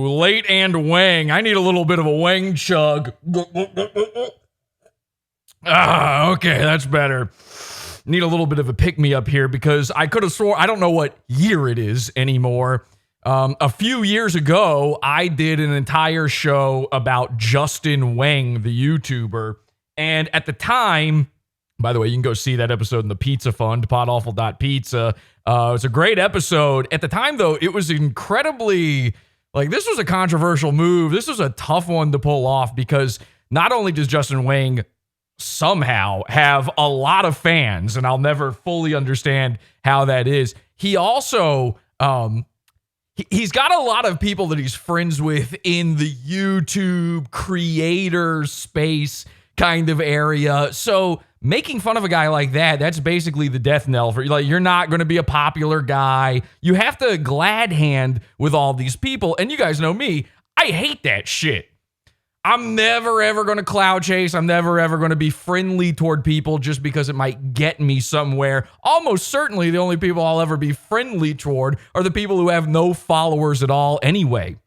late and Whang. I need a little bit of a Whang chug. Okay, that's better. Need a little bit of a pick-me-up here because I could have swore, I don't know what year it is anymore. A few years ago, I did an entire show about Justin Whang, the YouTuber. And at the time, by the way, you can go see that episode in the Pizza Fund, PodAwful.pizza. It's a great episode. At the time, though, it was incredibly, this was a controversial move. This was a tough one to pull off because not only does Justin Whang somehow have a lot of fans, and I'll never fully understand how that is, he also, he's got a lot of people that he's friends with in the YouTube creator space kind of area. So making fun of a guy like that, that's basically the death knell for you. You're not going to be a popular guy. You have to glad hand with all these people. And you guys know me, I hate that shit. I'm never, ever going to cloud chase. I'm never, ever going to be friendly toward people just because it might get me somewhere. Almost certainly the only people I'll ever be friendly toward are the people who have no followers at all anyway.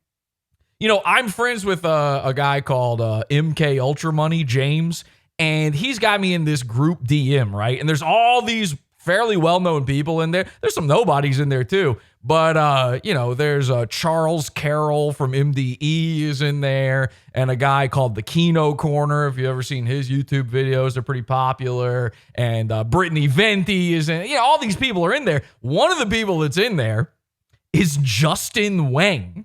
You know, I'm friends with a guy called MK Ultra Money, James, and he's got me in this group DM, right? And there's all these fairly well-known people in there. There's some nobodies in there too. But, there's Charles Carroll from MDE is in there, and a guy called The Kino Corner. If you've ever seen his YouTube videos, they're pretty popular. And Brittany Venti is in. All these people are in there. One of the people that's in there is Justin Whang.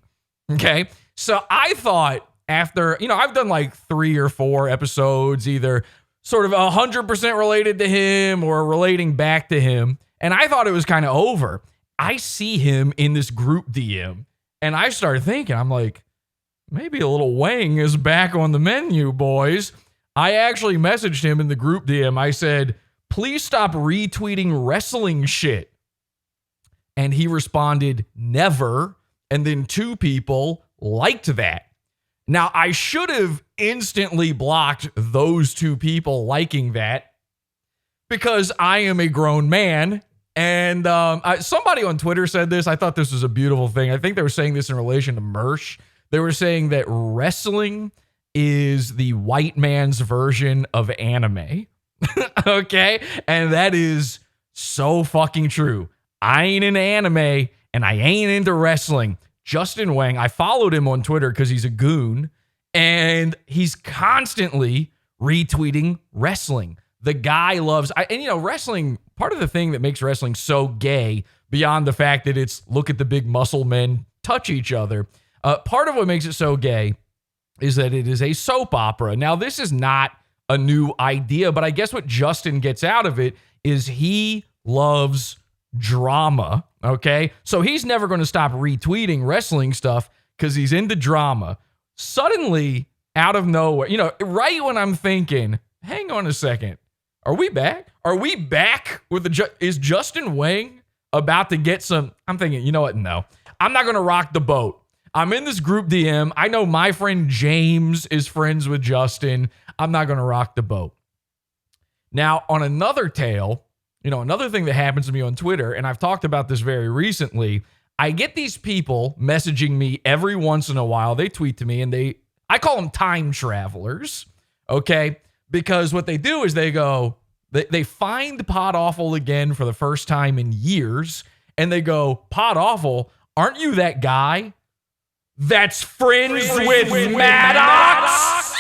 Okay? So I thought after, I've done 3 or 4 episodes, either sort of 100% related to him or relating back to him, and I thought it was kind of over. I see him in this group DM, and I started thinking, I'm like, maybe a little Whang is back on the menu, boys. I actually messaged him in the group DM. I said, please stop retweeting wrestling shit. And he responded, never. And then 2 people liked that. Now, I should have instantly blocked those 2 people liking that because I am a grown man. And somebody on Twitter said this. I thought this was a beautiful thing. I think they were saying this in relation to Mersh. They were saying that wrestling is the white man's version of anime. Okay? And that is so fucking true. I ain't into anime, and I ain't into wrestling. Justin Whang, I followed him on Twitter because he's a goon, and he's constantly retweeting wrestling. The guy loves, wrestling, part of the thing that makes wrestling so gay, beyond the fact that it's look at the big muscle men touch each other, part of what makes it so gay is that it is a soap opera. Now, this is not a new idea, but I guess what Justin gets out of it is he loves drama, okay? So he's never going to stop retweeting wrestling stuff because he's into drama. Suddenly, out of nowhere, right when I'm thinking, hang on a second, are we back? Are we back with is Justin Whang about to get some? I'm thinking, you know what? No, I'm not going to rock the boat. I'm in this group DM. I know my friend James is friends with Justin. I'm not going to rock the boat. Now, on another tale, another thing that happens to me on Twitter, and I've talked about this very recently, I get these people messaging me every once in a while. They tweet to me, and I call them time travelers, okay? Because what they do is they go, they find PodAwful again for the first time in years, and they go, PodAwful, aren't you that guy that's friends with MADDOX?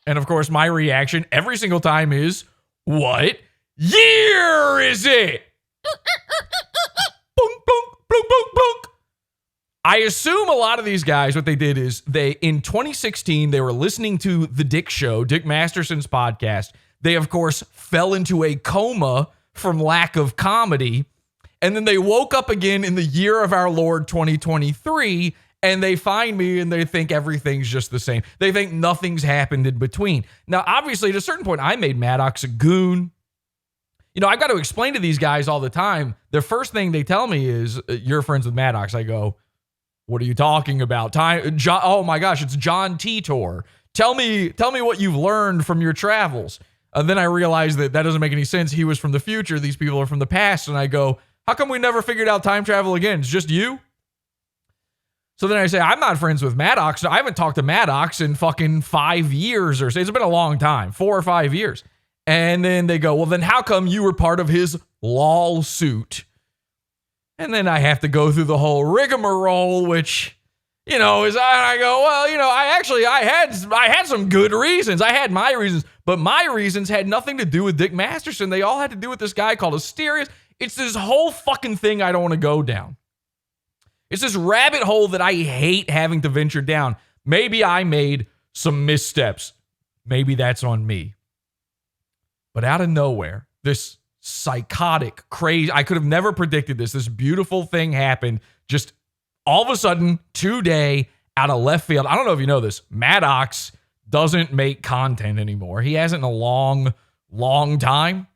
And of course, my reaction every single time is, what year is it? Boom, boom, boom, boom, boom. I assume a lot of these guys, what they did is in 2016, they were listening to The Dick Show, Dick Masterson's podcast. They, of course, fell into a coma from lack of comedy. And then they woke up again in the year of our Lord 2023, and they find me and they think everything's just the same. They think nothing's happened in between. Now, obviously, at a certain point, I made Maddox a goon. I got to explain to these guys all the time. The first thing they tell me is, you're friends with Maddox. I go, what are you talking about? Oh my gosh, it's John Titor. Tell me what you've learned from your travels. Then I realized that doesn't make any sense. He was from the future. These people are from the past. And I go, How come we never figured out time travel again? It's just you? So then I say, I'm not friends with MADDOX. I haven't talked to MADDOX in fucking 5 years or so. It's been a long time, 4 or 5 years. And then they go, well, then how come you were part of his Lolsuit? And then I have to go through the whole rigmarole, which, you know, I go, well, you know, I had some good reasons. I had my reasons, but my reasons had nothing to do with Dick Masterson. They all had to do with this guy called Asterius. It's this whole fucking thing I don't want to go down. It's this rabbit hole that I hate having to venture down. Maybe I made some missteps. Maybe that's on me. But out of nowhere, this psychotic, crazy, I could have never predicted this. This beautiful thing happened just all of a sudden today out of left field. I don't know if you know this. MADDOX doesn't make content anymore. He hasn't in a long, long time.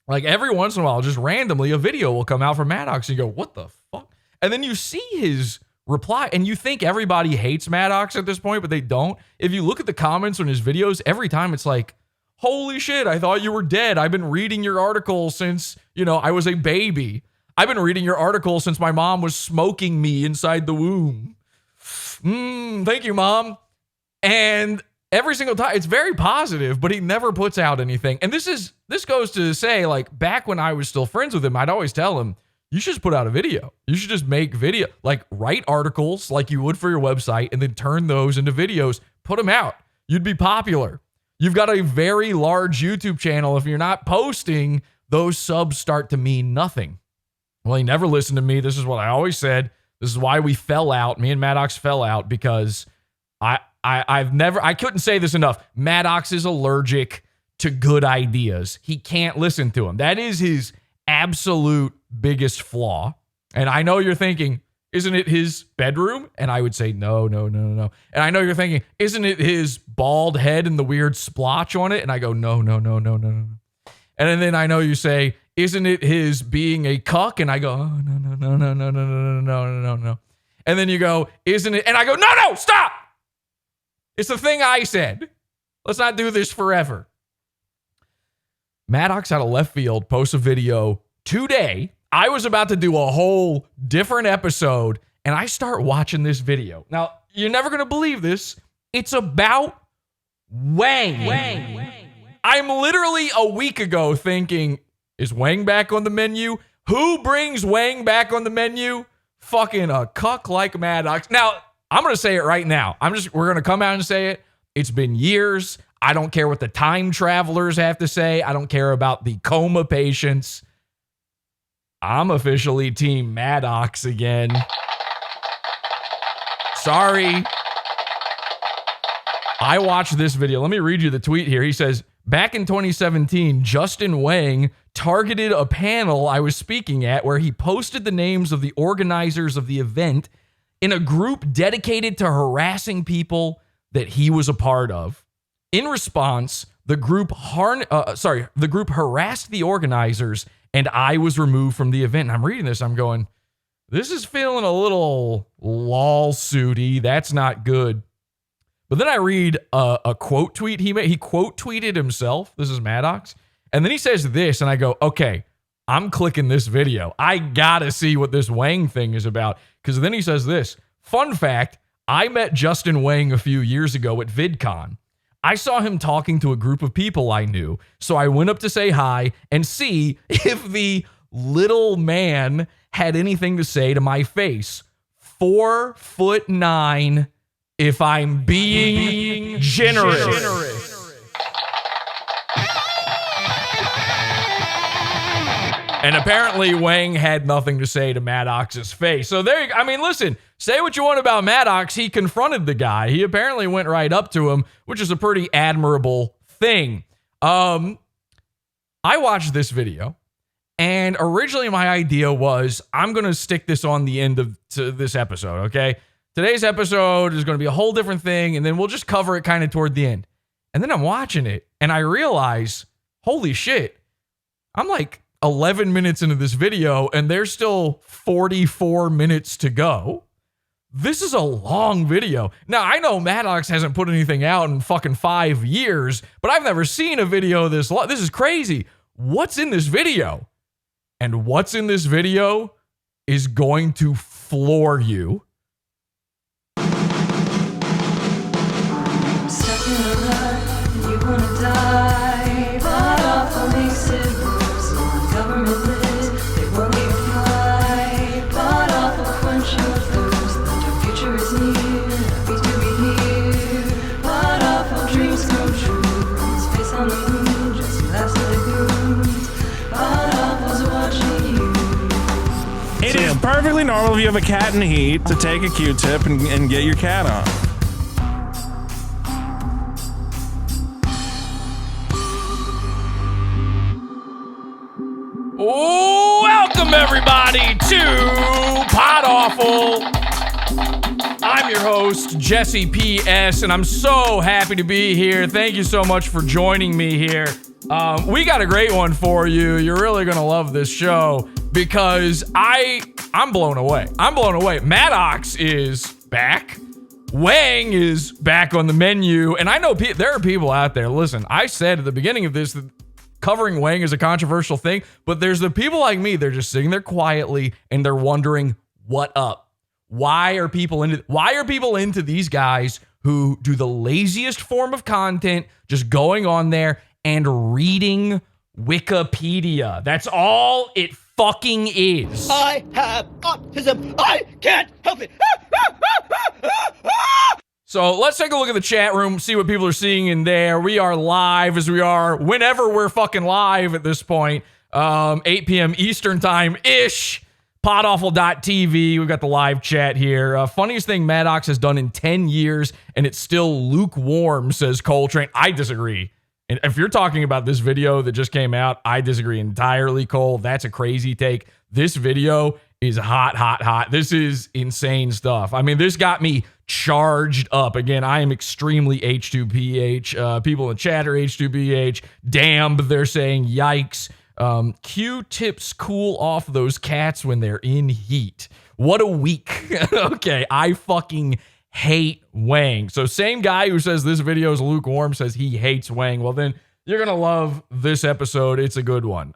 Like every once in a while, just randomly, a video will come out from MADDOX and you go, what the fuck? And then you see his reply and you think everybody hates MADDOX at this point, but they don't. If you look at the comments on his videos, every time it's like, holy shit, I thought you were dead. I've been reading your article since, you know, I was a baby. I've been reading your article since my mom was smoking me inside the womb. Thank you, Mom. And every single time, it's very positive, but he never puts out anything. And this goes to say, like, back when I was still friends with him, I'd always tell him, you should just put out a video. You should just make video, like write articles like you would for your website and then turn those into videos, put them out. You'd be popular. You've got a very large YouTube channel. If you're not posting, those subs start to mean nothing. Well, he never listened to me. This is what I always said. This is why we fell out. Me and MADDOX fell out because I couldn't say this enough. MADDOX is allergic to good ideas. He can't listen to them. That is his absolute biggest flaw. And I know you're thinking, isn't it his bedroom? And I would say, no. And I know you're thinking, isn't it his bald head and the weird splotch on it? And I go, no. And then I know you say, isn't it his being a cuck? And I go, oh, no. And then you go, isn't it? And I go, no, stop. It's the thing I said. Let's not do this forever. MADDOX out of left field posts a video today. I was about to do a whole different episode, and I start watching this video. Now, you're never going to believe this. It's about Whang. I'm literally a week ago thinking, is Whang back on the menu? Who brings Whang back on the menu? Fucking a cuck like MADDOX. Now, I'm going to say it right now. We're going to come out and say it. It's been years. I don't care what the time travelers have to say. I don't care about the coma patients. I'm officially Team MADDOX again. Sorry. I watched this video. Let me read you the tweet here. He says, back in 2017, Justin Whang targeted a panel I was speaking at where he posted the names of the organizers of the event in a group dedicated to harassing people that he was a part of. In response, the group harassed the organizers and I was removed from the event. And I'm reading this, I'm going, this is feeling a little Lolsuity. That's not good. But then I read a quote tweet he made. He quote tweeted himself. This is MADDOX. And then he says this, and I go, okay, I'm clicking this video. I gotta see what this Whang thing is about. Because then he says this, fun fact, I met Justin Whang a few years ago at VidCon. I saw him talking to a group of people I knew, so I went up to say hi and see if the little man had anything to say to my face. 4'9", if I'm being generous. And apparently Whang had nothing to say to MADDOX's face. So there you go. I mean, listen, say what you want about MADDOX. He confronted the guy. He apparently went right up to him, which is a pretty admirable thing. I watched this video, and originally my idea was I'm going to stick this on the end of this episode, okay? Today's episode is going to be a whole different thing, and then we'll just cover it kind of toward the end. And then I'm watching it, and I realize, holy shit, I'm like 11 minutes into this video and there's still 44 minutes to go. This is a long video. Now, I know MADDOX hasn't put anything out in fucking 5 years, but I've never seen a video this long. This is crazy. What's in this video? And what's in this video is going to floor you. Stuck in a rut, you wanna die. PodAwful makes it worse. On government list, they won't leave a fly. PodAwful quench your thirst. The dark future is near. Happy to be here. PodAwful dreams come true. Space on the moon, just laughs at the goons. PodAwful's watching you. It is perfectly normal if you have a cat in heat to take a Q-tip and get your cat on. Welcome everybody to PodAwful. I'm your host, Jesse P.S, and I'm so happy to be here. Thank you so much for joining me here. We got a great one for you. You're really gonna love this show because I'm blown away. I'm blown away. MADDOX is back. Whang is back on the menu, and I know there are people out there. Listen, I said at the beginning of this that covering Whang is a controversial thing, but there's the people like me. They're just sitting there quietly and they're wondering what up. Why are people into these guys who do the laziest form of content, just going on there and reading Wikipedia? That's all it fucking is. I have autism. I can't help it. So let's take a look at the chat room, see what people are seeing in there. We are live as we are whenever we're fucking live at this point. 8 p.m. Eastern time-ish. PodAwful.tv. We've got the live chat here. Funniest thing MADDOX has done in 10 years, and it's still lukewarm, says Coltrane. I disagree. And if you're talking about this video that just came out, I disagree entirely, Cole. That's a crazy take. This video is hot, hot, hot. This is insane stuff. I mean, this got me charged up. Again, I am extremely H2PH. People in the chat are H2PH. Damn, they're saying yikes. Q-tips cool off those cats when they're in heat. What a week. Okay, I fucking hate Whang. So same guy who says this video is lukewarm says he hates Whang. Well, then you're going to love this episode. It's a good one.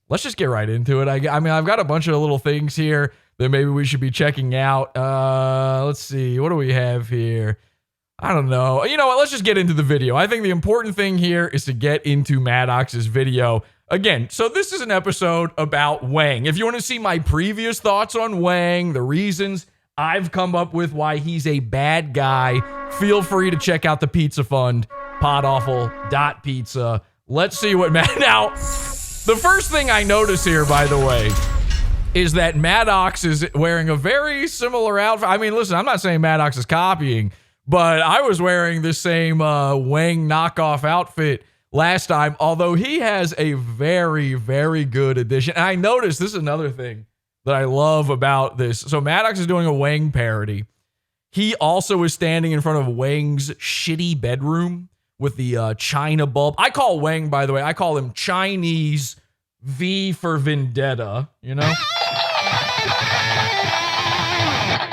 Let's just get right into it. I mean, I've got a bunch of little things here that maybe we should be checking out. Let's see. What do we have here? I don't know. You know what? Let's just get into the video. I think the important thing here is to get into MADDOX's video. Again, so this is an episode about Whang. If you want to see my previous thoughts on Whang, the reasons I've come up with why he's a bad guy, feel free to check out the Pizza Fund, podawful.pizza. Let's see what now, the first thing I notice here, by the way, is that MADDOX is wearing a very similar outfit. I mean, listen, I'm not saying MADDOX is copying, but I was wearing this same Whang knockoff outfit last time, although he has a very, very good addition. And I noticed, this is another thing that I love about this. So MADDOX is doing a Whang parody. He also is standing in front of Whang's shitty bedroom with the China bulb. I call Whang, by the way, I call him Chinese V for Vendetta, you know?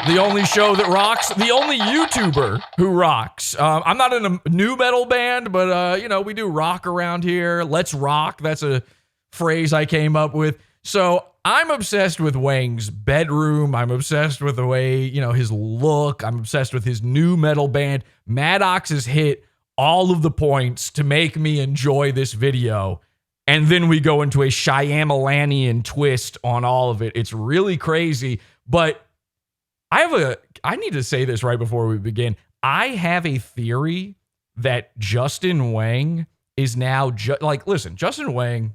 The only show that rocks, the only YouTuber who rocks. I'm not in a new metal band, but, you know, we do rock around here. Let's rock. That's a phrase I came up with. So I'm obsessed with Whang's bedroom. I'm obsessed with the way, you know, his look. I'm obsessed with his new metal band. MADDOX has hit all of the points to make me enjoy this video. And then we go into a Shyamalan twist on all of it. It's really crazy, but I need to say this right before we begin. I have a theory that Justin Whang is now listen, Justin Whang,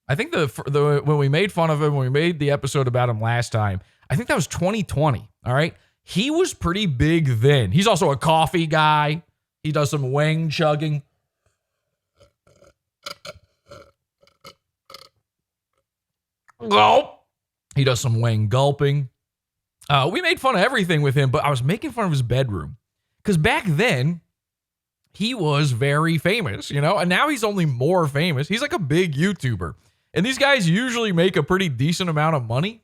I think the when we made fun of him, when we made the episode about him last time, I think that was 2020. All right. He was pretty big then. He's also a coffee guy. He does some Whang chugging. Gulp. He does some Whang gulping. We made fun of everything with him, but I was making fun of his bedroom because back then he was very famous, you know, and now he's only more famous. He's like a big YouTuber, and these guys usually make a pretty decent amount of money.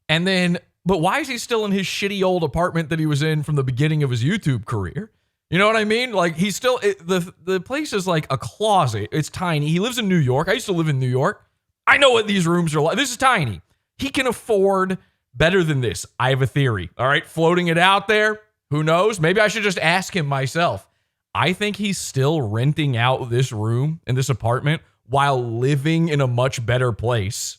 And then, but why is he still in his shitty old apartment that he was in from the beginning of his YouTube career? You know what I mean? Like he's still, the place is like a closet. It's tiny. He lives in New York. I used to live in New York. I know what these rooms are like. This is tiny. He can afford better than this. I have a theory. All right, floating it out there. Who knows? Maybe I should just ask him myself. I think he's still renting out this room in this apartment while living in a much better place.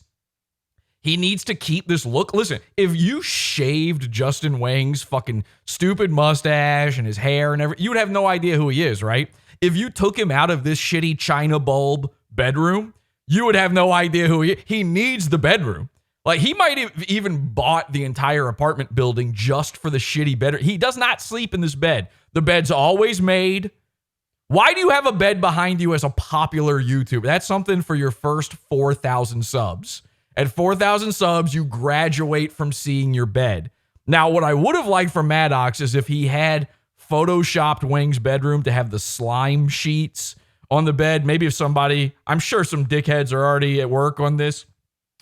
He needs to keep this look. Listen, if you shaved Justin Whang's fucking stupid mustache and his hair and everything, you would have no idea who he is, right? If you took him out of this shitty China bulb bedroom, you would have no idea who he is. He needs the bedroom. Like, he might have even bought the entire apartment building just for the shitty bed. He does not sleep in this bed. The bed's always made. Why do you have a bed behind you as a popular YouTuber? That's something for your first 4,000 subs. At 4,000 subs, you graduate from seeing your bed. Now, what I would have liked from MADDOX is if he had photoshopped Whang's bedroom to have the slime sheets on the bed. Maybe if somebody, I'm sure some dickheads are already at work on this.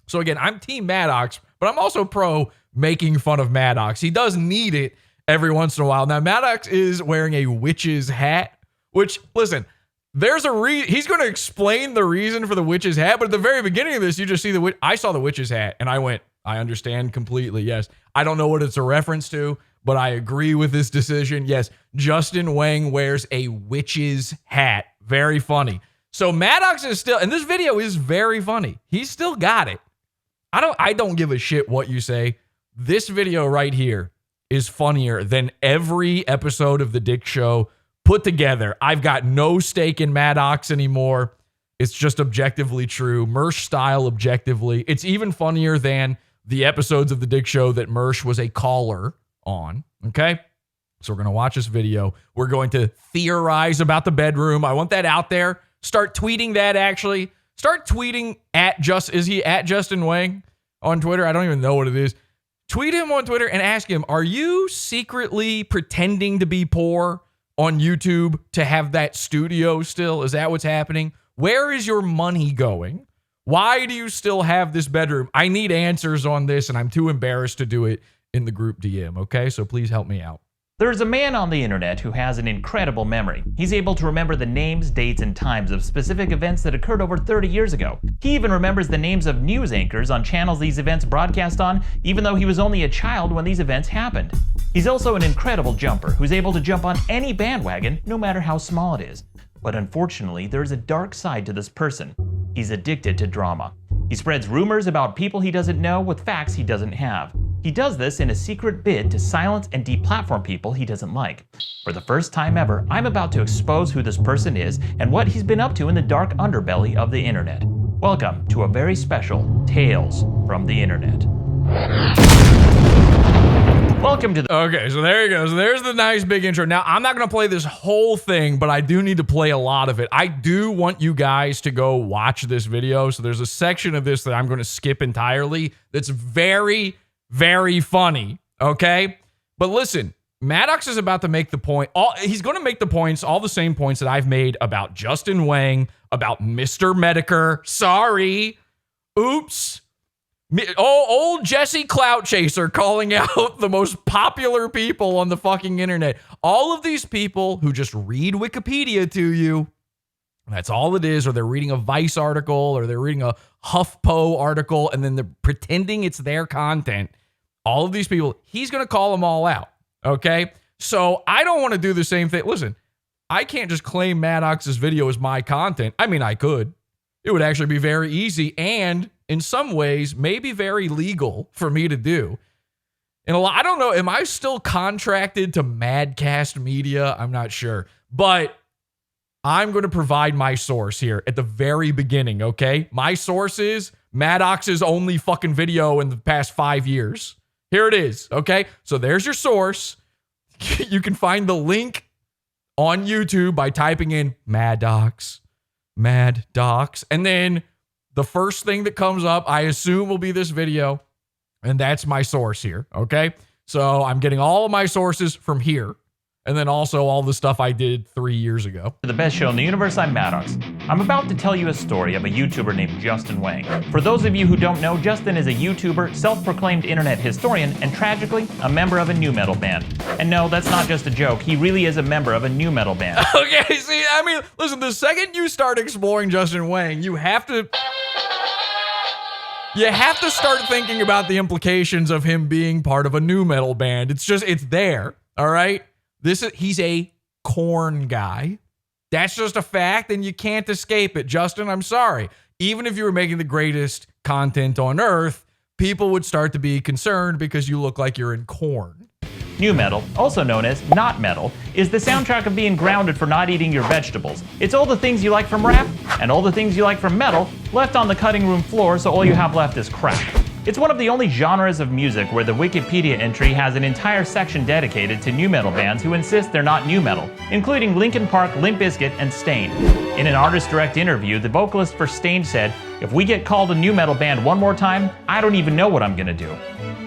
So again, I'm team MADDOX, but I'm also pro making fun of MADDOX. He does need it every once in a while. Now, MADDOX is wearing a witch's hat, which, listen, there's a he's going to explain the reason for the witch's hat, but at the very beginning of this, you just see the I saw the witch's hat, and I went, I understand completely, yes. I don't know what it's a reference to, but I agree with this decision. Yes, Justin Whang wears a witch's hat. Very funny. So MADDOX is still, and this video is very funny. He's still got it. I don't give a shit what you say. This video right here is funnier than every episode of The Dick Show put together. I've got no stake in MADDOX anymore. It's just objectively true. Mersh style objectively. It's even funnier than the episodes of The Dick Show that Mersh was a caller on. Okay? So we're going to watch this video. We're going to theorize about the bedroom. I want that out there. Start tweeting that, actually. Start tweeting is he at Justin Whang on Twitter? I don't even know what it is. Tweet him on Twitter and ask him, are you secretly pretending to be poor on YouTube to have that studio still? Is that what's happening? Where is your money going? Why do you still have this bedroom? I need answers on this, and I'm too embarrassed to do it in the group DM, okay? So please help me out. There's a man on the internet who has an incredible memory. He's able to remember the names, dates, and times of specific events that occurred over 30 years ago. He even remembers the names of news anchors on channels these events broadcast on, even though he was only a child when these events happened. He's also an incredible jumper who's able to jump on any bandwagon, no matter how small it is. But unfortunately, there's a dark side to this person. He's addicted to drama. He spreads rumors about people he doesn't know with facts he doesn't have. He does this in a secret bid to silence and deplatform people he doesn't like. For the first time ever, I'm about to expose who this person is and what he's been up to in the dark underbelly of the internet. Welcome to a very special Tales from the Internet. Welcome to the... Okay, so there you go. So there's the nice big intro. Now, I'm not going to play this whole thing, but I do need to play a lot of it. I do want you guys to go watch this video. So there's a section of this that I'm going to skip entirely that's very, very funny, okay? But listen, MADDOX is about to make the point. He's going to make the points, all the same points that I've made about Justin Whang, about Mr. Medicare. Sorry. Oops. Old Jesse Clout Chaser calling out the most popular people on the fucking internet. All of these people who just read Wikipedia to you. That's all it is. Or they're reading a Vice article, or they're reading a HuffPo article, and then they're pretending it's their content. All of these people, he's going to call them all out. Okay? So I don't want to do the same thing. Listen, I can't just claim MADDOX's video as my content. I mean, I could. It would actually be very easy and in some ways maybe very legal for me to do. And I don't know, am I still contracted to Madcast Media? I'm not sure. But I'm going to provide my source here at the very beginning, okay? My source is MADDOX's only fucking video in the past 5 years. Here it is, okay? So there's your source. You can find the link on YouTube by typing in MADDOX. MAD DOX. And then the first thing that comes up, I assume, will be this video. And that's my source here. Okay. So I'm getting all of my sources from here. And then also all the stuff I did 3 years ago. The best show in the universe, I'm MADDOX. I'm about to tell you a story of a YouTuber named Justin Whang. For those of you who don't know, Justin is a YouTuber, self-proclaimed internet historian, and tragically, a member of a nu metal band. And no, that's not just a joke, he really is a member of a nu metal band. Okay, see, I mean, listen, the second you start exploring Justin Whang, you have to... You have to start thinking about the implications of him being part of a nu metal band. It's there. All right. He's a corn guy. That's just a fact, and you can't escape it. Justin, I'm sorry. Even if you were making the greatest content on earth, people would start to be concerned because you look like you're in corn. Nu metal, also known as not metal, is the soundtrack of being grounded for not eating your vegetables. It's all the things you like from rap and all the things you like from metal left on the cutting room floor, so all you have left is crap. It's one of the only genres of music where the Wikipedia entry has an entire section dedicated to nu metal bands who insist they're not nu metal, including Linkin Park, Limp Bizkit, and Staind. In an Artist Direct interview, the vocalist for Staind said, "If we get called a nu metal band one more time, I don't even know what I'm gonna do."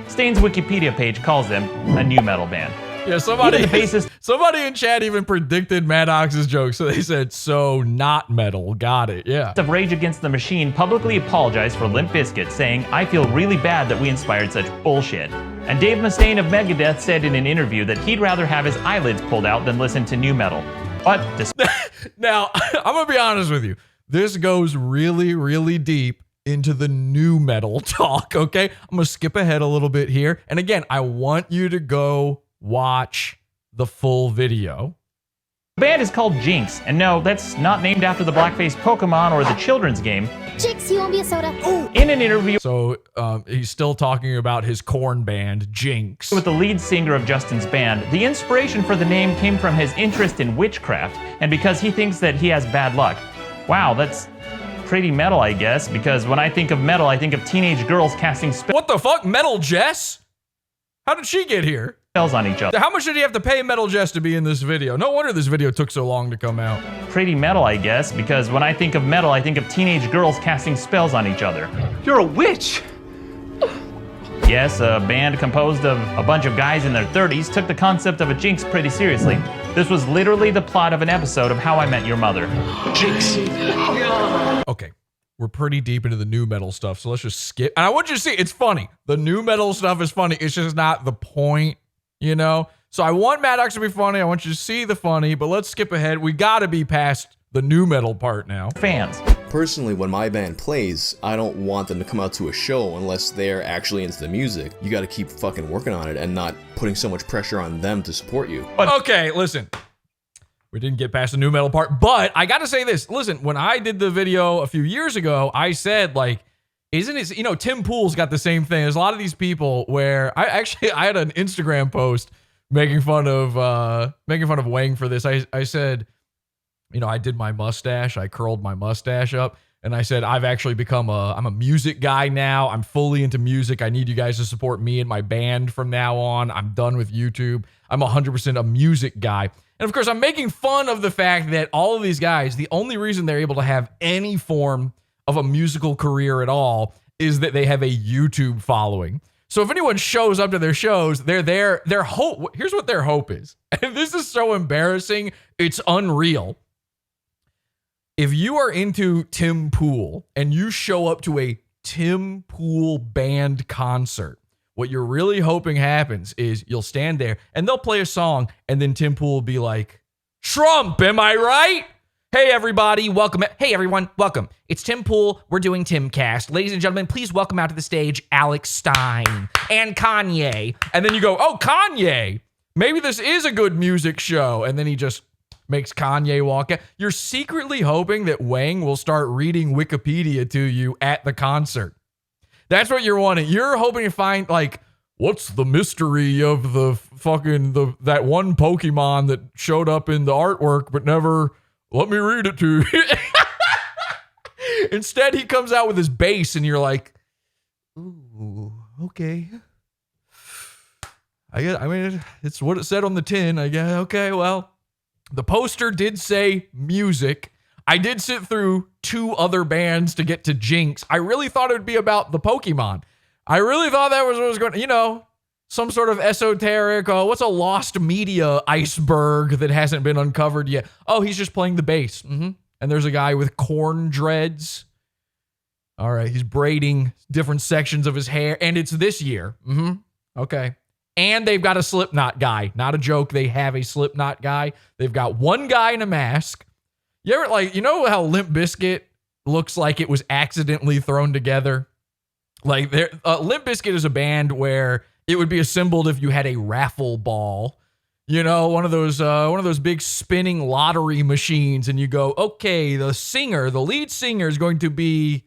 Staind's Wikipedia page calls them a nu metal band. Yeah, somebody in chat even predicted MADDOX's joke, so they said, so not metal. Got it, yeah. Of Rage Against the Machine publicly apologized for Limp Bizkit, saying, "I feel really bad that we inspired such bullshit." And Dave Mustaine of Megadeth said in an interview that he'd rather have his eyelids pulled out than listen to nu metal. But now, I'm gonna be honest with you. This goes really, really deep into the nu metal talk, okay? I'm gonna skip ahead a little bit here. And again, I want you to go watch the full video. The band is called Jinx, and no, that's not named after the blackface Pokemon or the children's game. Jinx, you want me a soda? In an interview So he's still talking about his corn band, Jinx. with the lead singer of Justin's band, the inspiration for the name came from his interest in witchcraft, and because he thinks that he has bad luck. Wow, that's pretty metal, I guess, because when I think of metal, I think of teenage girls casting What the fuck? Metal Jess? How did she get here? spells on each other. How much did he have to pay Metal Jess to be in this video? No wonder this video took so long to come out. Pretty metal, I guess, because when I think of metal, I think of teenage girls casting spells on each other. You're a witch! Yes, a band composed of a bunch of guys in their 30s took the concept of a jinx pretty seriously. This was literally the plot of an episode of How I Met Your Mother. Jinx! Okay, we're pretty deep into the nu metal stuff, so let's just skip. And I want you to see, it's funny. The nu metal stuff is funny. It's just not the point, you know? So I want MADDOX to be funny. I want you to see the funny, but let's skip ahead. We gotta be past the nu metal part now. Fans. Personally, when my band plays, I don't want them to come out to a show unless they're actually into the music. You gotta keep fucking working on it and not putting so much pressure on them to support you. Okay, listen. We didn't get past the nu metal part, but I gotta say this. Listen, when I did the video a few years ago, I said, like, isn't it, you know, Tim Pool's got the same thing. There's a lot of these people where I had an Instagram post making fun of Whang for this. I said, you know, I did my mustache. I curled my mustache up. And I said, I've actually become I'm a music guy now. I'm fully into music. I need you guys to support me and my band from now on. I'm done with YouTube. I'm 100% a music guy. And of course, I'm making fun of the fact that all of these guys, the only reason they're able to have any form of a musical career at all is that they have a YouTube following. So if anyone shows up to their shows, they're there. Their hope, here's what their hope is. And this is so embarrassing. It's unreal. If you are into Tim Pool and you show up to a Tim Pool band concert, what you're really hoping happens is you'll stand there and they'll play a song and then Tim Pool will be like, Trump, am I right? Hey, everybody, welcome. Hey, everyone, welcome. It's Tim Pool. We're doing Timcast. Ladies and gentlemen, please welcome out to the stage Alex Stein and Kanye. And then you go, oh, Kanye. Maybe this is a good music show. And then he just makes Kanye walk out. You're secretly hoping that Whang will start reading Wikipedia to you at the concert. That's what you're wanting. You're hoping to find, like, what's the mystery of the fucking, that one Pokemon that showed up in the artwork but never, let me read it to you. Instead, he comes out with his bass and you're like, ooh, okay. I mean, it's what it said on the tin. I guess, okay, well. The poster did say music. I did sit through 2 other bands to get to Jinx. I really thought it would be about the Pokemon. I really thought that was what was going to, you know, some sort of esoteric, what's a lost media iceberg that hasn't been uncovered yet? Oh, he's just playing the bass. And there's a guy with corn dreads. All right, he's braiding different sections of his hair, and it's this year. Okay. And they've got a Slipknot guy. Not a joke. They have a Slipknot guy. They've got one guy in a mask. You ever, like, you know how Limp Bizkit looks like it was accidentally thrown together? Like Limp Bizkit is a band where it would be assembled if you had a raffle ball, you know, one of those big spinning lottery machines, and you go, okay, the lead singer is going to be,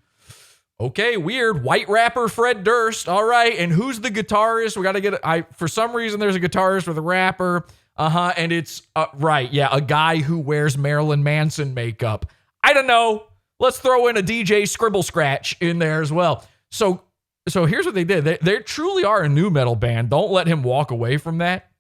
okay, weird, white rapper Fred Durst, all right, and who's the guitarist? We got to get for some reason there's a guitarist with a rapper, and it's right, yeah, a guy who wears Marilyn Manson makeup. I don't know. Let's throw in a DJ Scribble Scratch in there as well. So here's what they did. They truly are a new metal band. Don't let him walk away from that.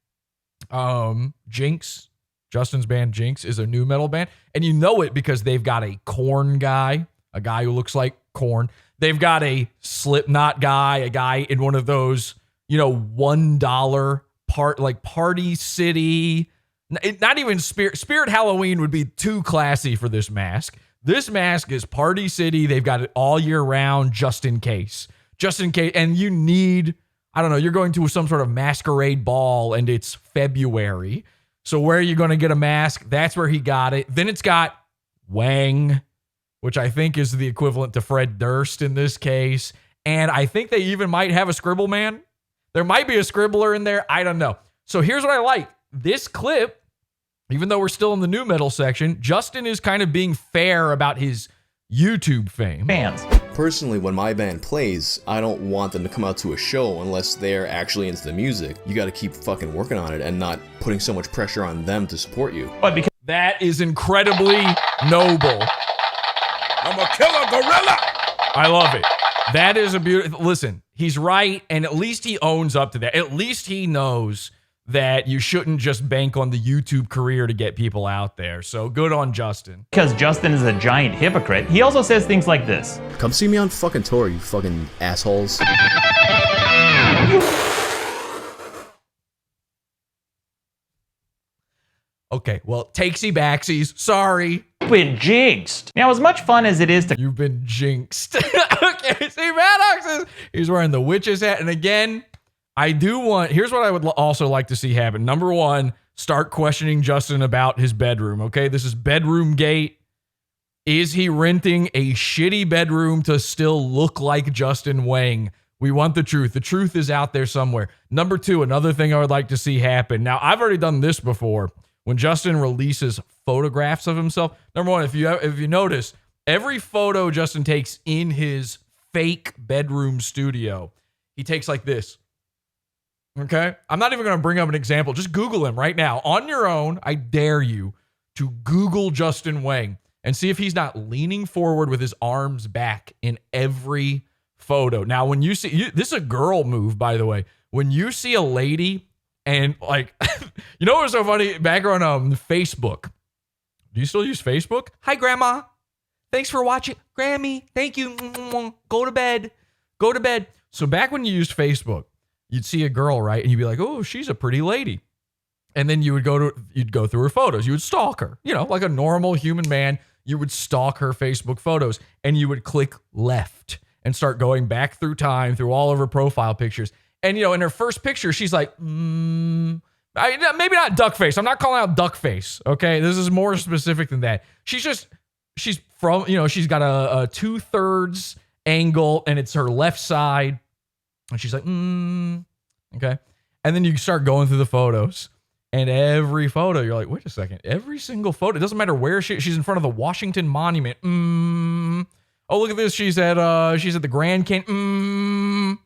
Jinx, Justin's band Jinx, is a new metal band. And you know it because they've got a Korn guy, a guy who looks like Korn. They've got a Slipknot guy, a guy in one of those, you know, $1 Party City. Not even Spirit Halloween would be too classy for this mask. This mask is Party City. They've got it all year round, just in case. And you need, I don't know, you're going to some sort of masquerade ball and it's February. So where are you going to get a mask? That's where he got it. Then it's got Whang, which I think is the equivalent to Fred Durst in this case. And I think they even might have a Scribble Man. There might be a Scribbler in there. I don't know. So here's what I like. This clip, even though we're still in the new metal section, Justin is kind of being fair about his YouTube fame. Fans. Personally, when my band plays, I don't want them to come out to a show unless they're actually into the music. You gotta keep fucking working on it and not putting so much pressure on them to support you. But because That is incredibly noble. I'm a killer gorilla. I love it. That is a beautiful, listen, he's right, and at least he owns up to that. At least he knows that you shouldn't just bank on the YouTube career to get people out there. So good on Justin. Justin is a giant hypocrite, he also says things like this. Come see me on fucking tour, you fucking assholes. Okay, well, takesy backsies, sorry. You've been jinxed. Now, as much fun as it is to You've been jinxed. Okay, see, MADDOX he's wearing the witch's hat. And again, here's what I would also like to see happen. Number one, start questioning Justin about his bedroom, okay? This is bedroom gate. Is he renting a shitty bedroom to still look like Justin Whang? We want the truth. The truth is out there somewhere. Number two, another thing I would like to see happen. Now, I've already done this before. When Justin releases photographs of himself, number one, if you notice, every photo Justin takes in his fake bedroom studio, he takes like this. Okay? I'm not even going to bring up an example. Just Google him right now. On your own, I dare you to Google Justin Whang and see if he's not leaning forward with his arms back in every photo. Now, when you see, this is a girl move, by the way. When you see a lady and like, you know what was so funny? Back on Facebook. Do you still use Facebook? Hi, Grandma. Thanks for watching. Grammy, thank you. Go to bed. Go to bed. So back when you used Facebook, you'd see a girl, right? And you'd be like, oh, she's a pretty lady. And then you'd go through her photos. You would stalk her. You know, like a normal human man, you would stalk her Facebook photos and you would click left and start going back through time, through all of her profile pictures. And, you know, in her first picture, she's like, maybe not duck face. I'm not calling out duck face. Okay. This is more specific than that. She's from, you know, she's got a 2/3 angle and it's her left side. And she's like, okay. And then you start going through the photos and every photo, you're like, wait a second. Every single photo, it doesn't matter where she's in front of the Washington Monument. Oh, look at this. She's at the Grand Canyon.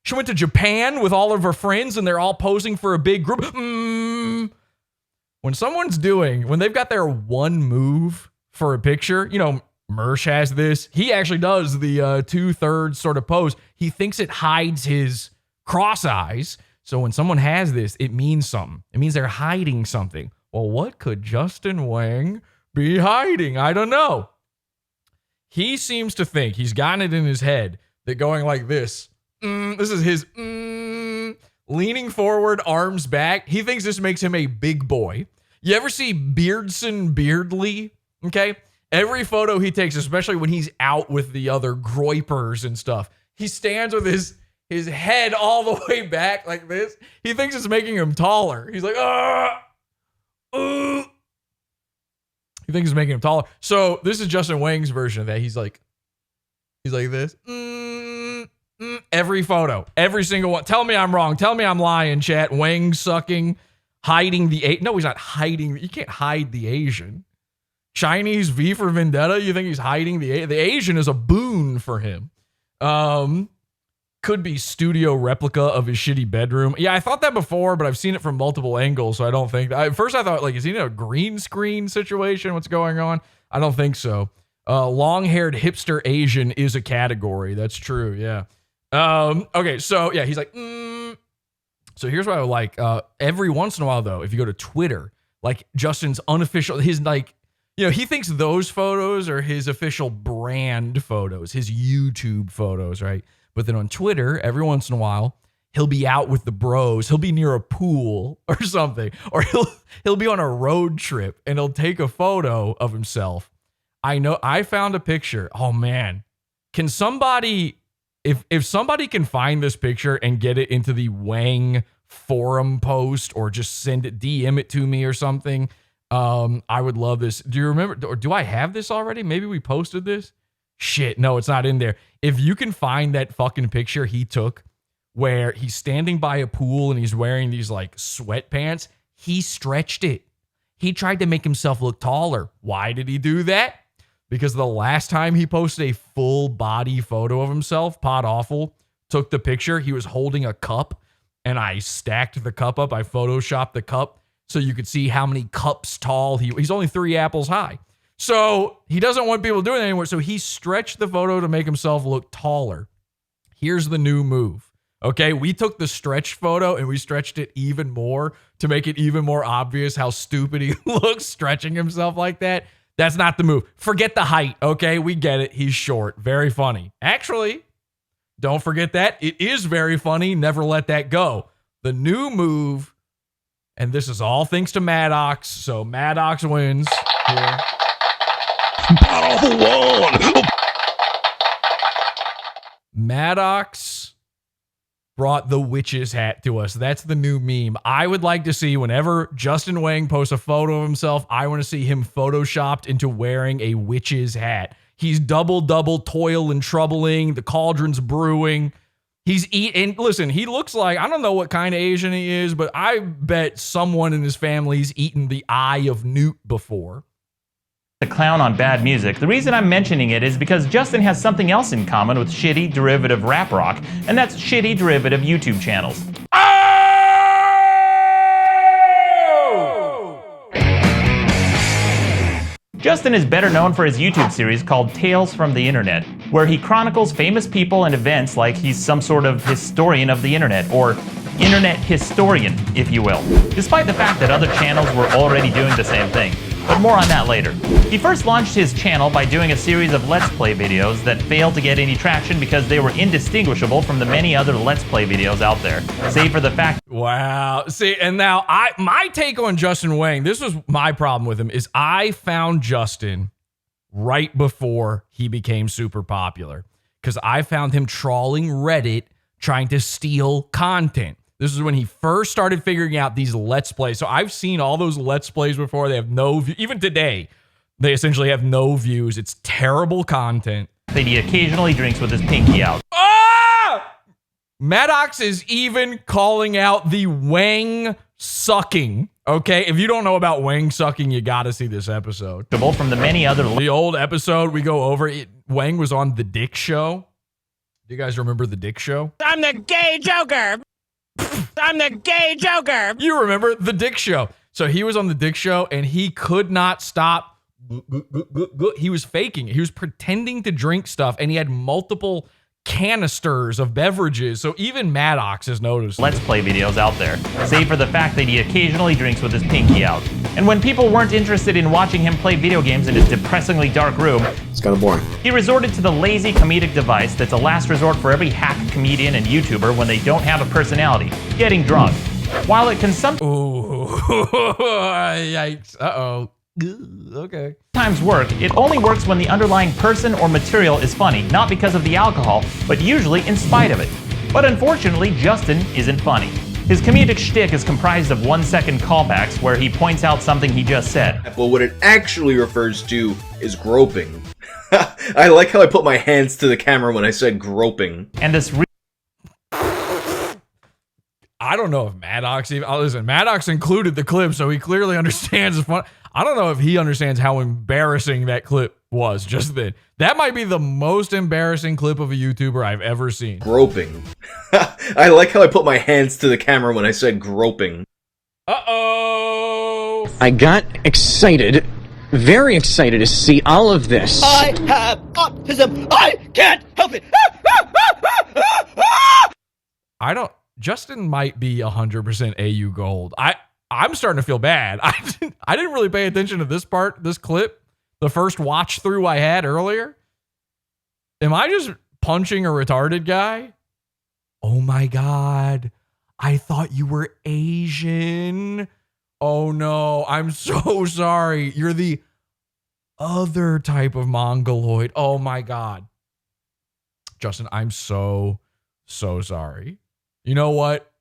She went to Japan with all of her friends and they're all posing for a big group. When they've got their one move for a picture, you know, Mersh has this. He actually does the 2/3 sort of pose. He thinks it hides his cross eyes. So when someone has this, it means something. It means they're hiding something. Well, what could Justin Whang be hiding? I don't know. He seems to think, he's gotten it in his head, that going like this, this is his leaning forward, arms back. He thinks this makes him a big boy. You ever see Beardson Beardly? Okay. Every photo he takes, especially when he's out with the other groypers and stuff, he stands with his head all the way back like this. He thinks it's making him taller. He's like, He thinks it's making him taller. So this is Justin Whang's version of that. He's like this. Every photo, every single one. Tell me I'm wrong. Tell me I'm lying, chat. Whang sucking, hiding the no, he's not hiding. You can't hide the Asian. Chinese V for Vendetta. You think he's hiding the Asian is a boon for him. Could be studio replica of his shitty bedroom. Yeah, I thought that before, but I've seen it from multiple angles, so I don't think. At first, I thought, like, is he in a green screen situation? What's going on? I don't think so. Long-haired hipster Asian is a category. That's true, yeah. Okay, so, yeah, he's like, So here's what I would like. Every once in a while, though, if you go to Twitter, like, Justin's unofficial, his, like, you know, he thinks those photos are his official brand photos, his YouTube photos, right? But then on Twitter, every once in a while, he'll be out with the bros. He'll be near a pool or something. Or he'll be on a road trip and he'll take a photo of himself. I know I found a picture. Oh man. Can somebody, if somebody can find this picture and get it into the Whang forum post or just send it, DM it to me or something, I would love this. Do you remember, or do I have this already? Maybe we posted this. Shit, no, it's not in there. If you can find that fucking picture he took where he's standing by a pool and he's wearing these like sweatpants, he stretched it. He tried to make himself look taller. Why did he do that? Because the last time he posted a full body photo of himself, PodAwful took the picture. He was holding a cup and I stacked the cup up. I photoshopped the cup so you could see how many cups tall he's only 3 apples high. So he doesn't want people doing that anymore. So he stretched the photo to make himself look taller. Here's the new move. Okay, we took the stretched photo and we stretched it even more to make it even more obvious how stupid he looks stretching himself like that. That's not the move. Forget the height, okay? We get it. He's short. Very funny. Actually, don't forget that. It is very funny. Never let that go. The new move, and this is all thanks to MADDOX, so MADDOX wins here. MADDOX brought the witch's hat to us. That's the new meme. I would like to see whenever Justin Whang posts a photo of himself, I want to see him photoshopped into wearing a witch's hat. He's double toil and troubling. The cauldron's brewing. He's eating. Listen, he looks like, I don't know what kind of Asian he is, but I bet someone in his family's eaten the eye of Newt before. The clown on bad music. The reason I'm mentioning it is because Justin has something else in common with shitty derivative rap rock, and that's shitty derivative YouTube channels. Justin is better known for his YouTube series called Tales from the Internet, where he chronicles famous people and events like he's some sort of historian of the internet, or internet historian, if you will, despite the fact that other channels were already doing the same thing. But more on that later. He first launched his channel by doing a series of Let's Play videos that failed to get any traction because they were indistinguishable from the many other Let's Play videos out there, save for the fact— Wow. See, and now my take on Justin Whang, this was my problem with him, is I found Justin right before he became super popular because I found him trawling Reddit trying to steal content. This is when he first started figuring out these Let's Plays. So I've seen all those Let's Plays before. They have no views. Even today, they essentially have no views. It's terrible content. that he occasionally drinks with his pinky out. Ah! MADDOX is even calling out the Whang sucking. Okay, if you don't know about Whang sucking, you gotta see this episode. From the many other— The old episode we go over, Whang was on The Dick Show. Do you guys remember The Dick Show? I'm the gay Joker! I'm the gay Joker! You remember The Dick Show. So he was on The Dick Show and he could not stop. He was faking it. He was pretending to drink stuff and he had multiple canisters of beverages. So even MADDOX has noticed. Let's Play videos out there, save for the fact that he occasionally drinks with his pinky out. And when people weren't interested in watching him play video games in his depressingly dark room, it's kind of boring. He resorted to the lazy comedic device that's a last resort for every hack comedian and YouTuber when they don't have a personality: getting drunk. While it can Ooh, yikes. Uh-oh. Okay. sometimes work, it only works when the underlying person or material is funny, not because of the alcohol, but usually in spite of it. But unfortunately, Justin isn't funny. His comedic shtick is comprised of 1-second callbacks where he points out something he just said. Well, what it actually refers to is groping. I like how I put my hands to the camera when I said groping. And this I don't know if MADDOX even, listen, MADDOX included the clip, so he clearly understands the fun. I don't know if he understands how embarrassing that clip was just then. That might be the most embarrassing clip of a YouTuber I've ever seen. Groping. I like how I put my hands to the camera when I said groping. Uh-oh. I got excited, very excited to see all of this. I have autism. I can't help it. Justin might be 100% AU gold. I'm starting to feel bad. I didn't really pay attention to this clip, the first watch through I had earlier. Am I just punching a retarded guy? Oh my God. I thought you were Asian. Oh no, I'm so sorry. You're the other type of Mongoloid. Oh my God. Justin, I'm so sorry. You know what?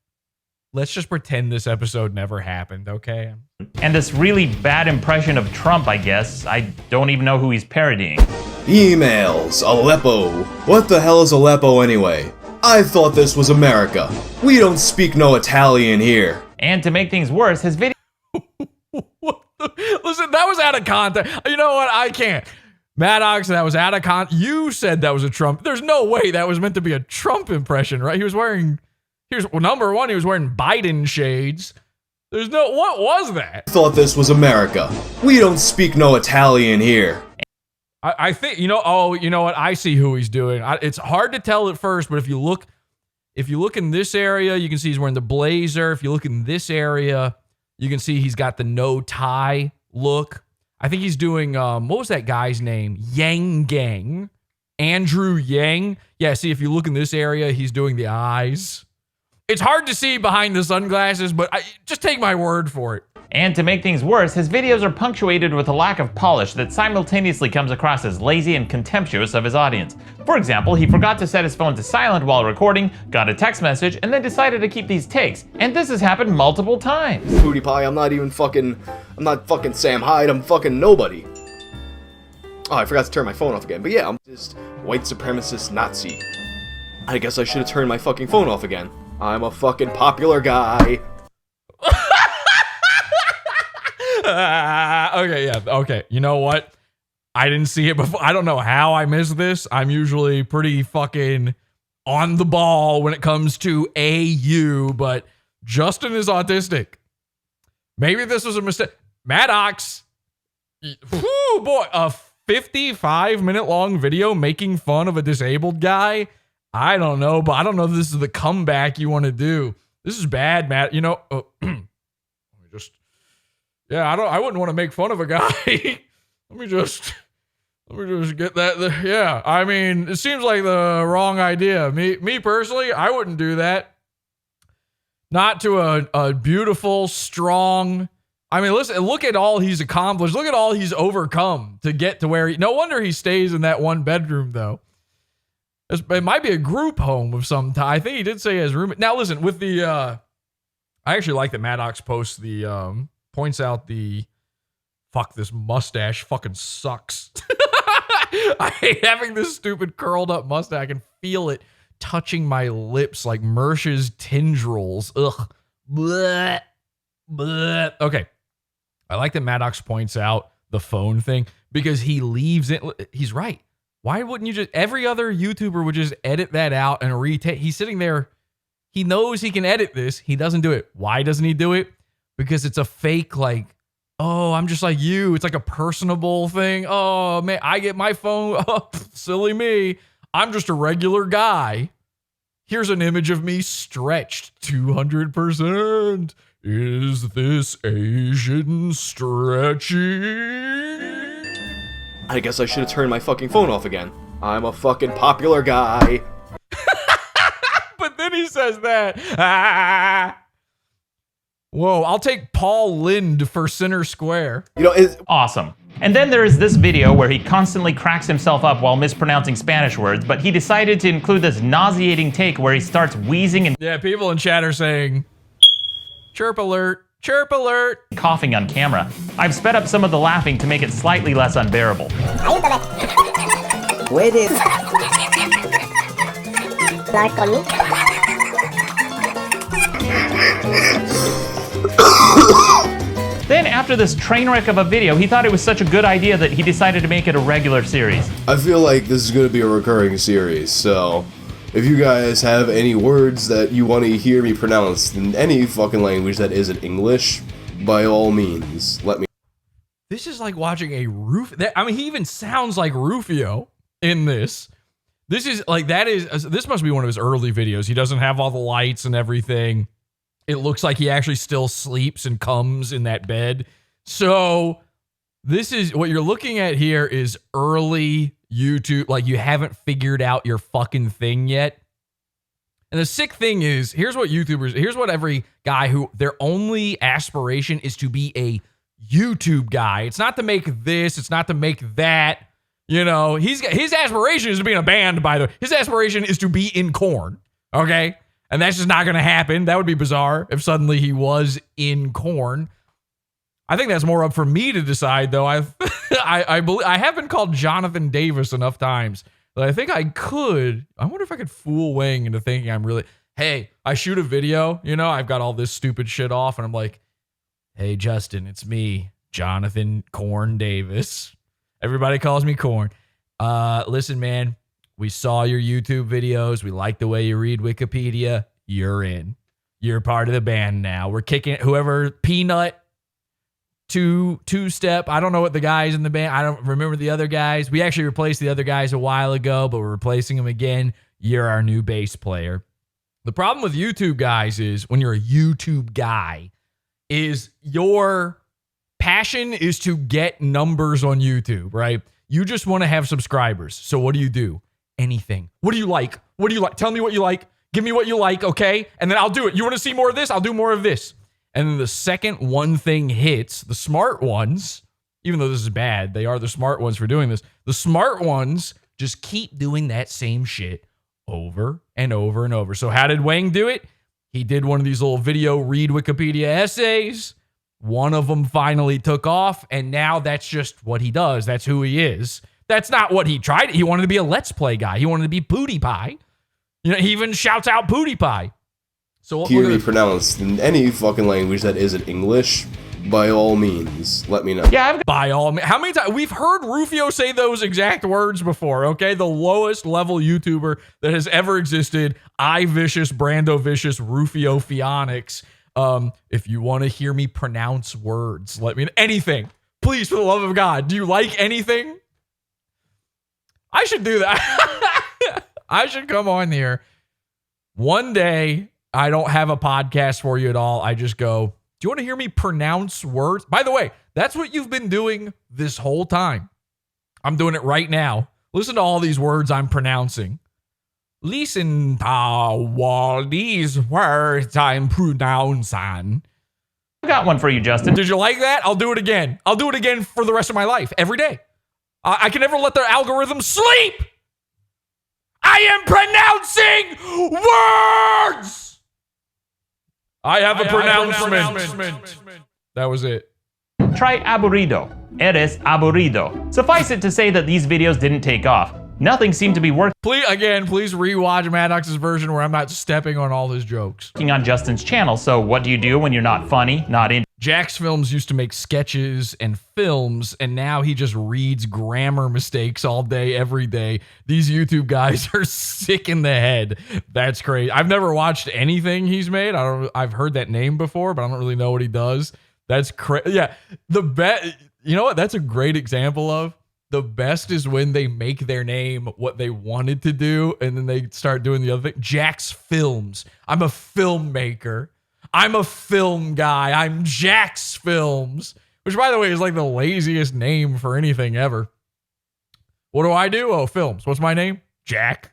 Let's just pretend this episode never happened, okay? And this really bad impression of Trump, I guess. I don't even know who he's parodying. Emails. Aleppo. What the hell is Aleppo anyway? I thought this was America. We don't speak no Italian here. And to make things worse, his video Listen, that was out of context. You know what? I can't. MADDOX, that was out of context. You said that was a Trump. There's no way that was meant to be a Trump impression, right? He was wearing... number one, he was wearing Biden shades. What was that? Thought this was America. We don't speak no Italian here. I think, you know what? I see who he's doing. It's hard to tell at first, but if you look in this area, you can see he's wearing the blazer. If you look in this area, you can see he's got the no tie look. I think he's doing, what was that guy's name? Yang Gang. Andrew Yang. Yeah, see, if you look in this area, he's doing the eyes. It's hard to see behind the sunglasses, but just take my word for it. And to make things worse, his videos are punctuated with a lack of polish that simultaneously comes across as lazy and contemptuous of his audience. For example, he forgot to set his phone to silent while recording, got a text message, and then decided to keep these takes. And this has happened multiple times. PewDiePie, I'm not fucking Sam Hyde, I'm fucking nobody. Oh, I forgot to turn my phone off again, but yeah, I'm just white supremacist Nazi. I guess I should have turned my fucking phone off again. I'm a fucking popular guy. Okay, yeah, okay. You know what? I didn't see it before. I don't know how I missed this. I'm usually pretty fucking on the ball when it comes to AU, but Justin is autistic. Maybe this was a mistake. MADDOX. Whew, boy, a 55-minute long video making fun of a disabled guy. I don't know, but I don't know if this is the comeback you want to do. This is bad, Matt. You know, I wouldn't want to make fun of a guy. Let me just get that. Yeah, I mean, it seems like the wrong idea. Me personally, I wouldn't do that. Not to a beautiful, strong. I mean, listen, look at all he's accomplished. Look at all he's overcome to get to where no wonder he stays in that one bedroom, though. It might be a group home of some type. I think he did say his room. Now, listen, with the, I actually like that MADDOX posts the, points out the, fuck, this mustache fucking sucks. I hate having this stupid curled up mustache. I can feel it touching my lips like Mersh's tendrils. Ugh. Blech. Blech. Okay. I like that MADDOX points out the phone thing because he leaves it. He's right. Why wouldn't you just, every other YouTuber would just edit that out and retake. He's sitting there. He knows he can edit this. He doesn't do it. Why doesn't he do it? Because it's a fake, like, oh, I'm just like you. It's like a personable thing. Oh, man, I get my phone. Oh, silly me. I'm just a regular guy. Here's an image of me stretched 200%. Is this Asian stretching? I guess I should have turned my fucking phone off again. I'm a fucking popular guy. But then he says that. Ah. Whoa, I'll take Paul Lind for center square. You know, it's awesome. And then there is this video where he constantly cracks himself up while mispronouncing Spanish words, but he decided to include this nauseating take where he starts wheezing and people in chat are saying, chirp alert. Chirp alert! Coughing on camera. I've sped up some of the laughing to make it slightly less unbearable. ¿Puedes hablar conmigo? Then after this train wreck of a video, he thought it was such a good idea that he decided to make it a regular series. I feel like this is going to be a recurring series, so if you guys have any words that you want to hear me pronounce in any fucking language that isn't English, by all means, let me. This is like watching a I mean, he even sounds like Rufio in this. This is like, this must be one of his early videos. He doesn't have all the lights and everything. It looks like he actually still sleeps and comes in that bed. So this is what you're looking at here is early YouTube. Like, you haven't figured out your fucking thing yet. And the sick thing is, here's what every guy who their only aspiration is to be a YouTube guy. It's not to make this. It's not to make that. You know, his aspiration is to be in a band, by the way. His aspiration is to be in Korn. Okay? And that's just not going to happen. That would be bizarre if suddenly he was in Korn. I think that's more up for me to decide, though. I have been called Jonathan Davis enough times that I think I could. I wonder if I could fool Whang into thinking I'm really, hey, I shoot a video, you know, I've got all this stupid shit off, and I'm like, hey, Justin, it's me, Jonathan Korn Davis. Everybody calls me Korn. Listen, man. We saw your YouTube videos. We like the way you read Wikipedia. You're in. You're part of the band now. We're kicking whoever Peanut, two-step. I don't know what the guys in the band. I don't remember the other guys. We actually replaced the other guys a while ago, but we're replacing them again. You're our new bass player. The problem with YouTube guys is when you're a YouTube guy is your passion is to get numbers on YouTube, right? You just want to have subscribers. So what do? Anything. What do you like? What do you like? Tell me what you like. Give me what you like, okay? And then I'll do it. You want to see more of this? I'll do more of this. And then the second one thing hits, the smart ones, even though this is bad, they are the smart ones for doing this. The smart ones just keep doing that same shit over and over and over. So how did Whang do it? He did one of these little video read Wikipedia essays. One of them finally took off, and now that's just what he does. That's who he is. That's not what he tried. He wanted to be a Let's Play guy. He wanted to be PewDiePie. You know, he even shouts out PewDiePie. So hear me pronounced in any fucking language that isn't English, by all means, let me know. Yeah, by all means. How many times? We've heard Rufio say those exact words before, okay? The lowest level YouTuber that has ever existed. I Vicious, Brando Vicious, Rufio Pheonix. If you want to hear me pronounce words, let me know. Anything. Please, for the love of God. Do you like anything? I should do that. I should come on here. One day, I don't have a podcast for you at all. I just go, do you want to hear me pronounce words? By the way, that's what you've been doing this whole time. I'm doing it right now. Listen to all these words I'm pronouncing. Listen to all these words I'm pronouncing. I got one for you, Justin. Did you like that? I'll do it again. I'll do it again for the rest of my life, every day. I can never let their algorithm sleep. I am pronouncing words. I have a pronouncement. That was it. Try aburrido. Eres aburrido. Suffice it to say that these videos didn't take off. Nothing seemed to be working Please rewatch MADDOX's version where I'm not stepping on all his jokes. on Justin's channel. So what do you do when you're not funny, not in? Jack's Films used to make sketches and films, and now he just reads grammar mistakes all day, every day. These YouTube guys are sick in the head. That's crazy. I've never watched anything he's made. I've heard that name before, but I don't really know what he does. That's crazy. Yeah, the best. You know what? That's a great example of the best is when they make their name what they wanted to do, and then they start doing the other thing. Jack's Films. I'm a filmmaker. I'm a film guy. I'm Jack's Films, which, by the way, is like the laziest name for anything ever. What do? Oh, films. What's my name? Jack.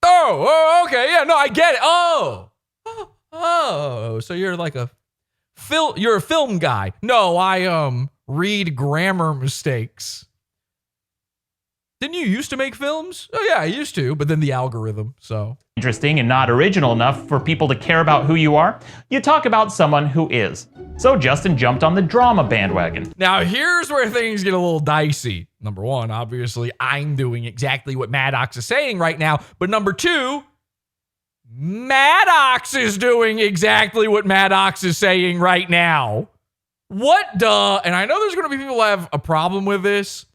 Oh, okay. Yeah, no, I get it. Oh, so you're like you're a film guy. No, I read grammar mistakes. Didn't you used to make films? Oh yeah, I used to, but then the algorithm, so. Interesting and not original enough for people to care about who you are, you talk about someone who is. So Justin jumped on the drama bandwagon. Now here's where things get a little dicey. Number one, obviously, I'm doing exactly what MADDOX is saying right now. But number two, MADDOX is doing exactly what MADDOX is saying right now. What duh? And I know there's going to be people who have a problem with this.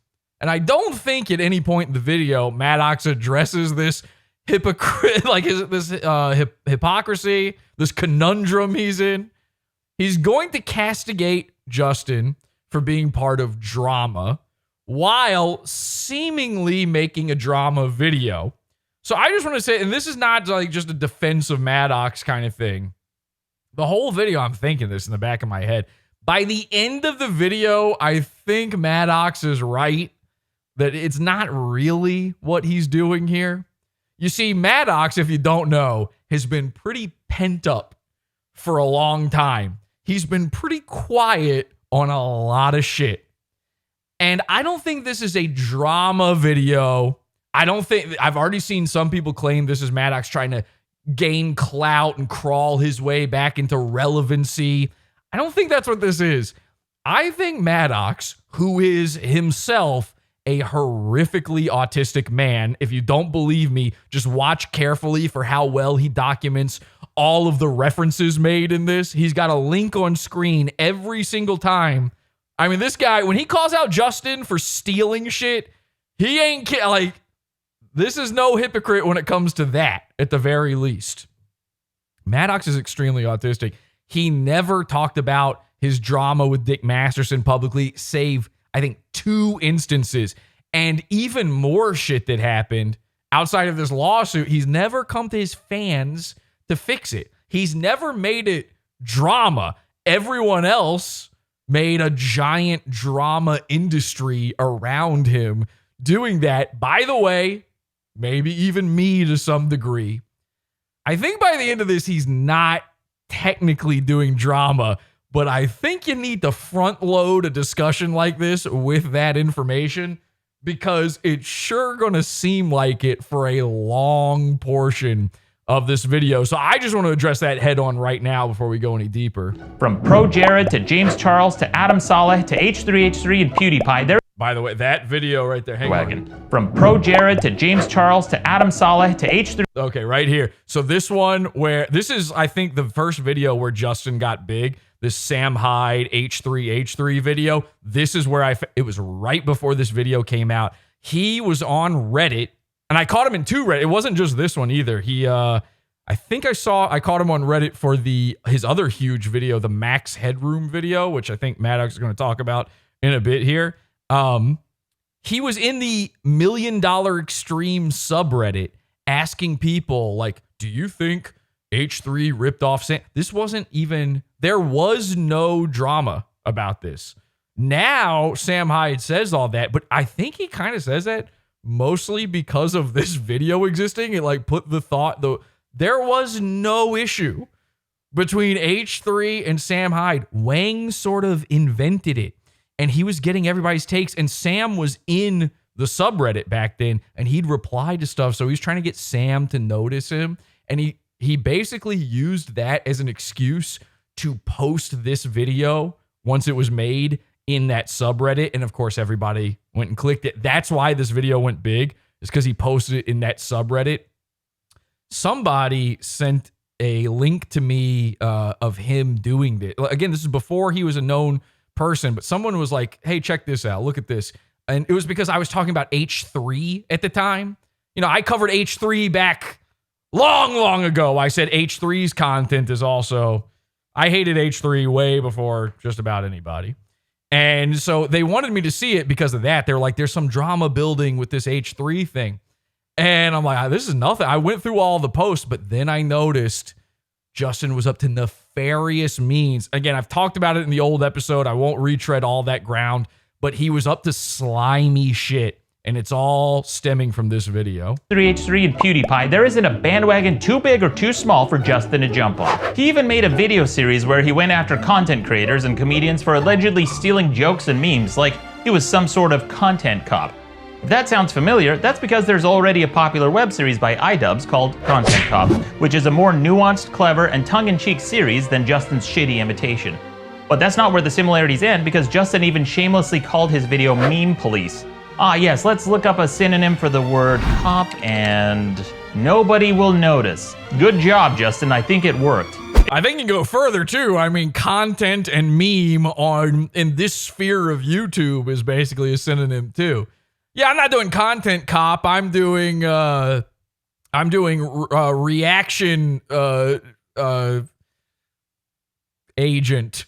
And I don't think at any point in the video, MADDOX addresses this hypocrite, like hypocrisy, this conundrum he's in. He's going to castigate Justin for being part of drama while seemingly making a drama video. So I just want to say, and this is not like just a defense of MADDOX kind of thing. The whole video, I'm thinking this in the back of my head. By the end of the video, I think MADDOX is right that it's not really what he's doing here. You see, MADDOX, if you don't know, has been pretty pent up for a long time. He's been pretty quiet on a lot of shit. And I don't think this is a drama video. I've already seen some people claim this is MADDOX trying to gain clout and crawl his way back into relevancy. I don't think that's what this is. I think MADDOX, who is himself a horrifically autistic man, if you don't believe me, just watch carefully for how well he documents all of the references made in this. He's got a link on screen every single time. I mean, this guy, when he calls out Justin for stealing shit, he ain't like, this is no hypocrite when it comes to that, at the very least. MADDOX is extremely autistic. He never talked about his drama with Dick Masterson publicly, save, I think, 2 instances. And even more shit that happened outside of this lawsuit, he's never come to his fans to fix it. He's never made it drama. Everyone else made a giant drama industry around him doing that. By the way, maybe even me to some degree. I think by the end of this, he's not technically doing drama, but I think you need to front load a discussion like this with that information, because it's sure going to seem like it for a long portion of this video. So I just want to address that head on right now before we go any deeper. From Pro Jared to James Charles to Adam Saleh to H3H3 and PewDiePie, there By the way, that video right there, hang on. From Pro Jared to James Charles to Adam Saleh to H3. Okay, right here. So this one where, this is, I think, the first video where Justin got big. This Sam Hyde H3H3 video. This is where it was right before this video came out. He was on Reddit, and I caught him in 2 Reddit. It wasn't just this one either. He, I think I caught him on Reddit for his other huge video, the Max Headroom video, which I think MADDOX is going to talk about in a bit here. He was in the $1 Million Extreme subreddit asking people, like, do you think H3 ripped off Sam? This wasn't even, there was no drama about this. Now Sam Hyde says all that, but I think he kind of says that mostly because of this video existing. It like put the thought, there was no issue between H3 and Sam Hyde. Whang sort of invented it, and he was getting everybody's takes, and Sam was in the subreddit back then, and he'd reply to stuff, so he's trying to get Sam to notice him, and he basically used that as an excuse to post this video once it was made in that subreddit, and of course everybody went and clicked it. That's why this video went big, is because he posted it in that subreddit. Somebody sent a link to me of him doing this. Again, this is before he was a known person, but someone was like, hey, check this out, look at this. And it was because I was talking about H3 at the time. You know, I covered H3 back long ago. I said H3's content is also, I hated H3 way before just about anybody. And so they wanted me to see it because of that. They're like, there's some drama building with this H3 thing. And I'm like, this is nothing. I went through all the posts, but then I noticed Justin was up to nefarious means. Again, I've talked about it in the old episode. I won't retread all that ground, but he was up to slimy shit, and it's all stemming from this video. 3H3 and PewDiePie, there isn't a bandwagon too big or too small for Justin to jump on. He even made a video series where he went after content creators and comedians for allegedly stealing jokes and memes, like he was some sort of content cop. If that sounds familiar, that's because there's already a popular web series by iDubbbz called Content Cop, which is a more nuanced, clever, and tongue-in-cheek series than Justin's shitty imitation. But that's not where the similarities end, because Justin even shamelessly called his video Meme Police. Ah yes, let's look up a synonym for the word cop and Nobody will notice. Good job, Justin. I think it worked. I think you can go further too. I mean, content and meme in this sphere of YouTube is basically a synonym too. Yeah, I'm not doing content cop. I'm doing reaction agent.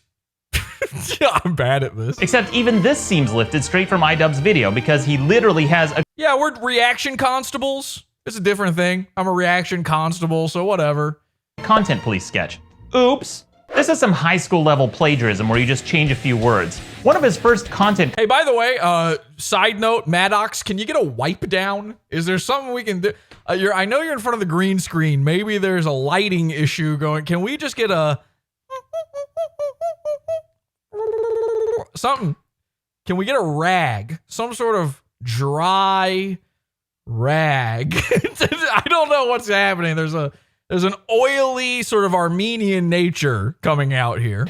Yeah, I'm bad at this. Except even this seems lifted straight from iDubbbz's video because he literally has a Yeah, we're reaction constables. It's a different thing. I'm a reaction constable, so whatever. content police sketch. Oops. This is some high school level plagiarism where you just change a few words. One of his first content. Hey, by the way, side note, MADDOX, can you get a wipe down? Is there something we can do? I know you're in front of the green screen. Maybe there's a lighting issue going. Can we just get a something? Can we get a rag? Some sort of dry rag. I don't know what's happening. There's an oily sort of Armenian nature coming out here.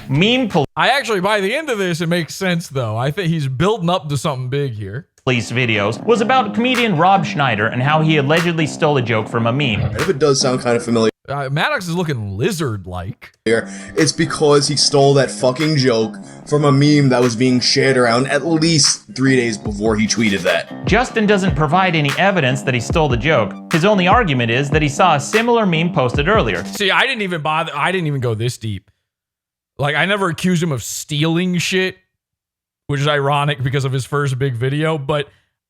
Meme I actually, by the end of this, it makes sense though. I think he's building up to something big here. police videos was about comedian Rob Schneider and how he allegedly stole a joke from a meme. And if it does sound kind of familiar, Maddox is looking lizard-like. it's because he stole that fucking joke from a meme that was being shared around at least 3 days before he tweeted that. Justin doesn't provide any evidence that he stole the joke. His only argument is that he saw a similar meme posted earlier. See, I didn't even bother. I didn't even go this deep. Like, I never accused him of stealing shit, which is ironic because of his first big video, but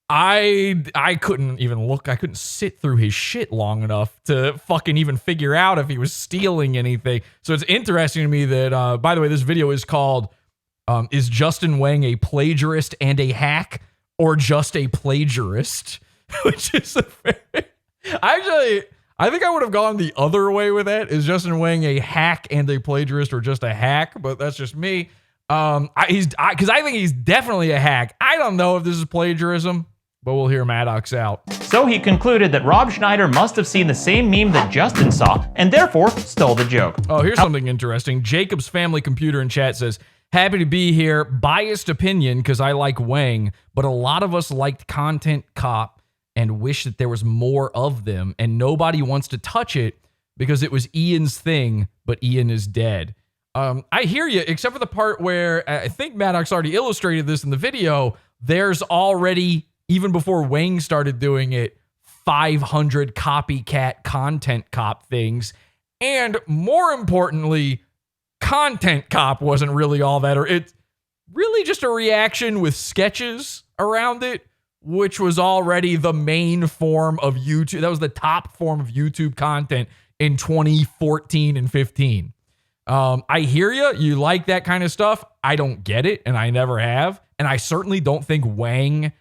I couldn't even look. I couldn't sit through his shit long enough to fucking even figure out if he was stealing anything. So it's interesting to me that, by the way, this video is called, Is Justin Whang a Plagiarist and a Hack or Just a Plagiarist? Which is actually, I think I would have gone the other way with that. Is Justin Whang a hack and a plagiarist or just a hack? But that's just me. Because I think he's definitely a hack. I don't know if this is plagiarism, but we'll hear Maddox out. So he concluded that Rob Schneider must have seen the same meme that Justin saw and therefore stole the joke. Oh, here's something interesting. Jacob's Family Computer in chat says, happy to be here. Biased opinion because I like Whang, but a lot of us liked Content Cop and wish that there was more of them, and nobody wants to touch it because it was Ian's thing, but Ian is dead. I hear you, except for the part where I think Maddox already illustrated this in the video. There's already, even before Whang started doing it, 500 copycat Content Cop things. And more importantly, Content Cop wasn't really all that, or it's really just a reaction with sketches around it, which was already the main form of YouTube. That was the top form of YouTube content in 2014 and 15. I hear you. You like that kind of stuff. I don't get it, and I never have. And I certainly don't think Whang...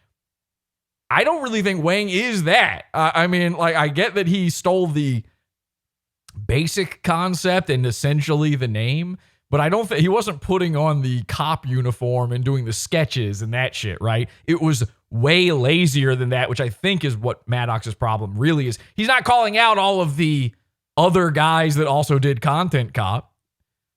I don't really think Whang is that. I mean, like, I get that he stole the basic concept and essentially the name, but I don't think... He wasn't putting on the cop uniform and doing the sketches and that shit, right? It was way lazier than that, which I think is what Maddox's problem really is. He's not calling out all of the other guys that also did Content Cop.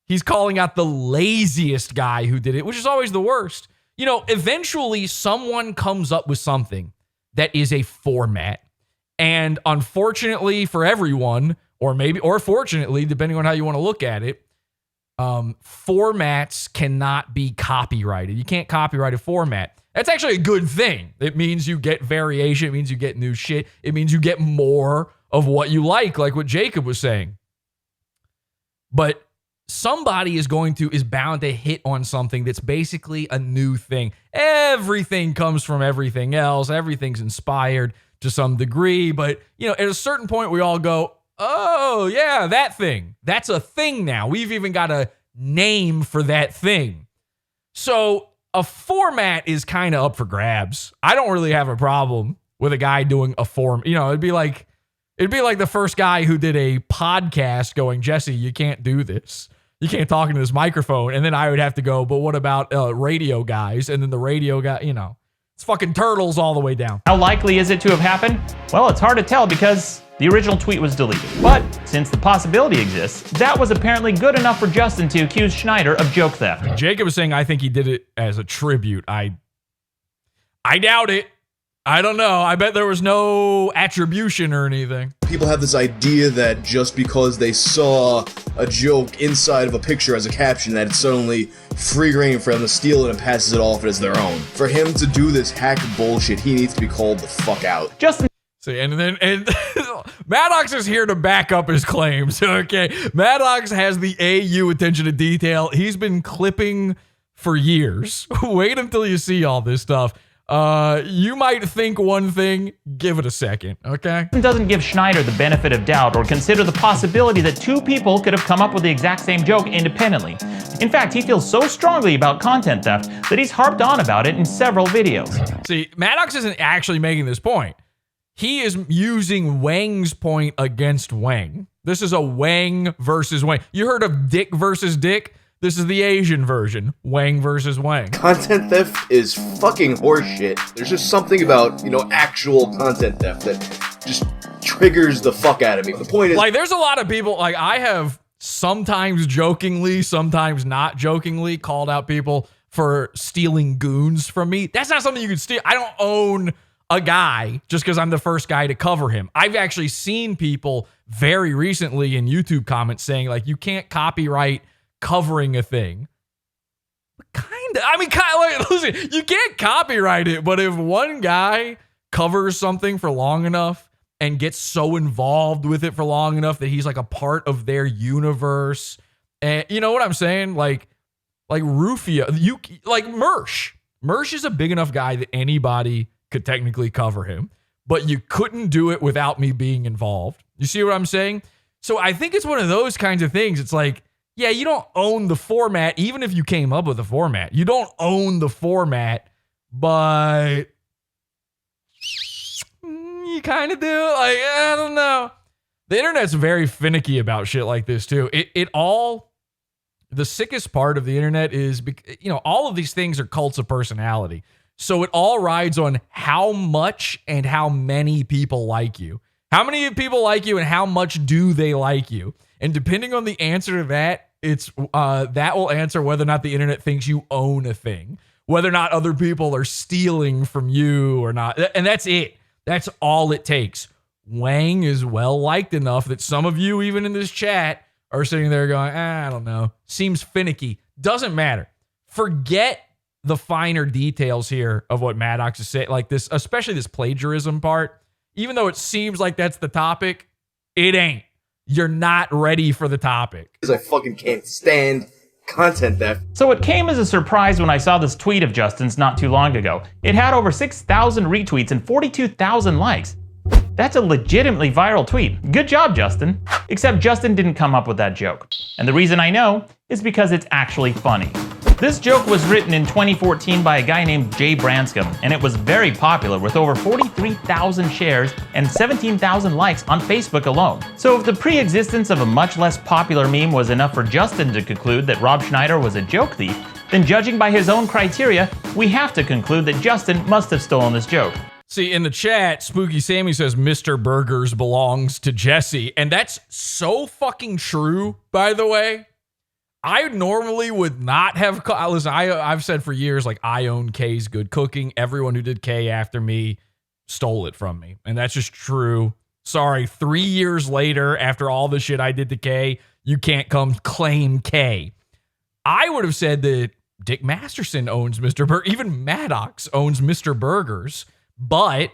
He's calling out the laziest guy who did it, which is always the worst. You know, eventually someone comes up with something that is a format. And unfortunately for everyone, or fortunately, depending on how you want to look at it, formats cannot be copyrighted. You can't copyright a format. That's actually a good thing. It means you get variation. It means you get new shit. It means you get more of what you like what Jacob was saying. But somebody is bound to hit on something that's basically a new thing. Everything comes from everything else. Everything's inspired to some degree. But, you know, at a certain point, we all go, oh, yeah, that thing. That's a thing now. We've even got a name for that thing. So a format is kind of up for grabs. I don't really have a problem with a guy doing a form. You know, it'd be like the first guy who did a podcast going, Jesse, you can't do this. You can't talk into this microphone. And then I would have to go, but what about radio guys? And then the radio guy, you know, it's fucking turtles all the way down. How likely is it to have happened? Well, it's hard to tell because the original tweet was deleted. But since the possibility exists, that was apparently good enough for Justin to accuse Schneider of joke theft. Jacob is saying, I think he did it as a tribute. I doubt it. I don't know. I bet there was no attribution or anything. People have this idea that just because they saw a joke inside of a picture as a caption, that it's suddenly free reign for them to steal it and passes it off as their own. For him to do this hack bullshit, he needs to be called the fuck out. Justin See, and MADDOX is here to back up his claims. Okay, MADDOX has the AU attention to detail. He's been clipping for years. Wait until you see all this stuff. You might think one thing, give it a second, okay? doesn't give Schneider the benefit of doubt or consider the possibility that two people could have come up with the exact same joke independently. In fact, he feels so strongly about content theft that he's harped on about it in several videos. See, MADDOX isn't actually making this point. He is using Whang's point against Whang. This is a Whang versus Whang. You heard of Dick versus Dick? This is the Asian version. Whang versus Whang. Content theft is fucking horseshit. There's just something about, actual content theft that just triggers the fuck out of me. The point is, like, there's a lot of people, like, I have sometimes jokingly, sometimes not jokingly called out people for stealing goons from me. That's not something you can steal. I don't own a guy just because I'm the first guy to cover him. I've actually seen people very recently in YouTube comments saying, like, you can't copyright covering a thing. Listen, you can't copyright it, but if one guy covers something for long enough and gets so involved with it for long enough that he's like a part of their universe, and you know what I'm saying? Like Rufio, Mersh is a big enough guy that anybody could technically cover him, but you couldn't do it without me being involved. You see what I'm saying? So I think it's one of those kinds of things. It's like, yeah, you don't own the format, even if you came up with a format. You don't own the format, but you kind of do. Like, I don't know. The internet's very finicky about shit like this, too. The sickest part of the internet is, all of these things are cults of personality. So it all rides on how much and how many people like you. How many people like you and how much do they like you? And depending on the answer to that, that will answer whether or not the internet thinks you own a thing, whether or not other people are stealing from you or not. And that's it. That's all it takes. Whang is well liked enough that some of you, even in this chat, are sitting there going, I don't know. Seems finicky. Doesn't matter. Forget the finer details here of what MADDOX is saying, like this, especially this plagiarism part. Even though it seems like that's the topic, it ain't. You're not ready for the topic. Because I fucking can't stand content theft. So it came as a surprise when I saw this tweet of Justin's not too long ago. It had over 6,000 retweets and 42,000 likes. That's a legitimately viral tweet. Good job, Justin. Except Justin didn't come up with that joke. And the reason I know is because it's actually funny. This joke was written in 2014 by a guy named Jay Branscombe, and it was very popular with over 43,000 shares and 17,000 likes on Facebook alone. So if the pre-existence of a much less popular meme was enough for Justin to conclude that Rob Schneider was a joke thief, then judging by his own criteria, we have to conclude that Justin must have stolen this joke. See, in the chat, Spooky Sammy says Mr. Burgers belongs to Jesse, and that's so fucking true, by the way. I normally would not have. Listen, I've said for years, like, I own K's Good Cooking. Everyone who did K after me stole it from me. And that's just true. Sorry, 3 years later, after all the shit I did to K, you can't come claim K. I would have said that Dick Masterson owns Mr. Burger. Even MADDOX owns Mr. Burgers. But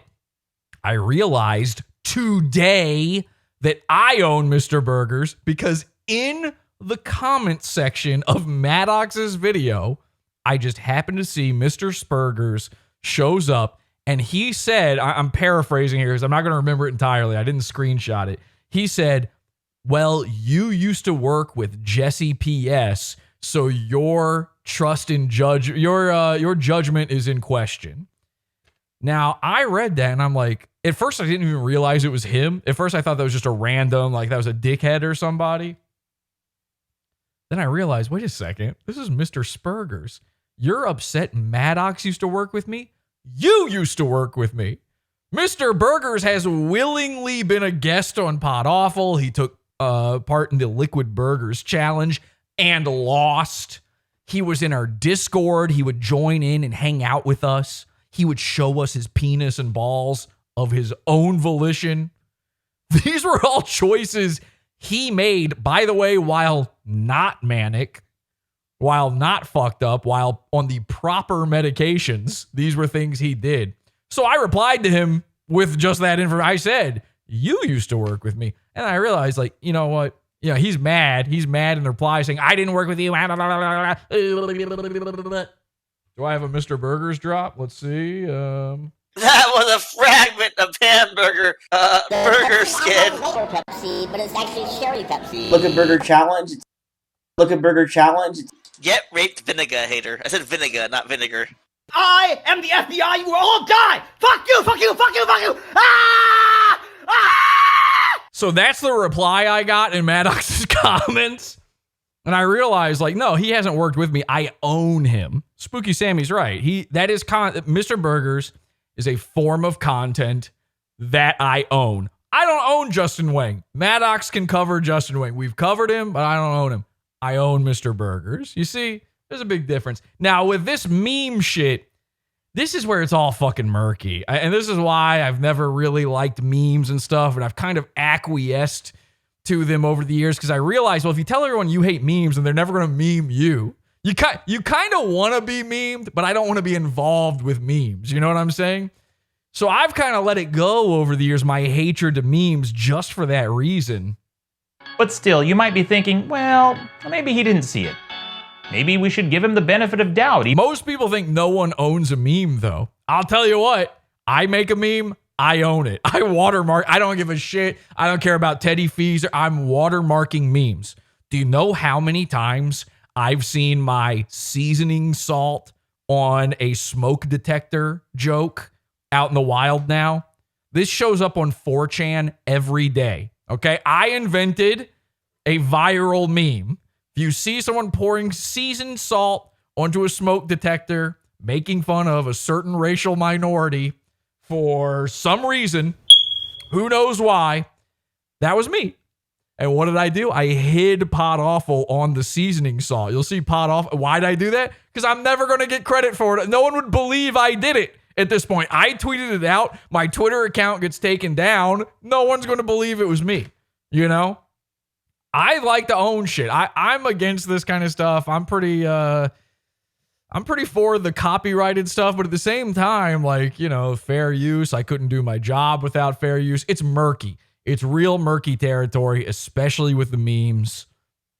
I realized today that I own Mr. Burgers because in the comment section of MADDOX's video, I just happened to see Mr. Spergers shows up, and he said, I'm paraphrasing here because I'm not going to remember it entirely. I didn't screenshot it. He said, well, you used to work with Jesse P.S., so your trust in your judgment is in question. Now, I read that, and I'm like, at first I didn't even realize it was him. At first I thought that was just a random, like that was a dickhead or somebody. Then I realized, wait a second, this is Mr. Spergers. You're upset MADDOX used to work with me? You used to work with me. Mr. Burgers has willingly been a guest on PodAwful. He took part in the Liquid Burgers Challenge and lost. He was in our Discord. He would join in and hang out with us. he would show us his penis and balls of his own volition. These were all choices he made, by the way, while not manic, while not fucked up, while on the proper medications. These were things he did. So I replied to him with just that information. I said, you used to work with me. And I realized, like, you know what? You know, he's mad. He's mad in reply saying, I didn't work with you. Do I have a Mr. Burgers drop? Let's see. That was a fragment of hamburger burger skin. Pepsi, but it's actually Sherry Pepsi. Look at Burger Challenge. Look at Burger Challenge. Get raped vinegar, hater. I said vinegar, not vinegar. I am the FBI. You will all die. Fuck you. Fuck you. Fuck you. Fuck you. Ah! Ah! So that's the reply I got in MADDOX's comments. And I realized, like, no, he hasn't worked with me. I own him. Spooky Sammy's right. Mr. Burgers is a form of content that I own. I don't own Justin Whang. MADDOX can cover Justin Whang. We've covered him, but I don't own him. I own Mr. Burgers. You see, there's a big difference. Now, with this meme shit, this is where it's all fucking murky. And this is why I've never really liked memes and stuff, and I've kind of acquiesced to them over the years because I realized, well, if you tell everyone you hate memes, then they're never going to meme you. You kind of want to be memed, but I don't want to be involved with memes. You know what I'm saying? So I've kind of let it go over the years, my hatred to memes, just for that reason. But still, you might be thinking, well, maybe he didn't see it. Maybe we should give him the benefit of doubt. Most people think no one owns a meme, though. I'll tell you what, I make a meme, I own it. I watermark. I don't give a shit. I don't care about Teddy fees. I'm watermarking memes. Do you know how many times I've seen my seasoning salt on a smoke detector joke out in the wild now? This shows up on 4chan every day. Okay, I invented a viral meme. If you see someone pouring seasoned salt onto a smoke detector, making fun of a certain racial minority for some reason, who knows why, that was me. And what did I do? I hid PodAwful on the seasoning salt. You'll see PodAwful. Why did I do that? Because I'm never going to get credit for it. No one would believe I did it at this point. I tweeted it out. My Twitter account gets taken down. No one's going to believe it was me. You know? I like to own shit. I'm against this kind of stuff. I'm pretty for the copyrighted stuff, but at the same time, like, you know, fair use. I couldn't do my job without fair use. It's murky. It's real murky territory, especially with the memes.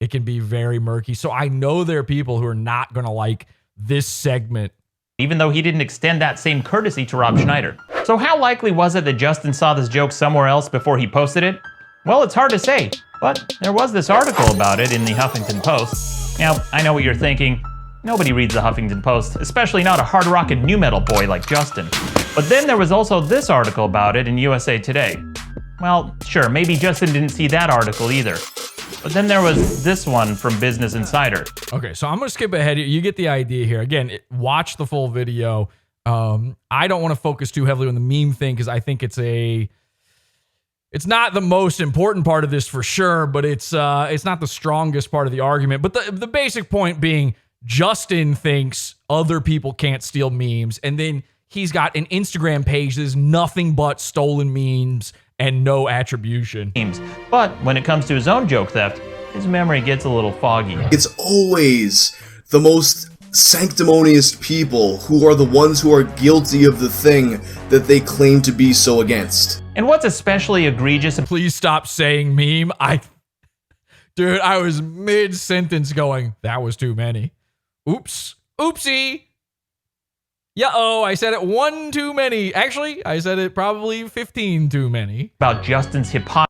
It can be very murky. So I know there are people who are not going to like this segment. Even though he didn't extend that same courtesy to Rob Schneider. So how likely was it that Justin saw this joke somewhere else before he posted it? Well, it's hard to say, but there was this article about it in the Huffington Post. Now, I know what you're thinking. Nobody reads the Huffington Post, especially not a hard rock and nu metal boy like Justin. But then there was also this article about it in USA Today. Well, sure, maybe Justin didn't see that article either. But then there was this one from Business Insider. Okay, so I'm going to skip ahead. You get the idea here. Again, watch the full video. I don't want to focus too heavily on the meme thing because I think it's not the most important part of this for sure, but it's not the strongest part of the argument. But the basic point being, Justin thinks other people can't steal memes, and then he's got an Instagram page that is nothing but stolen memes and no attribution. But when it comes to his own joke theft, his memory gets a little foggy. It's always the most sanctimonious people who are the ones who are guilty of the thing that they claim to be so against. And what's especially egregious... Please stop saying meme. Dude, I was mid-sentence going, that was too many. Oops. Oopsie. Yeah-oh, I said it one too many. Actually, I said it probably 15 too many. About Justin's hypocrisy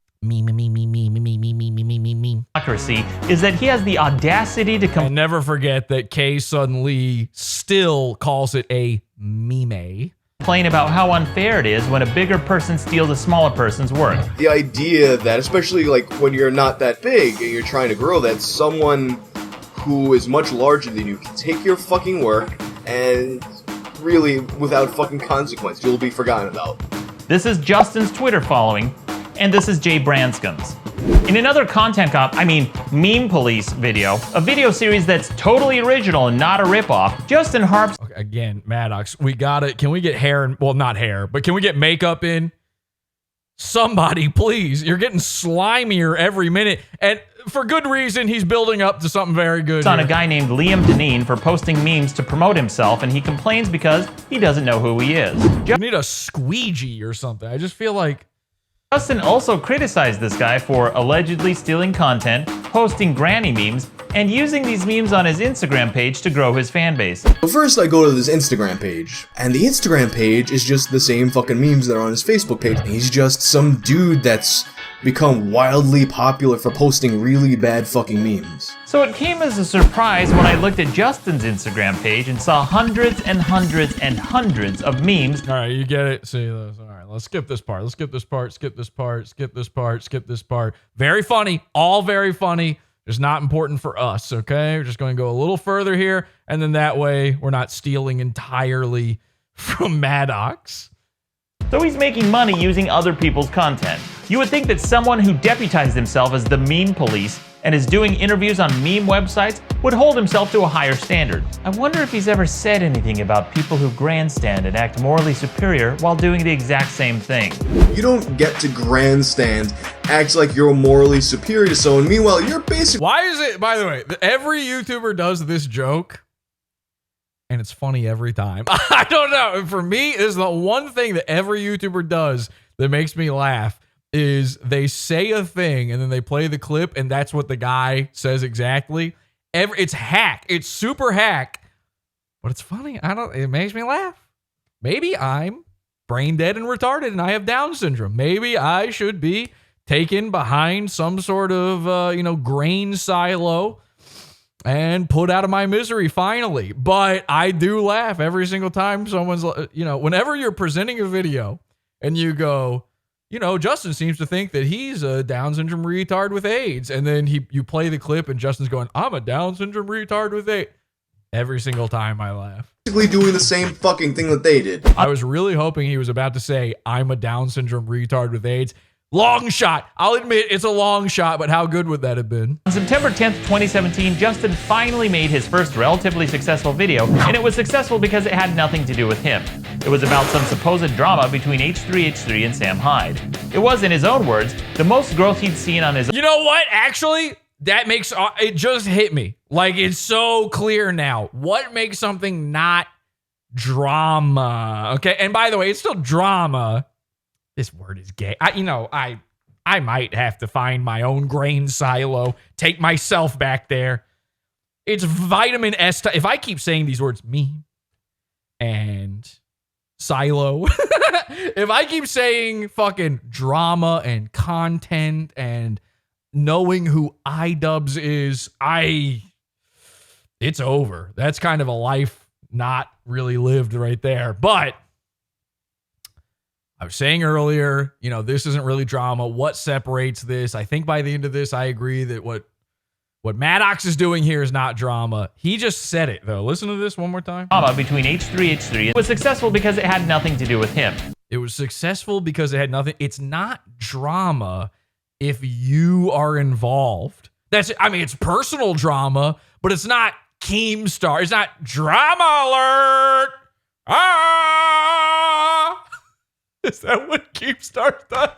is that he has the audacity to And never forget that Kay suddenly still calls it a meme. Complain about how unfair it is when a bigger person steals a smaller person's work. The idea that, especially like when you're not that big and you're trying to grow, that someone who is much larger than you can take your fucking work and really, without fucking consequence, you'll be forgotten about. This is Justin's Twitter following, and this is Jay Branscom's. In another Meme Police video, a video series that's totally original and not a ripoff, Justin harps... Okay, again, Maddox, we got it. Can we get hair? Well, not hair, but can we get makeup in? Somebody, please. You're getting slimier every minute. And for good reason, he's building up to something very good. It's on a guy named Liam Deneen for posting memes to promote himself, and he complains because he doesn't know who he is. You need a squeegee or something. I just feel like... Justin also criticized this guy for allegedly stealing content, posting granny memes, and using these memes on his Instagram page to grow his fan base. But first I go to this Instagram page, and the Instagram page is just the same fucking memes that are on his Facebook page. He's just some dude that's become wildly popular for posting really bad fucking memes. So it came as a surprise when I looked at Justin's Instagram page and saw hundreds and hundreds and hundreds of memes. All right, you get it. See this. All right, let's skip this part. Let's skip this part. Skip this part. Skip this part. Skip this part. Very funny. All very funny. It's not important for us, okay? We're just going to go a little further here, and then that way we're not stealing entirely from MADDOX. So he's making money using other people's content. You would think that someone who deputized himself as the meme police and is doing interviews on meme websites would hold himself to a higher standard. I wonder if he's ever said anything about people who grandstand and act morally superior while doing the exact same thing. You don't get to grandstand, act like you're morally superior to someone, meanwhile you're basically... Why is it, by the way, every YouTuber does this joke, and it's funny every time. I don't know. For me, is the one thing that every YouTuber does that makes me laugh is they say a thing and then they play the clip and that's what the guy says exactly. It's hack. It's super hack, but it's funny. It makes me laugh. Maybe I'm brain dead and retarded and I have Down syndrome. Maybe I should be taken behind some sort of, grain silo and put out of my misery finally. But I do laugh every single time someone's, whenever you're presenting a video and you go, Justin seems to think that he's a Down syndrome retard with AIDS. And then you play the clip and Justin's going, I'm a Down syndrome retard with AIDS. Every single time I laugh. Basically doing the same fucking thing that they did. I was really hoping he was about to say, I'm a Down syndrome retard with AIDS. Long shot. I'll admit it's a long shot, but how good would that have been? On September 10th, 2017, Justin finally made his first relatively successful video, and it was successful because it had nothing to do with him. It was about some supposed drama between H3H3 and Sam Hyde. It was, in his own words, the most growth he'd seen on his... You know what? Actually, that makes... It just hit me. Like, it's so clear now. What makes something not drama? Okay, and by the way, it's still drama. This word is gay. I might have to find my own grain silo, take myself back there. It's vitamin S. If I keep saying these words, me and silo, if I keep saying fucking drama and content and knowing who iDubbbz is, it's over. That's kind of a life not really lived right there. But I was saying earlier, this isn't really drama. What separates this? I think by the end of this, I agree that what MADDOX is doing here is not drama. He just said it, though. Listen to this one more time. Drama between H3H3 was successful because it had nothing to do with him. It was successful because it had nothing. It's not drama if you are involved. It's personal drama, but it's not Keemstar. It's not drama alert. Ah! Is that what Keemstar does?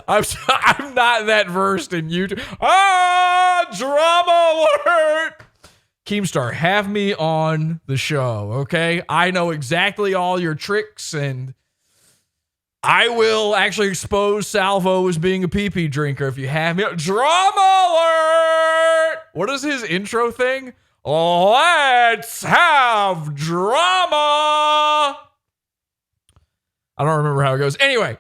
I'm not that versed in YouTube. Drama alert! Keemstar, have me on the show, okay? I know exactly all your tricks, and I will actually expose Salvo as being a pee-pee drinker if you have me. Drama alert! What is his intro thing? Let's have drama! I don't remember how it goes. Anyway,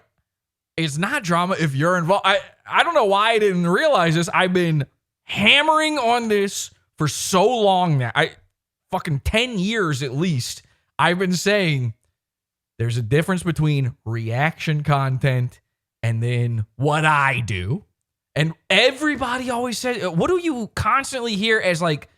it's not drama if you're involved. I don't know why I didn't realize this. I've been hammering on this for so long now. Fucking 10 years at least. I've been saying there's a difference between reaction content and then what I do. And everybody always says, what do you constantly hear as like,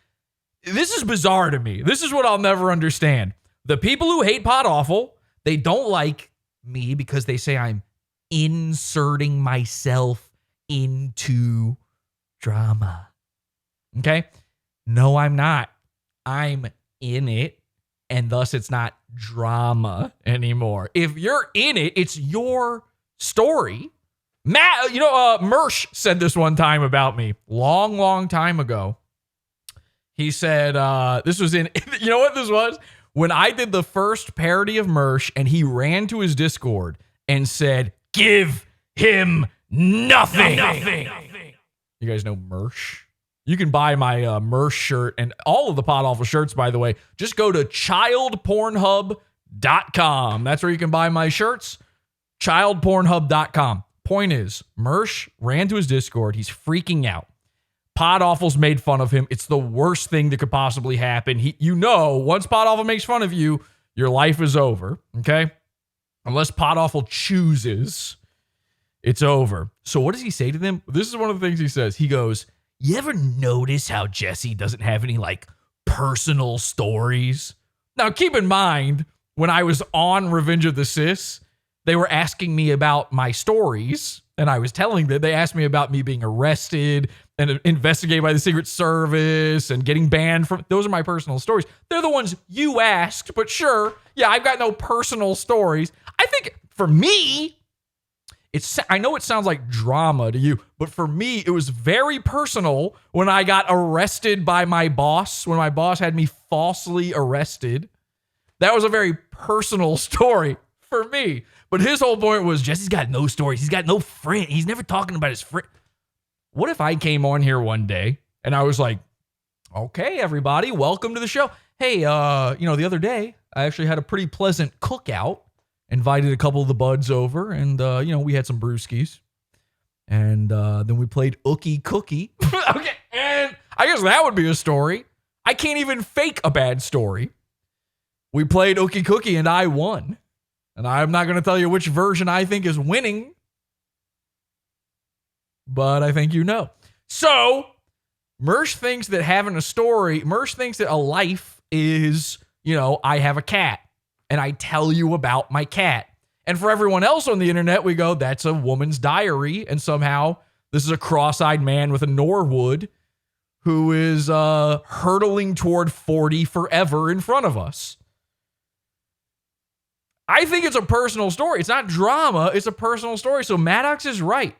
this is bizarre to me. This is what I'll never understand. The people who hate PodAwful, they don't like me because they say I'm inserting myself into drama. Okay? No, I'm not. I'm in it, and thus it's not drama anymore. If you're in it, it's your story. Matt, Mersh said this one time about me, long time ago. He said, this was in, you know what this was? When I did the first parody of Mersh, and he ran to his Discord and said, give him nothing. You guys know Mersh? You can buy my Mersh shirt and all of the PodAwful shirts, by the way. Just go to childpornhub.com. That's where you can buy my shirts. Childpornhub.com. Point is, Mersh ran to his Discord. He's freaking out. PodAwful's made fun of him. It's the worst thing that could possibly happen. Once PodAwful makes fun of you, your life is over, okay? Unless PodAwful chooses, it's over. So what does he say to them? This is one of the things he says. He goes, you ever notice how Jesse doesn't have any, personal stories? Now, keep in mind, when I was on Revenge of the Sis, they were asking me about my stories, and I was telling them. They asked me about me being arrested and investigated by the Secret Service and getting banned from. Those are my personal stories. They're the ones you asked, but sure, yeah, I've got no personal stories. I think for me, I know it sounds like drama to you, but for me, it was very personal when I got arrested by my boss, when my boss had me falsely arrested. That was a very personal story for me. But his whole point was, Jesse's got no stories. He's got no friend. He's never talking about his friend. What if I came on here one day and I was like, okay, everybody, welcome to the show. Hey, the other day, I actually had a pretty pleasant cookout. Invited a couple of the buds over, and, we had some brewskis. And then we played Ookie Cookie. Okay, and I guess that would be a story. I can't even fake a bad story. We played Ookie Cookie, and I won. And I'm not going to tell you which version I think is winning. But I think you know. So, Mersh thinks that having a story, Mersh thinks that a life is, I have a cat. And I tell you about my cat. And for everyone else on the internet, we go, that's a woman's diary. And somehow this is a cross-eyed man with a Norwood who is hurtling toward 40 forever in front of us. I think it's a personal story. It's not drama. It's a personal story. So MADDOX is right.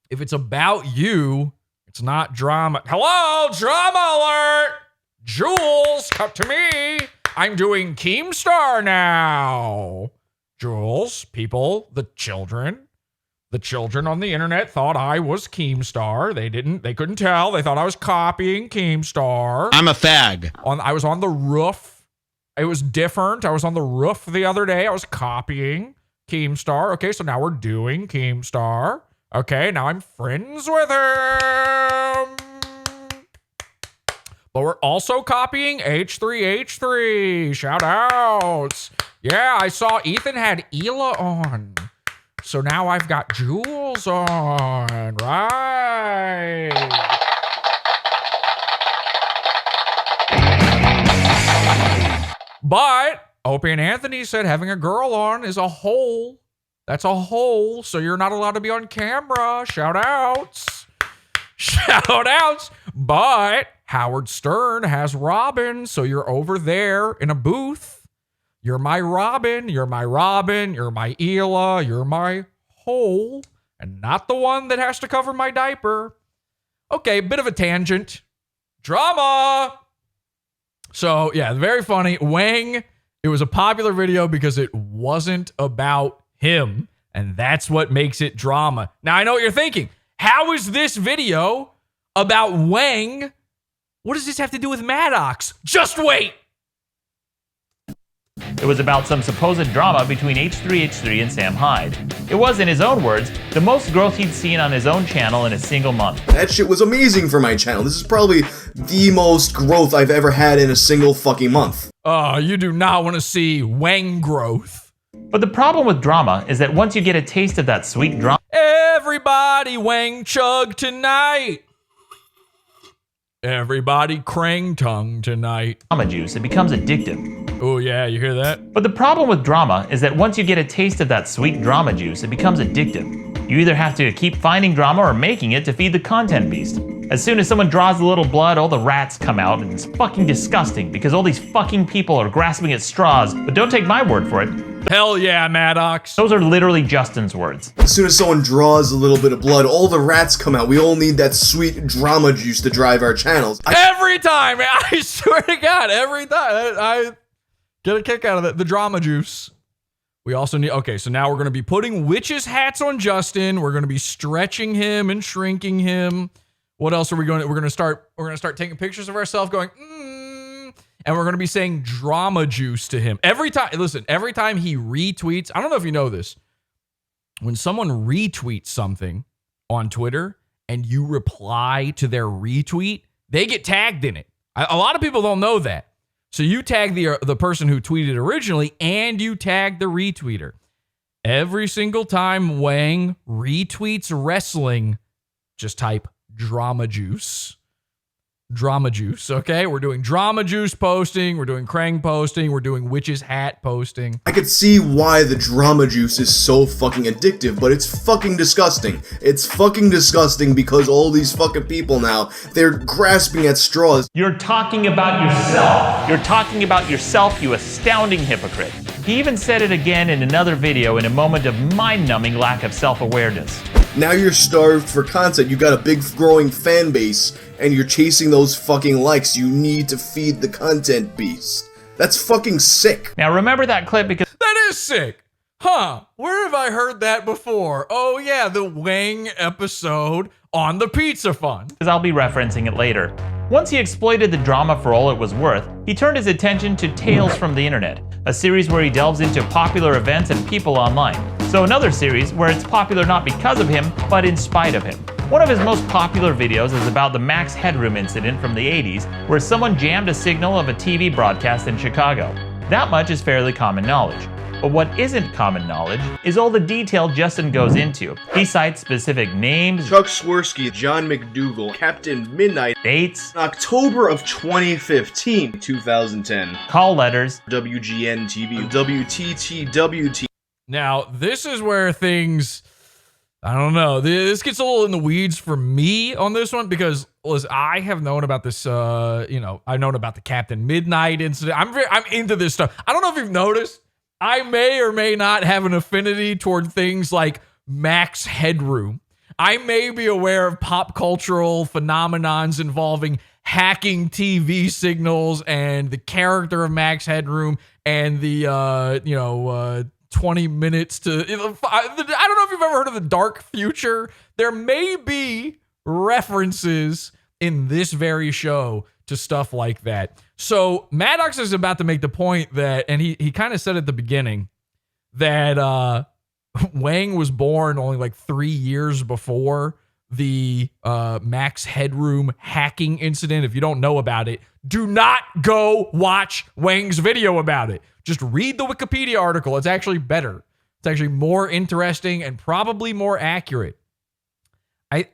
If it's about you, it's not drama. Hello, drama alert! Jules, cut to me. I'm doing Keemstar now. Jules, people, the children on the internet thought I was Keemstar. They couldn't tell. They thought I was copying Keemstar. I'm a fag. I was on the roof. It was different. I was on the roof the other day. I was copying Keemstar. Okay, so now we're doing Keemstar. Okay, now I'm friends with him. But we're also copying H3H3. Shout outs. Yeah, I saw Ethan had Ela on. So now I've got Jules on. Right. But Opie and Anthony said having a girl on is a hole. That's a hole. So you're not allowed to be on camera. Shout outs. Shout outs. But Howard Stern has Robin, so you're over there in a booth. You're my Robin, you're my Robin, you're my Ela, you're my hole, and not the one that has to cover my diaper. Okay, bit of a tangent. Drama! So, yeah, very funny. Whang, it was a popular video because it wasn't about him, and that's what makes it drama. Now, I know what you're thinking. How is this video about Whang? What does this have to do with MADDOX? Just wait! It was about some supposed drama between H3H3 and Sam Hyde. It was, in his own words, the most growth he'd seen on his own channel in a single month. That shit was amazing for my channel. This is probably the most growth I've ever had in a single fucking month. Oh, you do not want to see Whang growth. But the problem with drama is that once you get a taste of that sweet drama... Everybody Whang chug tonight. Everybody Krang tongue tonight. Drama juice, it becomes addictive. Oh yeah, you hear that? But the problem with drama is that once you get a taste of that sweet drama juice, it becomes addictive. You either have to keep finding drama or making it to feed the content beast. As soon as someone draws a little blood, all the rats come out, and it's fucking disgusting because all these fucking people are grasping at straws, but don't take my word for it. Hell yeah, MADDOX. Those are literally Justin's words. As soon as someone draws a little bit of blood, all the rats come out. We all need that sweet drama juice to drive our channels. Every time, man, I swear to God, every time. I get a kick out of it. The drama juice. We also need, okay, so now we're going to be putting witches' hats on Justin. We're going to be stretching him and shrinking him. What else are we going to, we're going to start taking pictures of ourselves going, and we're going to be saying drama juice to him. Every time, listen, every time he retweets, I don't know if you know this, when someone retweets something on Twitter and you reply to their retweet, they get tagged in it. A lot of people don't know that. So you tag the person who tweeted originally and you tag the retweeter. Every single time Whang retweets wrestling, just type drama juice. Drama juice, okay? We're doing drama juice posting, we're doing Krang posting, we're doing witch's hat posting. I could see why the drama juice is so fucking addictive, but it's fucking disgusting. It's fucking disgusting because all these fucking people now, they're grasping at straws. You're talking about yourself. You're talking about yourself, you astounding hypocrite. He even said it again in another video in a moment of mind-numbing lack of self-awareness. Now you're starved for content. You got a big growing fan base and you're chasing those fucking likes. You need to feed the content beast. That's fucking sick. Now remember that clip because that is sick. Huh, where have I heard that before? Oh yeah, the Whang episode on the Pizza Fund. Because I'll be referencing it later. Once he exploited the drama for all it was worth, he turned his attention to Tales from the Internet, a series where he delves into popular events and people online. So another series where it's popular not because of him, but in spite of him. One of his most popular videos is about the Max Headroom incident from the 80s, where someone jammed a signal of a TV broadcast in Chicago. That much is fairly common knowledge. But what isn't common knowledge is all the detail Justin goes into. He cites specific names, Chuck Swirsky, John McDougal, Captain Midnight, dates, October of 2015, 2010, call letters, WGN TV, WTTWT. Now, this is where things, I don't know, this gets a little in the weeds for me on this one because, listen, I have known about this, I've known about the Captain Midnight incident. I'm into this stuff. I don't know if you've noticed, I may or may not have an affinity toward things like Max Headroom. I may be aware of pop cultural phenomenons involving hacking TV signals and the character of Max Headroom and the, 20 minutes to, I don't know if you've ever heard of the dark future. There may be references in this very show to stuff like that. So MADDOX is about to make the point that, and he kind of said at the beginning that Whang was born only like 3 years before the Max Headroom hacking incident. If you don't know about it, do not go watch Whang's video about it. Just read the Wikipedia article. It's actually better. It's actually more interesting and probably more accurate.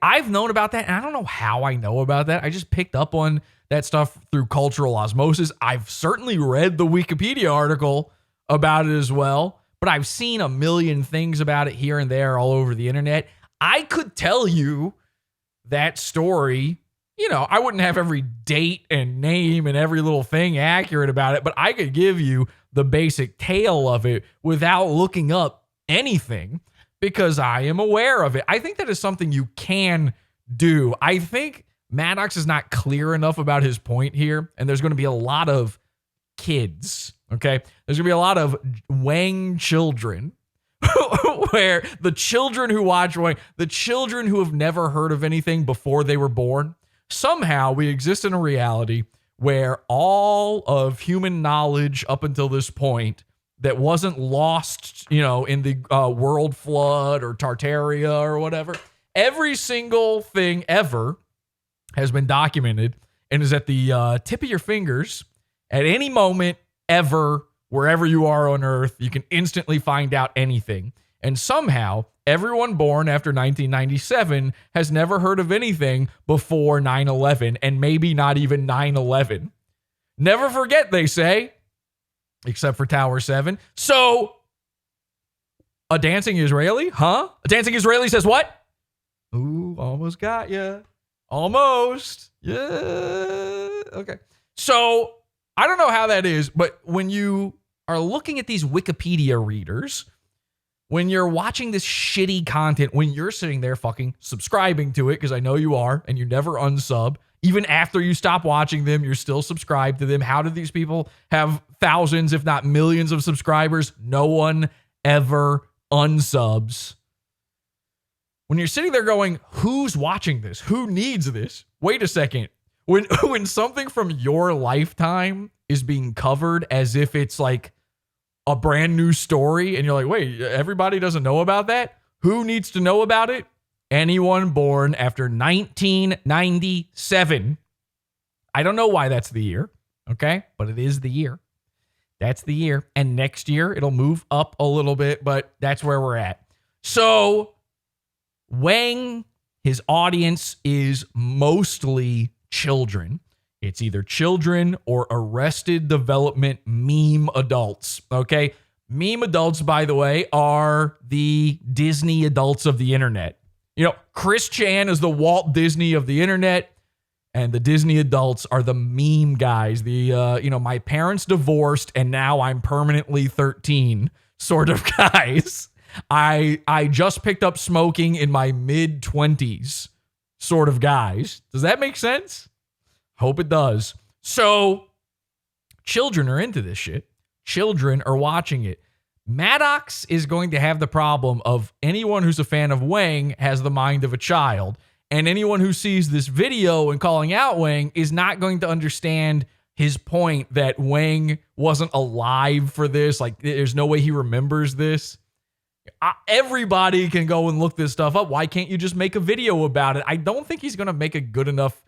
I've known about that, and I don't know how I know about that. I just picked up on that stuff through cultural osmosis. I've certainly read the Wikipedia article about it as well, but I've seen a million things about it here and there all over the internet. I could tell you that story. I wouldn't have every date and name and every little thing accurate about it, but I could give you the basic tale of it without looking up anything because I am aware of it. I think that is something you can do. I think MADDOX is not clear enough about his point here, and there's going to be a lot of kids, okay? There's going to be a lot of Whang children where the children who watch Whang, the children who have never heard of anything before they were born, somehow we exist in a reality where all of human knowledge up until this point that wasn't lost, in the world flood or Tartaria or whatever, every single thing ever has been documented and is at the tip of your fingers at any moment ever, wherever you are on Earth. You can instantly find out anything. And somehow, everyone born after 1997 has never heard of anything before 9/11, and maybe not even 9/11. Never forget, they say, except for Tower 7. So, a dancing Israeli? Huh? A dancing Israeli says what? Ooh, almost got ya. Almost. Yeah. Okay. So I don't know how that is, but when you are looking at these Wikipedia readers, when you're watching this shitty content, when you're sitting there fucking subscribing to it, because I know you are, and you never unsub, even after you stop watching them, you're still subscribed to them. How do these people have thousands, if not millions of subscribers? No one ever unsubs. When you're sitting there going, who's watching this? Who needs this? Wait a second. When something from your lifetime is being covered as if it's like a brand new story, and you're like, wait, everybody doesn't know about that? Who needs to know about it? Anyone born after 1997. I don't know why that's the year, okay? But it is the year. That's the year. And next year, it'll move up a little bit, but that's where we're at. So, Whang, his audience is mostly children. It's either children or Arrested Development meme adults, okay? Meme adults, by the way, are the Disney adults of the internet. You know, Chris Chan is the Walt Disney of the internet, and the Disney adults are the meme guys. The, my parents divorced, and now I'm permanently 13 sort of guys. I just picked up smoking in my mid-20s sort of guys. Does that make sense? Hope it does. So, children are into this shit. Children are watching it. MADDOX is going to have the problem of anyone who's a fan of Whang has the mind of a child. And anyone who sees this video and calling out Whang is not going to understand his point that Whang wasn't alive for this. Like, there's no way he remembers this. Everybody can go and look this stuff up. Why can't you just make a video about it? I don't think he's going to make a good enough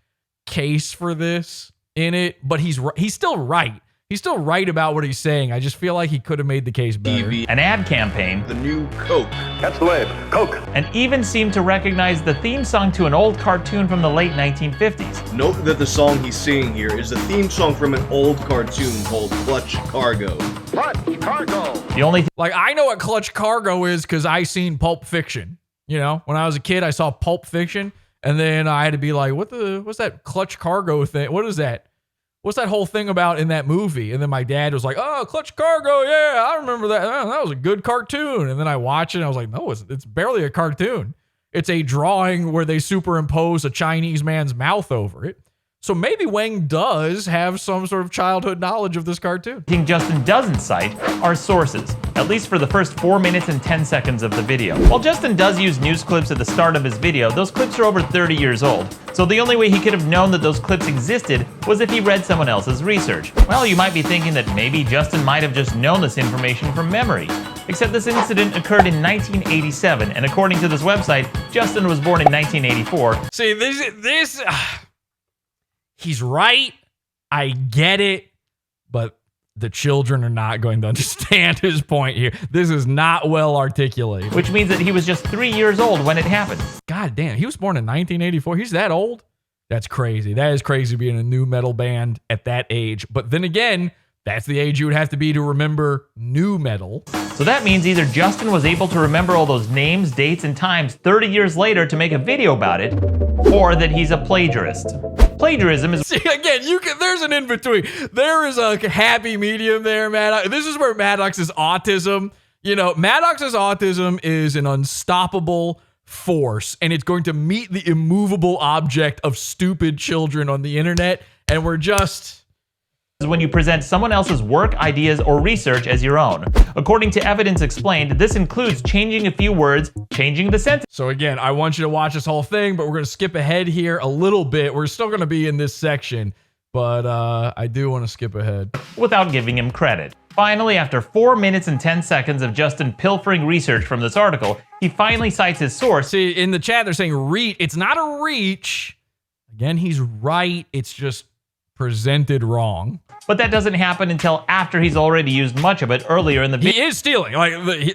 case for this in it, but he's still right. He's still right about what he's saying. I just feel like he could have made the case better. An ad campaign. The new Coke. That's the label. Coke. And even seemed to recognize the theme song to an old cartoon from the late 1950s. Note that the song he's singing here is the theme song from an old cartoon called Clutch Cargo. Clutch Cargo. The only like, I know what Clutch Cargo is because I seen Pulp Fiction. You know, when I was a kid, I saw Pulp Fiction, and then I had to be like, what's that Clutch Cargo thing? What is that? What's that whole thing about in that movie? And then my dad was like, oh, Clutch Cargo. Yeah, I remember that. Oh, that was a good cartoon. And then I watched it and I was like, no, it's barely a cartoon. It's a drawing where they superimpose a Chinese man's mouth over it. So maybe Whang does have some sort of childhood knowledge of this cartoon. thing Justin doesn't cite are sources, at least for the first 4 minutes and 10 seconds of the video. While Justin does use news clips at the start of his video, those clips are over 30 years old. So the only way he could have known that those clips existed was if he read someone else's research. Well, you might be thinking that maybe Justin might have just known this information from memory. Except this incident occurred in 1987, and according to this website, Justin was born in 1984. See, he's right. I get it. But the children are not going to understand his point here. This is not well articulated. Which means that he was just 3 years old when it happened. God damn, he was born in 1984. He's that old? That's crazy. That is crazy being a new metal band at that age. But then again, that's the age you would have to be to remember new metal. So that means either Justin was able to remember all those names, dates, and times 30 years later to make a video about it, or that he's a plagiarist. Plagiarism is... See, again, there's an in-between. There is a happy medium there, Maddox. This is where Maddox's autism, Maddox's autism is an unstoppable force, and it's going to meet the immovable object of stupid children on the internet, and we're just... when you present someone else's work, ideas, or research as your own. According to Evidence Explained, this includes changing a few words, changing the sentence. So again, I want you to watch this whole thing, but we're going to skip ahead here a little bit. We're still going to be in this section, but I do want to skip ahead. Without giving him credit. Finally, after 4 minutes and 10 seconds of Justin pilfering research from this article, he finally cites his source. See, in the chat, they're saying reach. It's not a reach. Again, he's right. It's just presented wrong. But that doesn't happen until after he's already used much of it earlier in the video. He is stealing.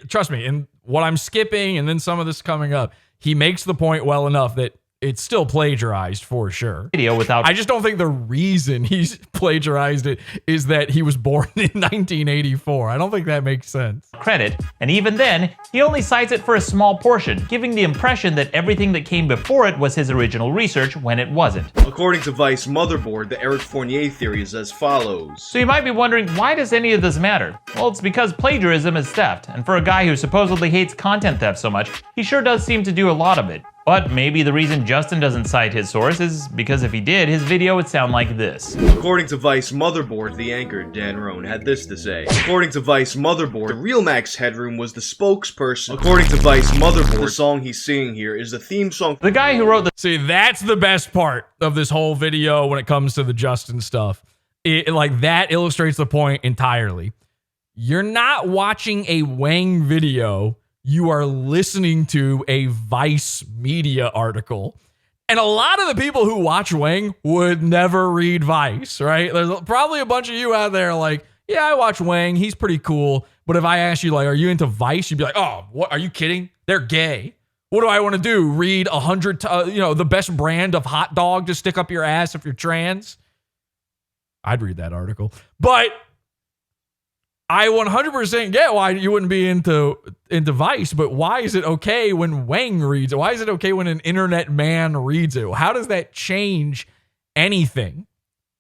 Trust me, in what I'm skipping and then some of this coming up, he makes the point well enough that it's still plagiarized for sure. Video without. I just don't think the reason he's plagiarized it is that he was born in 1984. I don't think that makes sense. Credit, and even then, he only cites it for a small portion, giving the impression that everything that came before it was his original research when it wasn't. According to Vice Motherboard, the Eric Fournier theory is as follows. So you might be wondering, why does any of this matter? Well, it's because plagiarism is theft, and for a guy who supposedly hates content theft so much, he sure does seem to do a lot of it. But maybe the reason Justin doesn't cite his source is because if he did, his video would sound like this. According to Vice Motherboard, the anchor, Dan Roan, had this to say. According to Vice Motherboard, the real Max Headroom was the spokesperson. According to Vice Motherboard, the song he's singing here is the theme song. The guy who wrote the— See, that's the best part of this whole video when it comes to the Justin stuff. Like, that illustrates the point entirely. You're not watching a Whang video. You are listening to a Vice Media article. And a lot of the people who watch Whang would never read Vice, right? There's probably a bunch of you out there like, yeah, I watch Whang. He's pretty cool. But if I ask you, like, are you into Vice? You'd be like, oh, what? Are you kidding? They're gay. What do I want to do? Read 100, the best brand of hot dog to stick up your ass if you're trans? I'd read that article. But I 100% get why you wouldn't be into Vice, but why is it okay when Whang reads it? Why is it okay when an internet man reads it? How does that change anything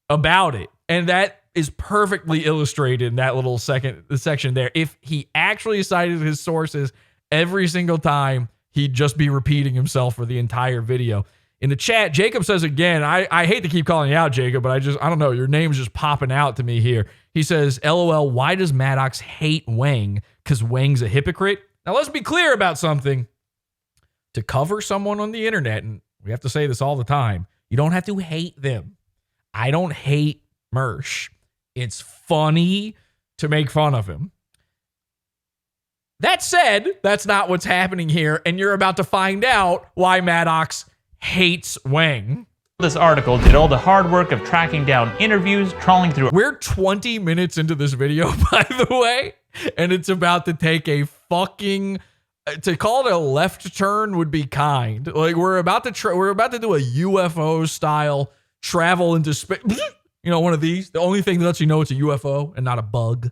about it? And that is perfectly illustrated in that little section there. If he actually cited his sources every single time, he'd just be repeating himself for the entire video. In the chat, Jacob says again, I hate to keep calling you out, Jacob, but I don't know, your name's just popping out to me here. He says, LOL, why does MADDOX hate Whang? Because Whang's a hypocrite? Now, let's be clear about something. To cover someone on the internet, and we have to say this all the time, you don't have to hate them. I don't hate Mersh. It's funny to make fun of him. That said, that's not what's happening here, and you're about to find out why MADDOX hates Whang. This article did all the hard work of tracking down interviews, trawling through— We're 20 minutes into this video, by the way, and it's about to take a fucking— to call it a left turn would be kind. Like, we're about to do a UFO style travel into space. You know, one of these. The only thing that lets you know it's a UFO and not a bug.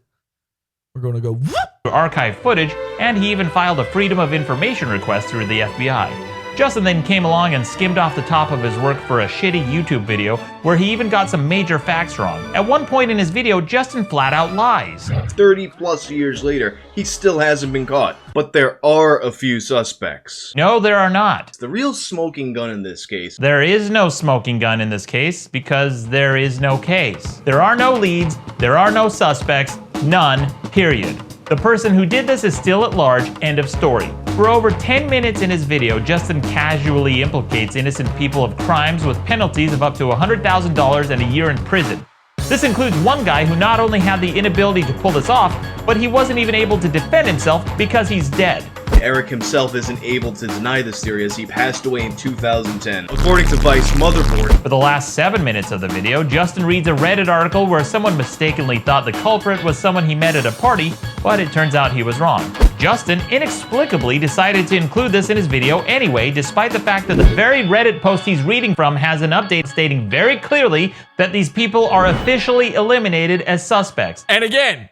We're going to go archive footage, and he even filed a Freedom of Information request through the FBI. Justin then came along and skimmed off the top of his work for a shitty YouTube video where he even got some major facts wrong. At one point in his video, Justin flat out lies. 30 plus years later, he still hasn't been caught. But there are a few suspects. No, there are not. The real smoking gun in this case. There is no smoking gun in this case because there is no case. There are no leads, there are no suspects, none, period. The person who did this is still at large, end of story. For over 10 minutes in his video, Justin casually implicates innocent people of crimes with penalties of up to $100,000 and a year in prison. This includes one guy who not only had the inability to pull this off, but he wasn't even able to defend himself because he's dead. Eric himself isn't able to deny this theory as he passed away in 2010. According to Vice Motherboard, for the last 7 minutes of the video, Justin reads a Reddit article where someone mistakenly thought the culprit was someone he met at a party, but it turns out he was wrong. Justin inexplicably decided to include this in his video anyway, despite the fact that the very Reddit post he's reading from has an update stating very clearly that these people are officially eliminated as suspects. And again,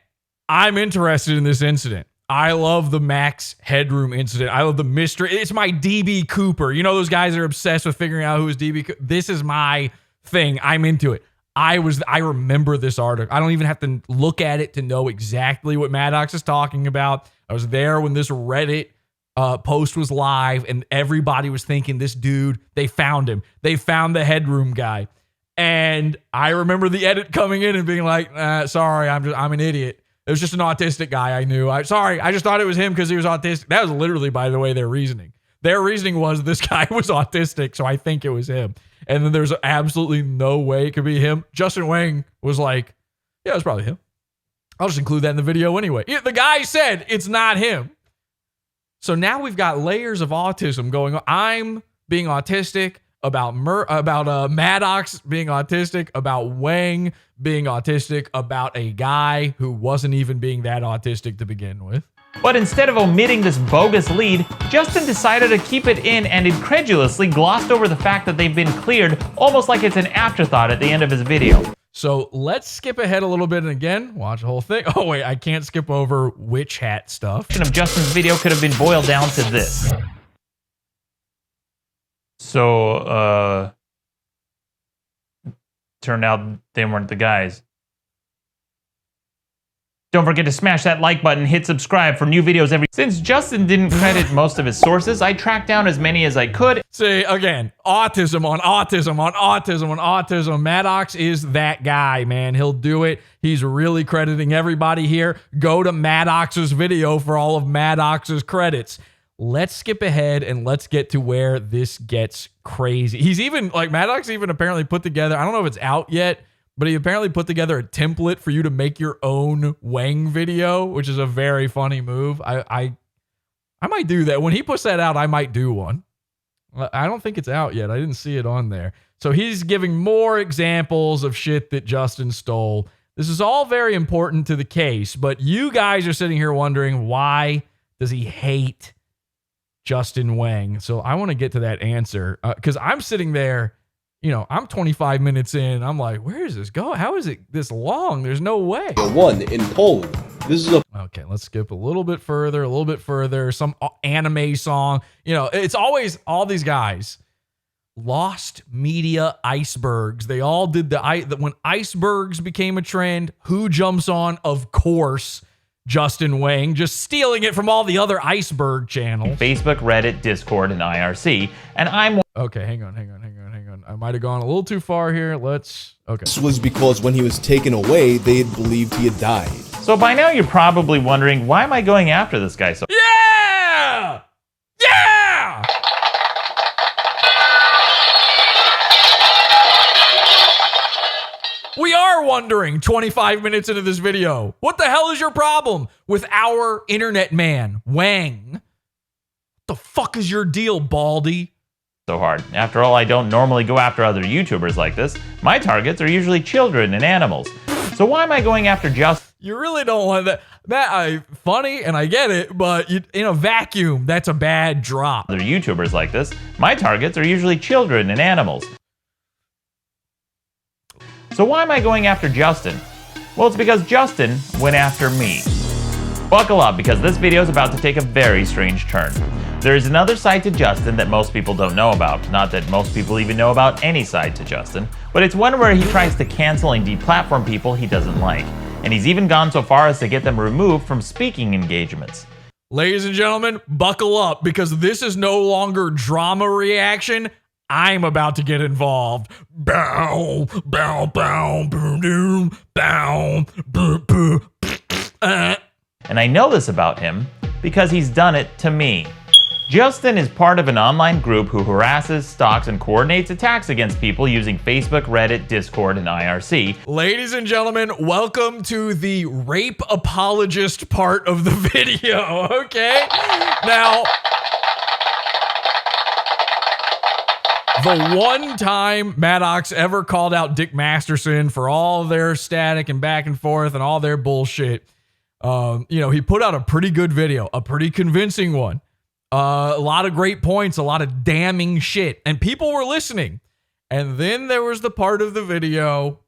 I'm interested in this incident. I love the Max Headroom incident. I love the mystery. It's my DB Cooper. You know those guys that are obsessed with figuring out who is DB Cooper? This is my thing. I'm into it. I remember this article. I don't even have to look at it to know exactly what MADDOX is talking about. I was there when this Reddit post was live and everybody was thinking this dude, they found him. They found the Headroom guy. And I remember the edit coming in and being like, sorry, I'm an idiot. It was just an autistic guy I knew. Sorry, I just thought it was him because he was autistic. That was literally, by the way, their reasoning. Their reasoning was this guy was autistic, so I think it was him. And then there's absolutely no way it could be him. Justin Whang was like, yeah, it was probably him. I'll just include that in the video anyway. The guy said it's not him. So now we've got layers of autism going on. I'm being autistic about MADDOX being autistic, about Whang being autistic, about a guy who wasn't even being that autistic to begin with. But instead of omitting this bogus lead, Justin decided to keep it in and incredulously glossed over the fact that they've been cleared, almost like it's an afterthought at the end of his video. So let's skip ahead a little bit and again, watch the whole thing. Oh wait, I can't skip over witch hat stuff. Of Justin's video could have been boiled down to this. So, turned out they weren't the guys. Don't forget to smash that like button, hit subscribe for new videos every... Since Justin didn't credit most of his sources, I tracked down as many as I could. See, again, autism on autism on autism on autism. MADDOX is that guy, man. He'll do it. He's really crediting everybody here. Go to MADDOX's video for all of MADDOX's credits. Let's skip ahead and let's get to where this gets crazy. He's even, like, MADDOX even apparently put together, I don't know if it's out yet, but he apparently put together a template for you to make your own Whang video, which is a very funny move. I might do that. When he puts that out, I might do one. I don't think it's out yet. I didn't see it on there. So he's giving more examples of shit that Justin stole. This is all very important to the case, but you guys are sitting here wondering, why does he hate Justin Whang? So I want to get to that answer because I'm sitting there. You know, I'm 25 minutes in. I'm like, where does this go? How is it this long? There's no way. One in Poland. This is a... Okay, let's skip a little bit further. Some anime song. You know, it's always all these guys. Lost media icebergs. They all did when icebergs became a trend, who jumps on? Of course, Justin Whang, just stealing it from all the other iceberg channels. Facebook, Reddit, Discord, and IRC. And I'm... Okay, hang on. I might have gone a little too far here. Okay. This was because when he was taken away, they had believed he had died. So by now you're probably wondering, why am I going after this guy so... Yeah! Yeah! We are wondering 25 minutes into this video, what the hell is your problem with our internet man, Whang? What the fuck is your deal, Baldy? So hard. After all, I don't normally go after other YouTubers like this. My targets are usually children and animals. So why am I going after just... You really don't want that. Funny, and I get it, but in a vacuum, that's a bad drop. Other YouTubers like this. My targets are usually children and animals. So why am I going after Justin? Well, it's because Justin went after me. Buckle up, because this video is about to take a very strange turn. There is another side to Justin that most people don't know about. Not that most people even know about any side to Justin, but it's one where he tries to cancel and deplatform people he doesn't like. And he's even gone so far as to get them removed from speaking engagements. Ladies and gentlemen, buckle up, because this is no longer drama reaction. I'm about to get involved. Bow, bow, bow, boom, boom, bow, boom, boom. And I know this about him because he's done it to me. Justin is part of an online group who harasses, stalks, and coordinates attacks against people using Facebook, Reddit, Discord, and IRC. Ladies and gentlemen, welcome to the rape apologist part of the video, okay? Now, the one time MADDOX ever called out Dick Masterson for all their static and back and forth and all their bullshit, he put out a pretty good video, a pretty convincing one. A lot of great points, a lot of damning shit, and people were listening. And then there was the part of the video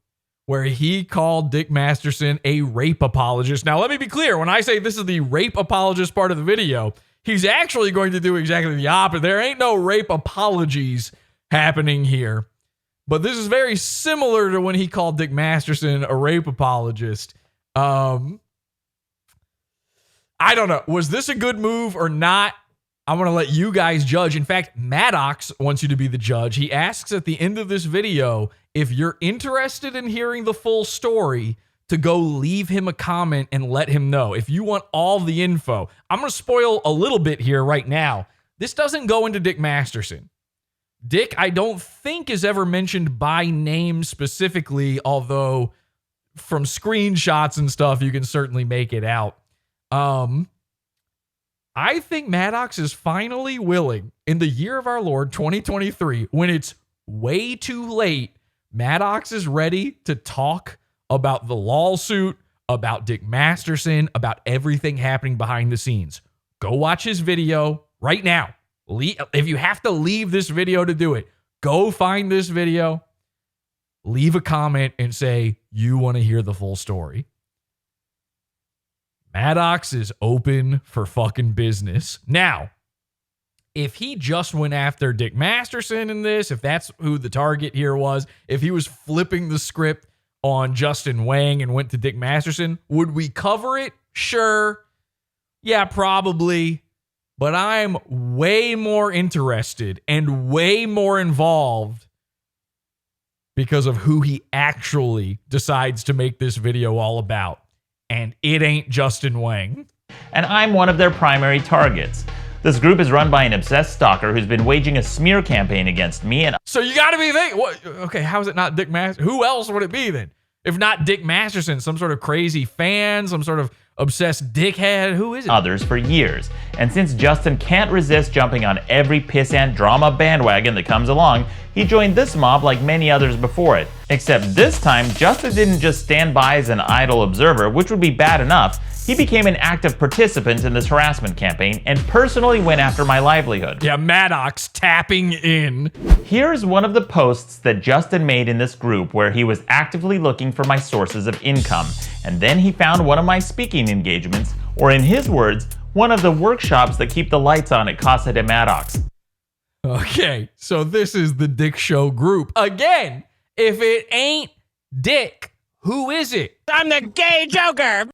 where he called Dick Masterson a rape apologist. Now, let me be clear. When I say this is the rape apologist part of the video, he's actually going to do exactly the opposite. There ain't no rape apologies happening here. But this is very similar to when he called Dick Masterson a rape apologist. I don't know. Was this a good move or not? I'm going to let you guys judge. In fact, MADDOX wants you to be the judge. He asks at the end of this video, if you're interested in hearing the full story, to go leave him a comment and let him know. If you want all the info, I'm going to spoil a little bit here right now. This doesn't go into Dick Masterson. Dick, I don't think, is ever mentioned by name specifically, although from screenshots and stuff, you can certainly make it out. I think MADDOX is finally willing, in the year of our Lord 2023, when it's way too late, MADDOX is ready to talk about the Lolsuit, about Dick Masterson, about everything happening behind the scenes. Go watch his video right now. If you have to leave this video to do it, go find this video, leave a comment, and say you want to hear the full story. MADDOX is open for fucking business. Now, if he just went after Dick Masterson in this, if that's who the target here was, if he was flipping the script on Justin Whang and went to Dick Masterson, would we cover it? Sure. Yeah, probably. But I'm way more interested and way more involved because of who he actually decides to make this video all about. And it ain't Justin Whang. And I'm one of their primary targets. This group is run by an obsessed stalker who's been waging a smear campaign against me. And so you got to be thinking, what? Okay, how is it not Dick Masterson? Who else would it be then? If not Dick Masterson, some sort of crazy fan, some sort of obsessed dickhead. Who is it? Others for years. And since Justin can't resist jumping on every pissant drama bandwagon that comes along, he joined this mob like many others before it. Except this time, Justin didn't just stand by as an idle observer, which would be bad enough. He became an active participant in this harassment campaign and personally went after my livelihood. Yeah, MADDOX tapping in. Here's one of the posts that Justin made in this group where he was actively looking for my sources of income. And then he found one of my speaking engagements, or in his words, one of the workshops that keep the lights on at Casa de MADDOX. Okay, so this is the Dick Show group. Again, if it ain't Dick, who is it? I'm the gay Joker!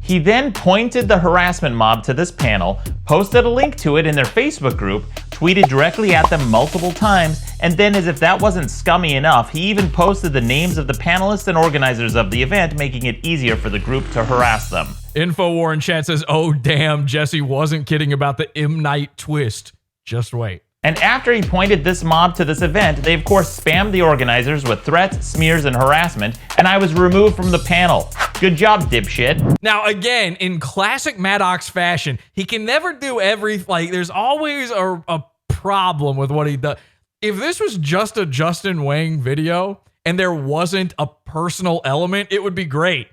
He then pointed the harassment mob to this panel, posted a link to it in their Facebook group, tweeted directly at them multiple times, and then as if that wasn't scummy enough, he even posted the names of the panelists and organizers of the event, making it easier for the group to harass them. Infowar in chat says, oh damn, Jesse wasn't kidding about the M. Night twist. Just wait. And after he pointed this mob to this event, they of course spammed the organizers with threats, smears, and harassment, and I was removed from the panel. Good job, dipshit. Now again, in classic MADDOX fashion, he can never do there's always a problem with what he does. If this was just a Justin Whang video and there wasn't a personal element, it would be great.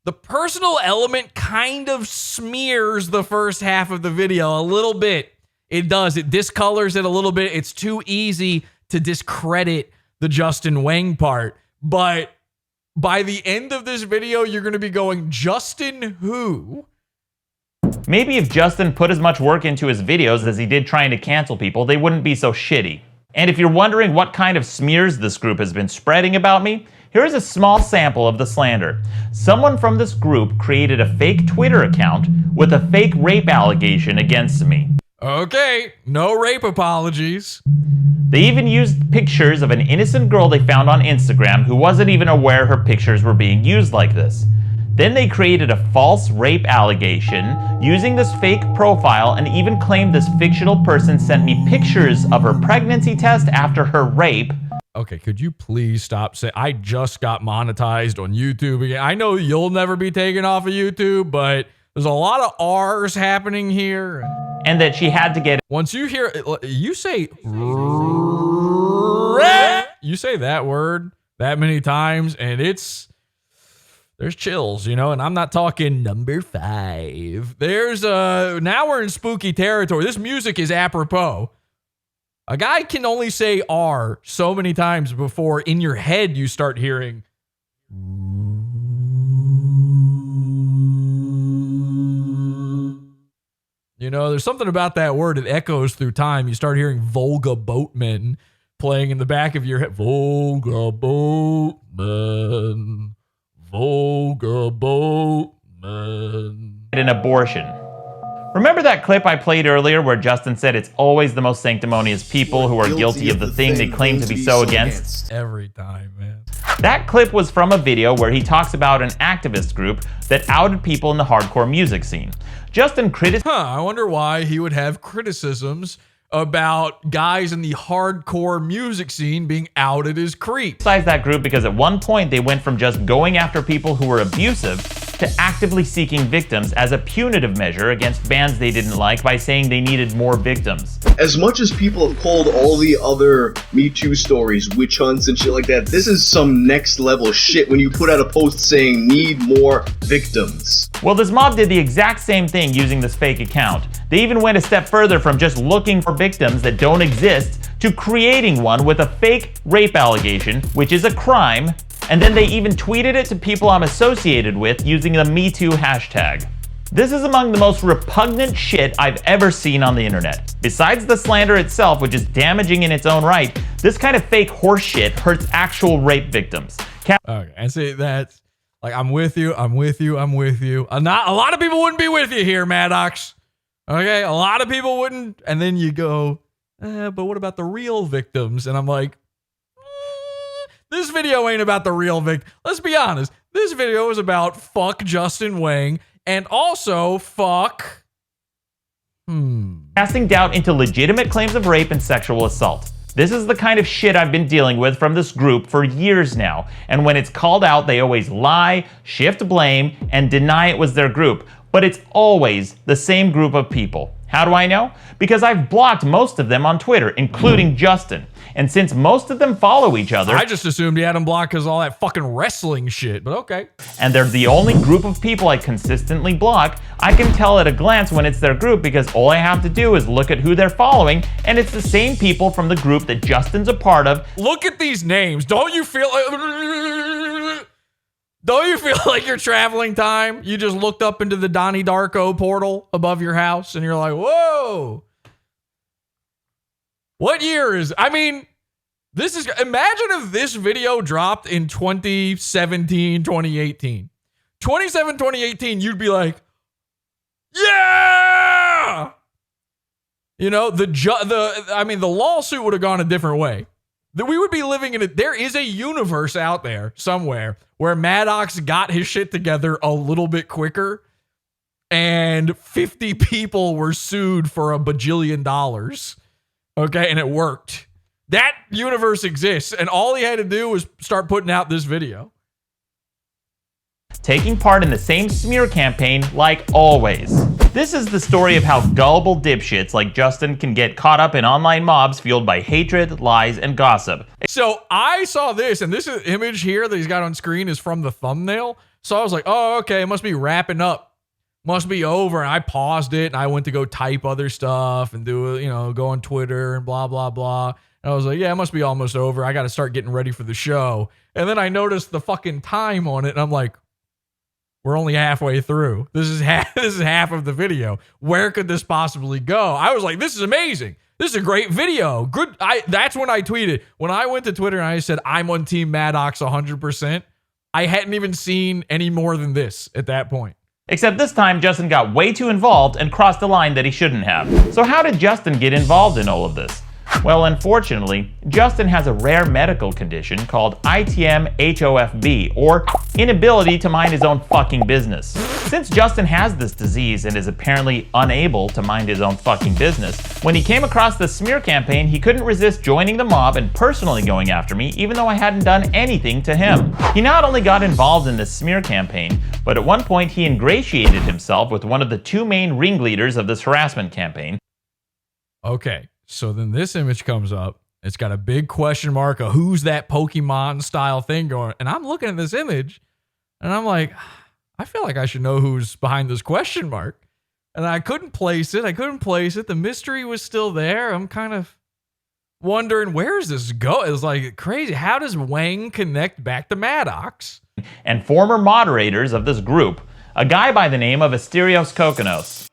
The personal element kind of smears the first half of the video a little bit. It does. It discolors it a little bit. It's too easy to discredit the Justin Whang part. But by the end of this video, you're going to be going, Justin who? Maybe if Justin put as much work into his videos as he did trying to cancel people, they wouldn't be so shitty. And if you're wondering what kind of smears this group has been spreading about me, here's a small sample of the slander. Someone from this group created a fake Twitter account with a fake rape allegation against me. Okay, no rape apologies. They even used pictures of an innocent girl they found on Instagram who wasn't even aware her pictures were being used like this. Then they created a false rape allegation using this fake profile and even claimed this fictional person sent me pictures of her pregnancy test after her rape. Okay, could you please stop saying, I just got monetized on YouTube again. I know you'll never be taken off of YouTube, but there's a lot of R's happening here. And that she had to get... Once you hear, you say that word that many times, and there's chills, you know, and I'm not talking number 5. Now we're in spooky territory. This music is apropos. A guy can only say R so many times before in your head you start hearing. You know, there's something about that word. It echoes through time. You start hearing Volga Boatman playing in the back of your head. Volga Boatman. Volga Boatman. An abortion. Remember that clip I played earlier where Justin said it's always the most sanctimonious people who are guilty of the thing they claim to be so against? Every time, man. That clip was from a video where he talks about an activist group that outed people in the hardcore music scene. Justin criticized... I wonder why he would have criticisms about guys in the hardcore music scene being outed as creeps. That group because at one point they went from just going after people who were abusive to actively seeking victims as a punitive measure against bands they didn't like by saying they needed more victims. As much as people have called all the other Me Too stories witch hunts and shit like that, this is some next level shit when you put out a post saying need more victims. Well, this mob did the exact same thing using this fake account. They even went a step further from just looking for victims that don't exist to creating one with a fake rape allegation, which is a crime, and then they even tweeted it to people I'm associated with using the MeToo hashtag. This is among the most repugnant shit I've ever seen on the internet. Besides the slander itself, which is damaging in its own right, this kind of fake horse shit hurts actual rape victims. Okay, and see that's like I'm with you. A lot of people wouldn't be with you here, MADDOX. Okay, a lot of people wouldn't. And then you go, but what about the real victims? And I'm like, this video ain't about the real victim. Let's be honest. This video is about fuck Justin Whang and also fuck. Casting doubt into legitimate claims of rape and sexual assault. This is the kind of shit I've been dealing with from this group for years now. And when it's called out, they always lie, shift blame, and deny it was their group. But it's always the same group of people. How do I know? Because I've blocked most of them on Twitter, including Justin. And since most of them follow each other... I just assumed he had him blocked because all that fucking wrestling shit, but okay. And they're the only group of people I consistently block, I can tell at a glance when it's their group because all I have to do is look at who they're following, and it's the same people from the group that Justin's a part of. Look at these names. Don't you feel like you're traveling time? You just looked up into the Donnie Darko portal above your house and you're like, whoa. What year is, I mean, this is, imagine if this video dropped in 2017, 2018. 2018, you'd be like, yeah! You know, the Lolsuit would have gone a different way. We would be living in it. There is a universe out there somewhere where MADDOX got his shit together a little bit quicker and 50 people were sued for $1 bajillion. Okay, and it worked. That universe exists, and all he had to do was start putting out this video. Taking part in the same smear campaign like always. This is the story of how gullible dipshits like Justin can get caught up in online mobs fueled by hatred, lies, and gossip. So I saw this, and this image here that he's got on screen is from the thumbnail. So I was like, oh, okay, it must be wrapping up. Must be over. And I paused it, and I went to go type other stuff and do, go on Twitter and blah, blah, blah. And I was like, yeah, it must be almost over. I got to start getting ready for the show. And then I noticed the fucking time on it, and I'm like, we're only halfway through. This is half of the video. Where could this possibly go? I was like, this is amazing. This is a great video. Good. That's when I tweeted. When I went to Twitter and I said, I'm on Team MADDOX 100%, I hadn't even seen any more than this at that point. Except this time, Justin got way too involved and crossed a line that he shouldn't have. So how did Justin get involved in all of this? Well, unfortunately, Justin has a rare medical condition called ITM-HOFB, or inability to mind his own fucking business. Since Justin has this disease and is apparently unable to mind his own fucking business, when he came across the smear campaign, he couldn't resist joining the mob and personally going after me, even though I hadn't done anything to him. He not only got involved in this smear campaign, but at one point he ingratiated himself with one of the two main ringleaders of this harassment campaign. Okay. So then this image comes up. It's got a big question mark of who's that Pokemon style thing going. And I'm looking at this image and I'm like, I feel like I should know who's behind this question mark. And I couldn't place it. The mystery was still there. I'm kind of wondering, where does this go? It was like crazy. How does Whang connect back to MADDOX? And former moderators of this group, a guy by the name of Asterios Kokonos.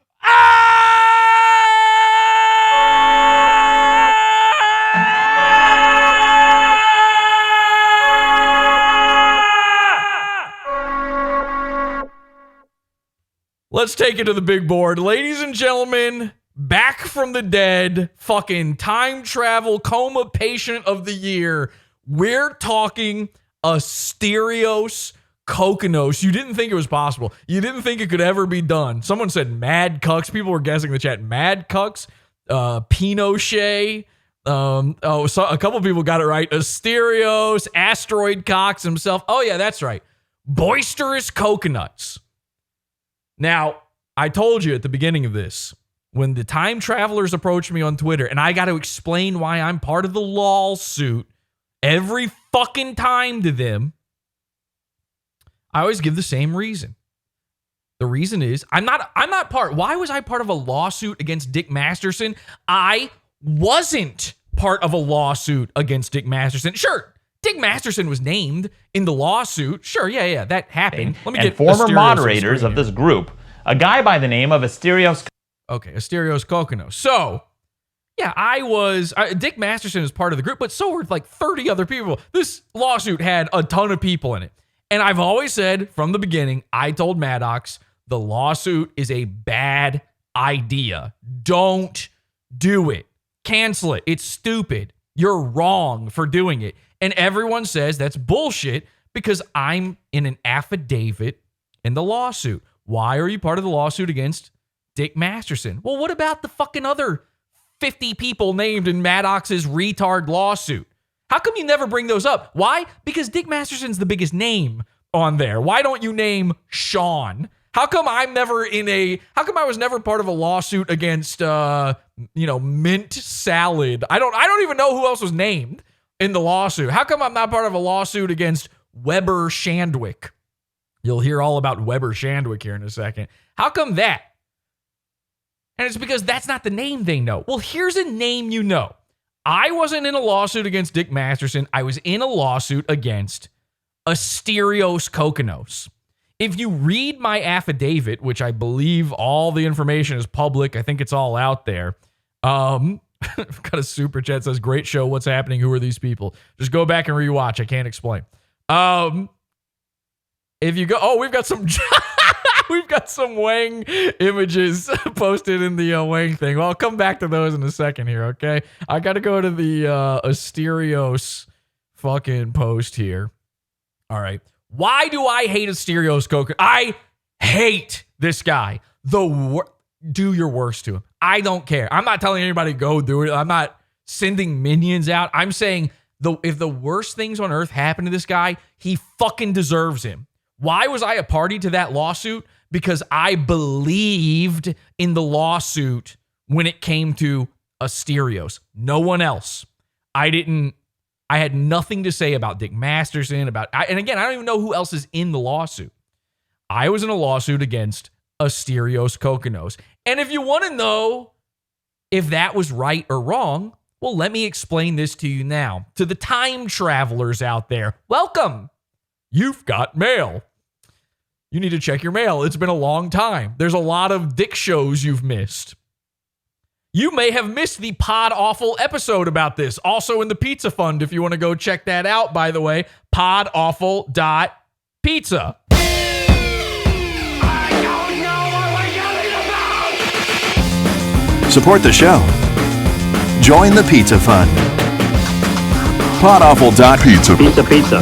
Let's take it to the big board. Ladies and gentlemen, back from the dead, fucking time travel coma patient of the year. We're talking Asterios Kokonos. You didn't think it was possible. You didn't think it could ever be done. Someone said Mad Cucks. People were guessing in the chat. Mad Cucks, Pinochet. So a couple people got it right. Asterios, Asteroid Cox himself. Oh yeah, that's right. Boisterous Coconuts. Now, I told you at the beginning of this, when the time travelers approached me on Twitter and I got to explain why I'm part of the Lolsuit every fucking time to them, I always give the same reason. The reason is I'm not part. Why was I part of a lawsuit against Dick Masterson? I wasn't part of a lawsuit against Dick Masterson. Sure, Dick Masterson was named in the lawsuit. Sure, yeah, that happened. Let me and get former Asterios moderators of this group, a guy by the name of Asterios. Okay, Asterios Kokkinos. So, yeah, Dick Masterson is part of the group, but so were like 30 other people. This lawsuit had a ton of people in it. And I've always said from the beginning, I told MADDOX, the lawsuit is a bad idea. Don't do it. Cancel it. It's stupid. You're wrong for doing it. And everyone says that's bullshit because I'm in an affidavit in the lawsuit. Why are you part of the lawsuit against Dick Masterson? Well, what about the fucking other 50 people named in MADDOX's retard lawsuit? How come you never bring those up? Why? Because Dick Masterson's the biggest name on there. Why don't you name Sean? How come I was never part of a lawsuit against Mint Salad? I don't even know who else was named in the lawsuit. How come I'm not part of a lawsuit against Weber Shandwick? You'll hear all about Weber Shandwick here in a second. How come that? And it's because that's not the name they know. Well, here's a name you know. I wasn't in a lawsuit against Dick Masterson. I was in a lawsuit against Asterios Kokkinos. If you read my affidavit, which I believe all the information is public, I think it's all out there. I've got a super chat that says, great show. What's happening? Who are these people? Just go back and rewatch. I can't explain. If you go, we've got some Whang images posted in the Whang thing. Well, I'll come back to those in a second here, okay? I got to go to the Asterios fucking post here. All right. Why do I hate Asterios Kokkinos? I hate this guy. Do your worst to him. I don't care. I'm not telling anybody to go do it. I'm not sending minions out. I'm saying if the worst things on earth happen to this guy, he fucking deserves him. Why was I a party to that lawsuit? Because I believed in the lawsuit when it came to Asterios. No one else. I had nothing to say about Dick Masterson, and again, I don't even know who else is in the lawsuit. I was in a lawsuit against Asterios Kokkinos. And if you want to know if that was right or wrong, well, let me explain this to you now. To the time travelers out there, welcome. You've got mail. You need to check your mail. It's been a long time. There's a lot of Dick shows you've missed. You may have missed the PodAwful episode about this. Also in the Pizza Fund, if you want to go check that out, by the way, podawful.pizza. Support the show. Join the Pizza Fund. PodAwful.pizza. Pizza.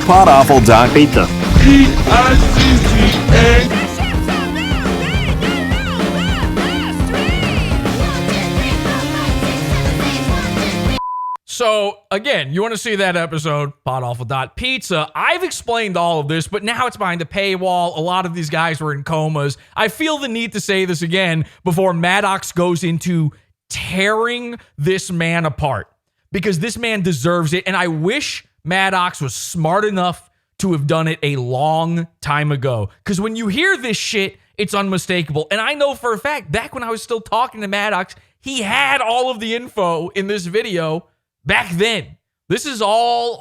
PodAwful.pizza. So, again, you want to see that episode, PodAwful.pizza. I've explained all of this, but now it's behind a paywall. A lot of these guys were in comas. I feel the need to say this again before MADDOX goes into tearing this man apart, because this man deserves it, and I wish MADDOX was smart enough to have done it a long time ago. Because when you hear this shit, it's unmistakable. And I know for a fact, back when I was still talking to MADDOX, he had all of the info in this video back then. This is all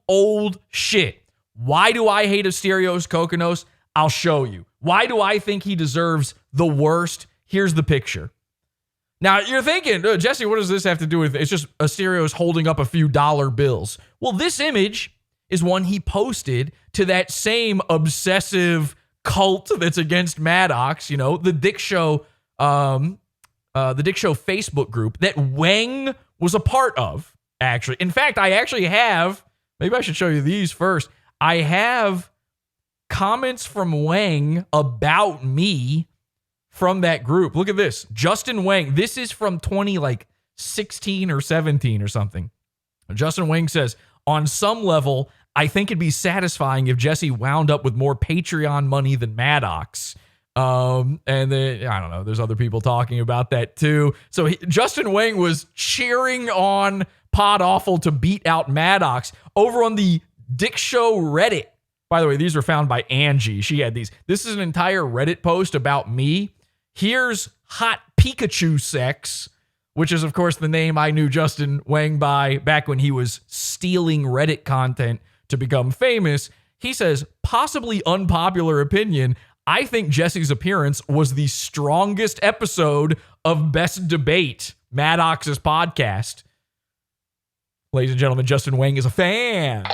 old shit. Why do I hate Asterios Kokkinos? I'll show you. Why do I think he deserves the worst? Here's the picture. Now, you're thinking, Jesse, what does this have to do with it? It's just Asterios holding up a few dollar bills. Well, this image is one he posted to that same obsessive cult that's against MADDOX, the Dick Show, Facebook group that Whang was a part of, actually. In fact, I actually have, maybe I should show you these first. I have comments from Whang about me from that group. Look at this. Justin Whang. This is from 2016 or 17 or something. Justin Whang says, on some level, I think it'd be satisfying if Jesse wound up with more Patreon money than MADDOX. And then, I don't know, there's other people talking about that too. So Justin Whang was cheering on PodAwful to beat out MADDOX over on the Dick Show Reddit. By the way, these were found by Angie. She had these. This is an entire Reddit post about me. Here's Hot Pikachu Sex, which is, of course, the name I knew Justin Whang by back when he was stealing Reddit content to become famous. He says, possibly unpopular opinion, I think Jesse's appearance was the strongest episode of Best Debate, Maddox's podcast. Ladies and gentlemen, Justin Whang is a fan.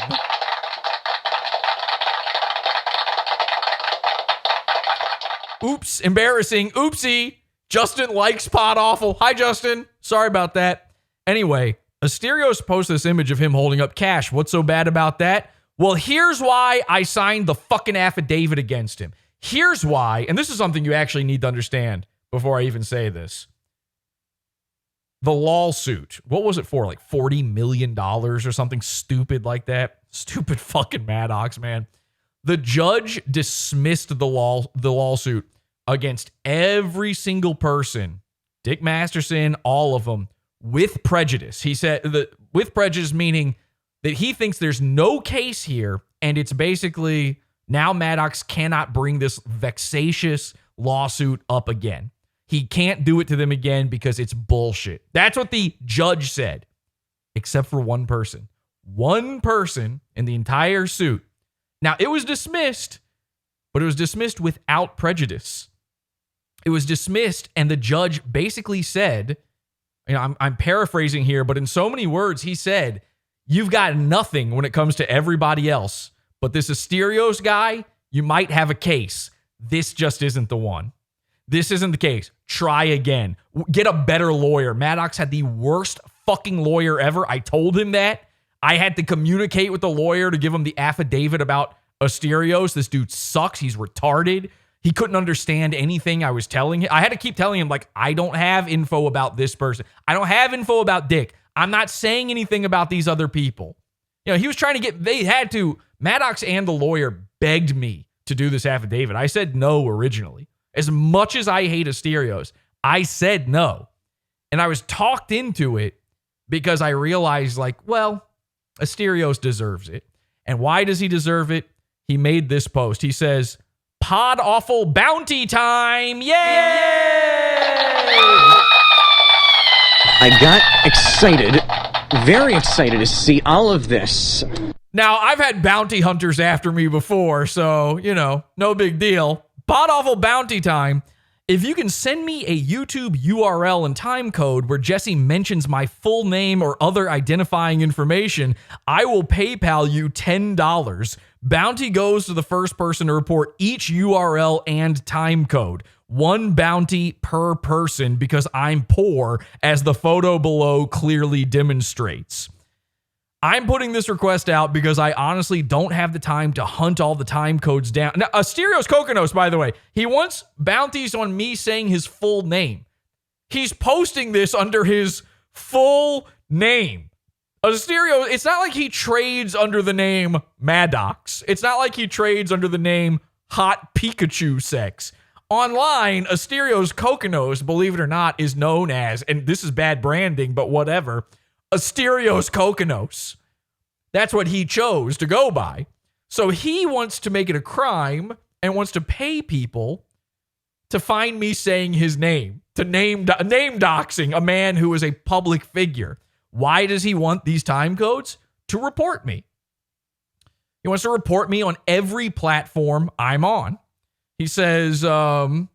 Oops, embarrassing. Oopsie. Justin likes PodAwful. Hi, Justin. Sorry about that. Anyway, Asterios posts this image of him holding up cash. What's so bad about that? Well, here's why I signed the fucking affidavit against him. Here's why, and this is something you actually need to understand before I even say this. The Lolsuit. What was it for? Like $40 million or something stupid like that? Stupid fucking MADDOX, man. The judge dismissed the lawsuit against every single person, Dick Masterson, all of them, with prejudice. He said with prejudice meaning that he thinks there's no case here, and it's basically now MADDOX cannot bring this vexatious lawsuit up again. He can't do it to them again because it's bullshit. That's what the judge said, except for one person. One person in the entire suit. Now, it was dismissed, but it was dismissed without prejudice. It was dismissed, and the judge basically said, you know, I'm paraphrasing here, but in so many words, he said, you've got nothing when it comes to everybody else, but this Asterios guy, you might have a case. This just isn't the one. This isn't the case. Try again. Get a better lawyer. MADDOX had the worst fucking lawyer ever. I told him that. I had to communicate with the lawyer to give him the affidavit about Asterios. This dude sucks. He's retarded. He couldn't understand anything I was telling him. I had to keep telling him, like, I don't have info about this person. I don't have info about Dick. I'm not saying anything about these other people. You know, he was trying to MADDOX and the lawyer begged me to do this affidavit. I said no originally. As much as I hate Asterios, I said no. And I was talked into it because I realized, like, well, Asterios deserves it. And why does he deserve it? He made this post. He says, PodAwful bounty time. Yay! I got excited, very excited to see all of this. Now, I've had bounty hunters after me before, so, you know, no big deal. PodAwful bounty time. If you can send me a YouTube URL and time code where Jesse mentions my full name or other identifying information, I will PayPal you $10. Bounty goes to the first person to report each URL and time code. One bounty per person because I'm poor, as the photo below clearly demonstrates. I'm putting this request out because I honestly don't have the time to hunt all the time codes down. Now, Asterios Kokonos, by the way, he wants bounties on me saying his full name. He's posting this under his full name. Asterios, it's not like he trades under the name MADDOX. It's not like he trades under the name Hot Pikachu Sex. Online, Asterios Kokonos, believe it or not, is known as, and this is bad branding, but whatever, Asterios Kokonos. That's what he chose to go by. So he wants to make it a crime and wants to pay people to find me saying his name, to name doxing a man who is a public figure. Why does he want these time codes? To report me. He wants to report me on every platform I'm on. He says, that's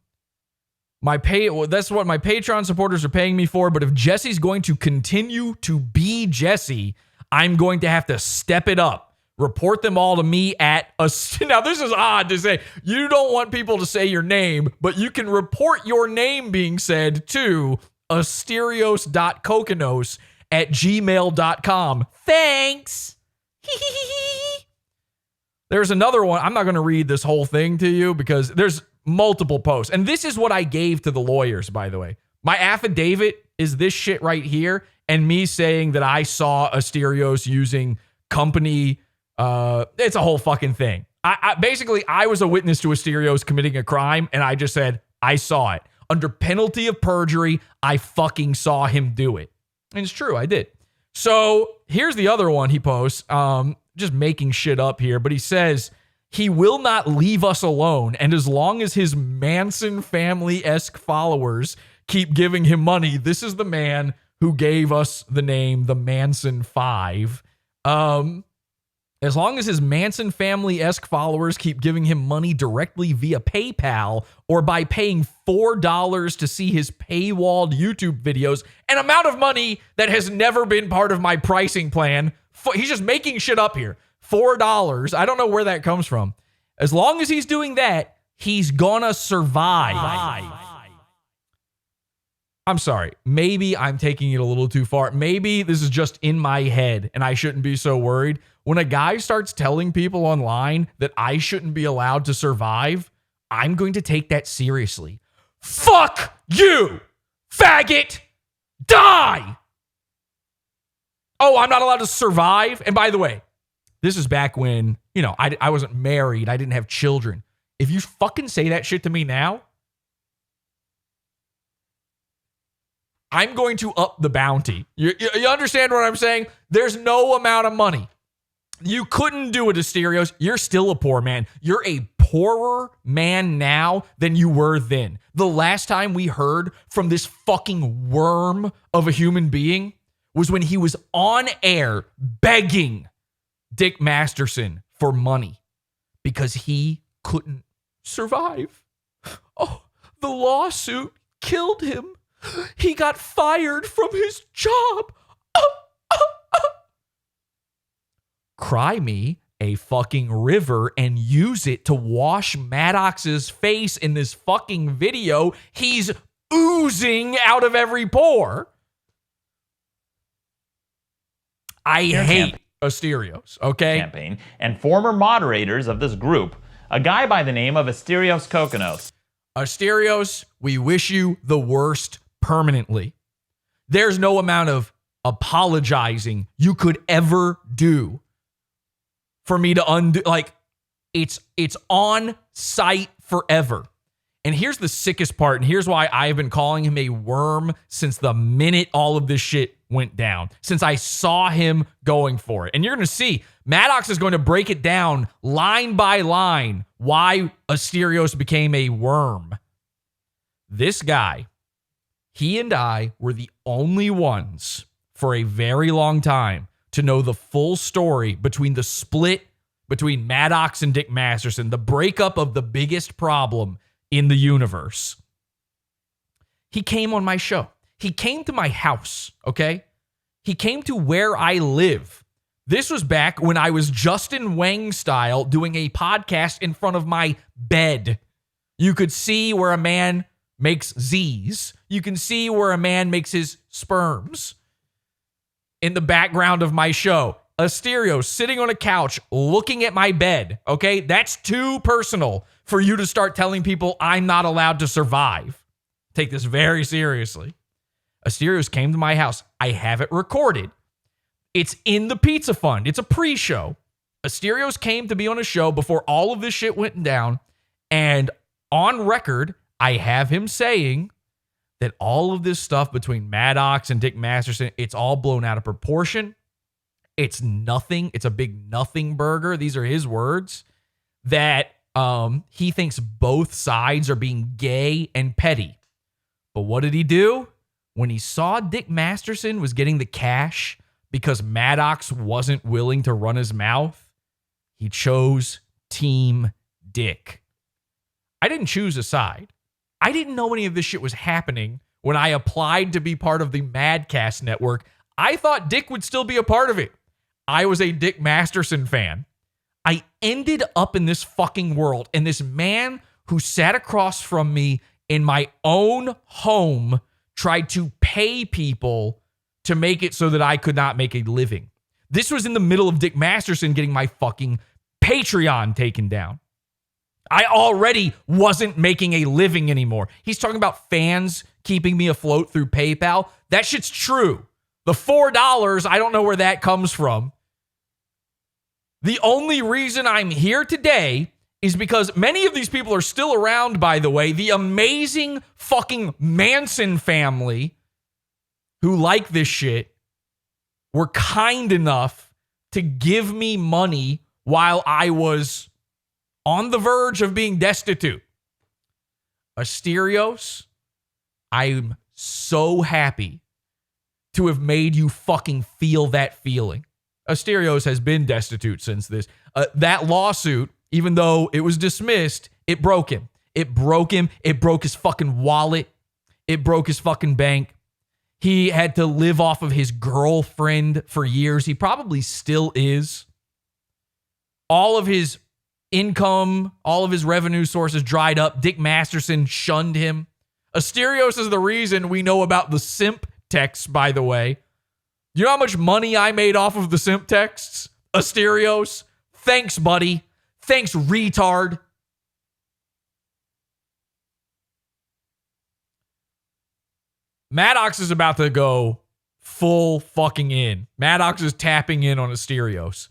what my Patreon supporters are paying me for, but if Jesse's going to continue to be Jesse, I'm going to have to step it up. Report them all to me at now this is odd to say. You don't want people to say your name, but you can report your name being said to asterios.kokonos@gmail.com. Thanks. There's another one. I'm not going to read this whole thing to you because there's multiple posts. And this is what I gave to the lawyers, by the way. My affidavit is this shit right here. and me saying that I saw Asterios using company. It's a whole fucking thing. Basically, I was a witness to Asterios committing a crime, and I just said, I saw it. Under penalty of perjury, I fucking saw him do it. And it's true, I did. So here's the other one he posts, just making shit up here, but he says, he will not leave us alone, and as long as his Manson family-esque followers keep giving him money, this is the man who gave us the name the Manson 5. As long as his Manson family-esque followers keep giving him money directly via PayPal or by paying $4 to see his paywalled YouTube videos, an amount of money that has never been part of my pricing plan. He's just making shit up here. $4. I don't know where that comes from. As long as he's doing that, he's gonna survive. I'm sorry. Maybe I'm taking it a little too far. Maybe this is just in my head and I shouldn't be so worried. When a guy starts telling people online that I shouldn't be allowed to survive, I'm going to take that seriously. Fuck you, faggot! Die! Oh, I'm not allowed to survive? And by the way, this is back when, I wasn't married. I didn't have children. If you fucking say that shit to me now, I'm going to up the bounty. You understand what I'm saying? There's no amount of money. You couldn't do it, Asterios. You're still a poor man. You're a poorer man now than you were then. The last time we heard from this fucking worm of a human being was when he was on air begging Dick Masterson for money because he couldn't survive. Oh, the lawsuit killed him. He got fired from his job. Cry me a fucking river and use it to wash Maddox's face in this fucking video. He's oozing out of every pore. I hate Asterios, okay? Campaign and former moderators of this group, a guy by the name of Asterios Kokonos. Asterios, we wish you the worst permanently. There's no amount of apologizing you could ever do for me to undo. Like, it's on site forever. And here's the sickest part, and here's why I've been calling him a worm since the minute all of this shit went down, since I saw him going for it. And you're going to see, MADDOX is going to break it down line by line why Asterios became a worm. This guy, he and I were the only ones for a very long time to know the full story between the split between MADDOX and Dick Masterson, the breakup of the biggest problem in the universe. He came on my show. He came to my house, okay? He came to where I live. This was back when I was Justin Whang style doing a podcast in front of my bed. You could see where a man makes Z's. You can see where a man makes his sperms. In the background of my show, Asterios sitting on a couch looking at my bed, okay? That's too personal for you to start telling people I'm not allowed to survive. Take this very seriously. Asterios came to my house. I have it recorded. It's in the Pizza Fund. It's a pre-show. Asterios came to be on a show before all of this shit went down, and on record, I have him saying that all of this stuff between MADDOX and Dick Masterson, it's all blown out of proportion. It's nothing. It's a big nothing burger. These are his words. That he thinks both sides are being gay and petty. But what did he do? When he saw Dick Masterson was getting the cash because MADDOX wasn't willing to run his mouth, he chose Team Dick. I didn't choose a side. I didn't know any of this shit was happening when I applied to be part of the Madcast network. I thought Dick would still be a part of it. I was a Dick Masterson fan. I ended up in this fucking world, and this man who sat across from me in my own home tried to pay people to make it so that I could not make a living. This was in the middle of Dick Masterson getting my fucking Patreon taken down. I already wasn't making a living anymore. He's talking about fans keeping me afloat through PayPal. That shit's true. The $4, I don't know where that comes from. The only reason I'm here today is because many of these people are still around, by the way. The amazing fucking Manson family who like this shit were kind enough to give me money while I was on the verge of being destitute. Asterios, I'm so happy to have made you fucking feel that feeling. Asterios has been destitute since this. That lawsuit, even though it was dismissed, it broke him. It broke him. It broke his fucking wallet. It broke his fucking bank. He had to live off of his girlfriend for years. He probably still is. All of his income, all of his revenue sources dried up. Dick Masterson shunned him. Asterios is the reason we know about the simp texts, by the way. You know how much money I made off of the simp texts? Asterios. Thanks, buddy. Thanks, retard. MADDOX is about to go full fucking in. MADDOX is tapping in on Asterios.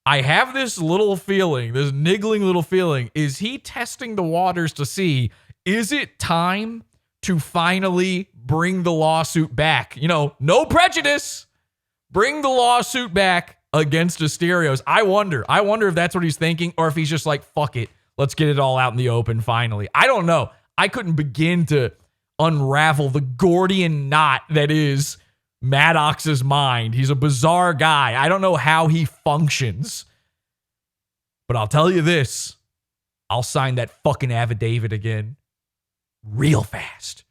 I have this little feeling, this niggling little feeling. Is he testing the waters to see, is it time to finally bring the lawsuit back? You know, no prejudice. Bring the lawsuit back against Asterios. I wonder if that's what he's thinking, or if he's just like, fuck it. Let's get it all out in the open finally. I don't know. I couldn't begin to unravel the Gordian knot that is MADDOX's mind. He's a bizarre guy. I don't know how he functions. But I'll tell you this. I'll sign that fucking affidavit again real fast.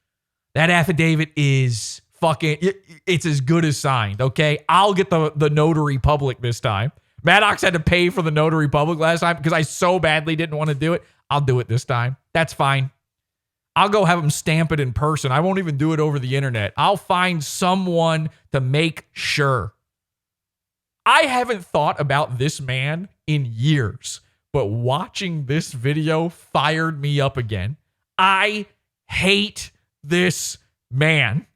That affidavit is fucking, it's as good as signed, okay? I'll get the notary public this time. MADDOX had to pay for the notary public last time because I so badly didn't want to do it. I'll do it this time. That's fine. I'll go have him stamp it in person. I won't even do it over the internet. I'll find someone to make sure. I haven't thought about this man in years, but watching this video fired me up again. I hate this man.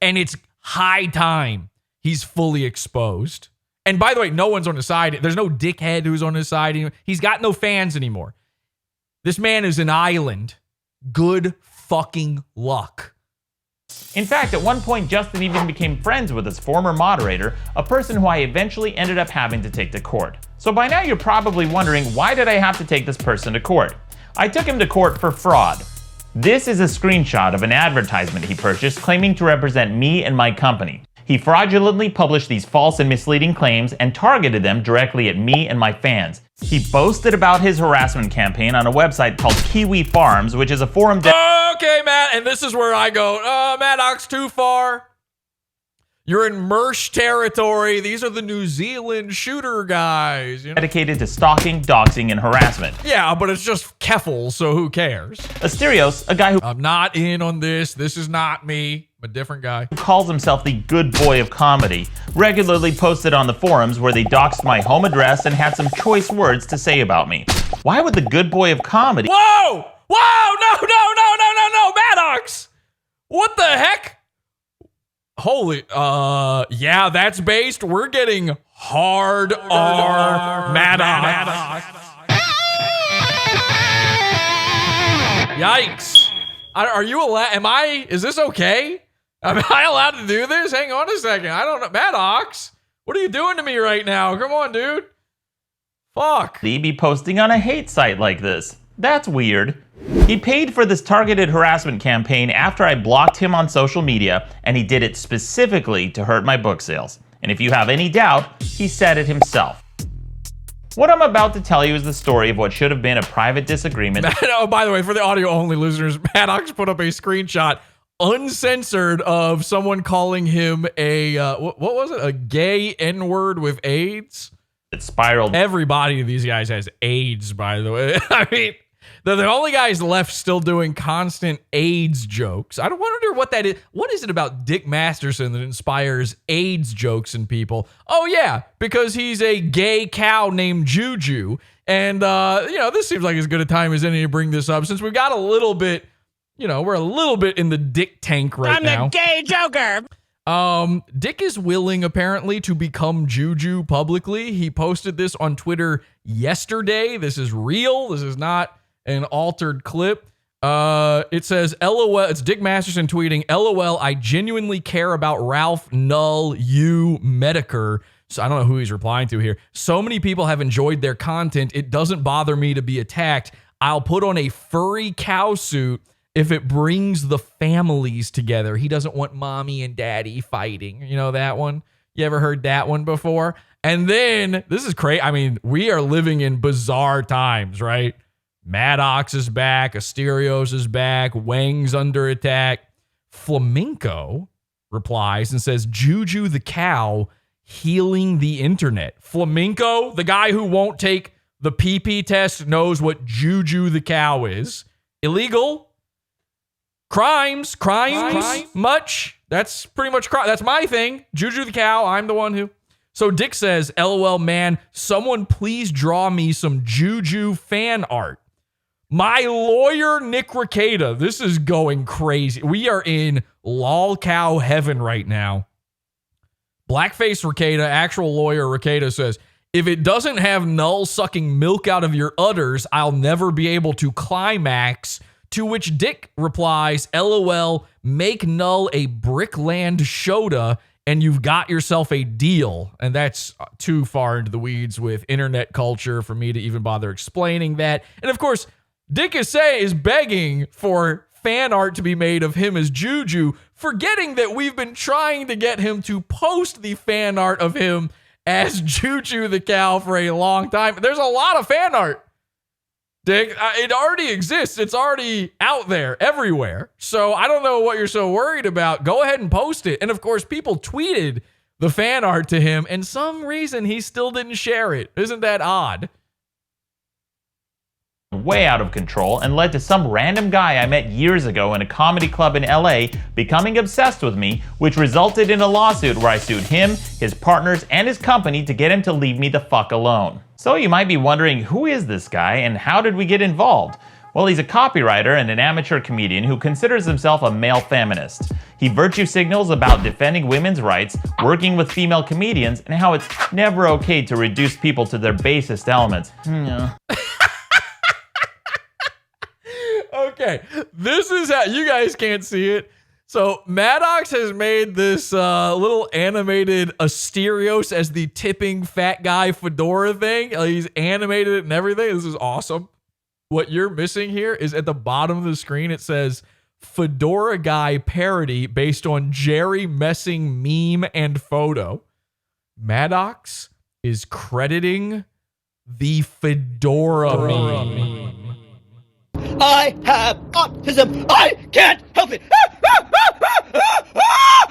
And it's high time he's fully exposed. And by the way, no one's on his side. There's no dickhead who's on his side anymore. He's got no fans anymore. This man is an island. Good fucking luck. In fact, at one point, Justin even became friends with his former moderator, a person who I eventually ended up having to take to court. So by now you're probably wondering, why did I have to take this person to court? I took him to court for fraud. This is a screenshot of an advertisement he purchased claiming to represent me and my company. He fraudulently published these false and misleading claims and targeted them directly at me and my fans. He boasted about his harassment campaign on a website called Kiwi Farms, which is a forum... Okay, Matt, and this is where I go, MADDOX, too far. You're in Mersh territory. These are the New Zealand shooter guys. You know? Dedicated to stalking, doxing, and harassment. Yeah, but it's just Keffel, so who cares? Asterios, a guy who... I'm not in on this. This is not me. I'm a different guy. Who calls himself the good boy of comedy, regularly posted on the forums where they doxed my home address and had some choice words to say about me. Why would the good boy of comedy... Whoa! Whoa! No, MADDOX! What the heck? Holy, yeah, that's based. We're getting hard R MADDOX. Yikes. Are you allowed, is this okay? Am I allowed to do this? Hang on a second. I don't know. MADDOX, what are you doing to me right now? Come on, dude. Fuck. He be posting on a hate site like this. That's weird. He paid for this targeted harassment campaign after I blocked him on social media, and he did it specifically to hurt my book sales. And if you have any doubt, he said it himself. What I'm about to tell you is the story of what should have been a private disagreement. Oh, by the way, for the audio-only listeners, MADDOX put up a screenshot, uncensored, of someone calling him a, what was it? A gay N-word with AIDS? It spiraled. Everybody of these guys has AIDS, by the way. I mean... They're the only guys left still doing constant AIDS jokes. I don't wonder what that is. What is it about Dick Masterson that inspires AIDS jokes in people? Oh, yeah, because he's a gay cow named Juju. And, this seems like as good a time as any to bring this up since we've got a little bit, we're a little bit in the dick tank right now. I'm the gay Joker. Dick is willing apparently to become Juju publicly. He posted this on Twitter yesterday. This is real. This is not an altered clip. It says, LOL, it's Dick Masterson tweeting, LOL, I genuinely care about Ralph, Null, you, Medicare. So I don't know who he's replying to here. So many people have enjoyed their content. It doesn't bother me to be attacked. I'll put on a furry cow suit if it brings the families together. He doesn't want mommy and daddy fighting. You know that one? You ever heard that one before? And then, this is crazy. I mean, we are living in bizarre times, right? MADDOX is back. Asterios is back. Whang's under attack. Flamenco replies and says, Juju the cow healing the internet. Flamenco, the guy who won't take the PP test, knows what Juju the cow is. Illegal. Crimes. Much. That's pretty much crime. That's my thing. Juju the cow. I'm the one who. So Dick says, LOL, man, someone please draw me some Juju fan art. My lawyer, Nick Rekieta. This is going crazy. We are in lol cow heaven right now. Blackface Rekieta, actual lawyer Rekieta says, if it doesn't have Null sucking milk out of your udders, I'll never be able to climax. To which Dick replies, LOL, make Null a Brickland Shoda and you've got yourself a deal. And that's too far into the weeds with internet culture for me to even bother explaining that. And of course, Dick is begging for fan art to be made of him as Juju, forgetting that we've been trying to get him to post the fan art of him as Juju the cow for a long time. There's a lot of fan art, Dick. It already exists. It's already out there everywhere. So I don't know what you're so worried about. Go ahead and post it. And of course, people tweeted the fan art to him, and some reason he still didn't share it. Isn't that odd? Way out of control and led to some random guy I met years ago in a comedy club in LA becoming obsessed with me, which resulted in a lawsuit where I sued him, his partners, and his company to get him to leave me the fuck alone. So you might be wondering, who is this guy and how did we get involved? Well, he's a copywriter and an amateur comedian who considers himself a male feminist. He virtue signals about defending women's rights, working with female comedians, and how it's never okay to reduce people to their basest elements. Yeah. Okay, this is how you guys can't see it. So MADDOX has made this little animated Asterios as the tipping fat guy fedora thing. He's animated it and everything. This is awesome. What you're missing here is at the bottom of the screen, it says Fedora Guy parody based on Jerry Messing meme and photo. MADDOX is crediting the Fedora meme. I have autism. I can't help it.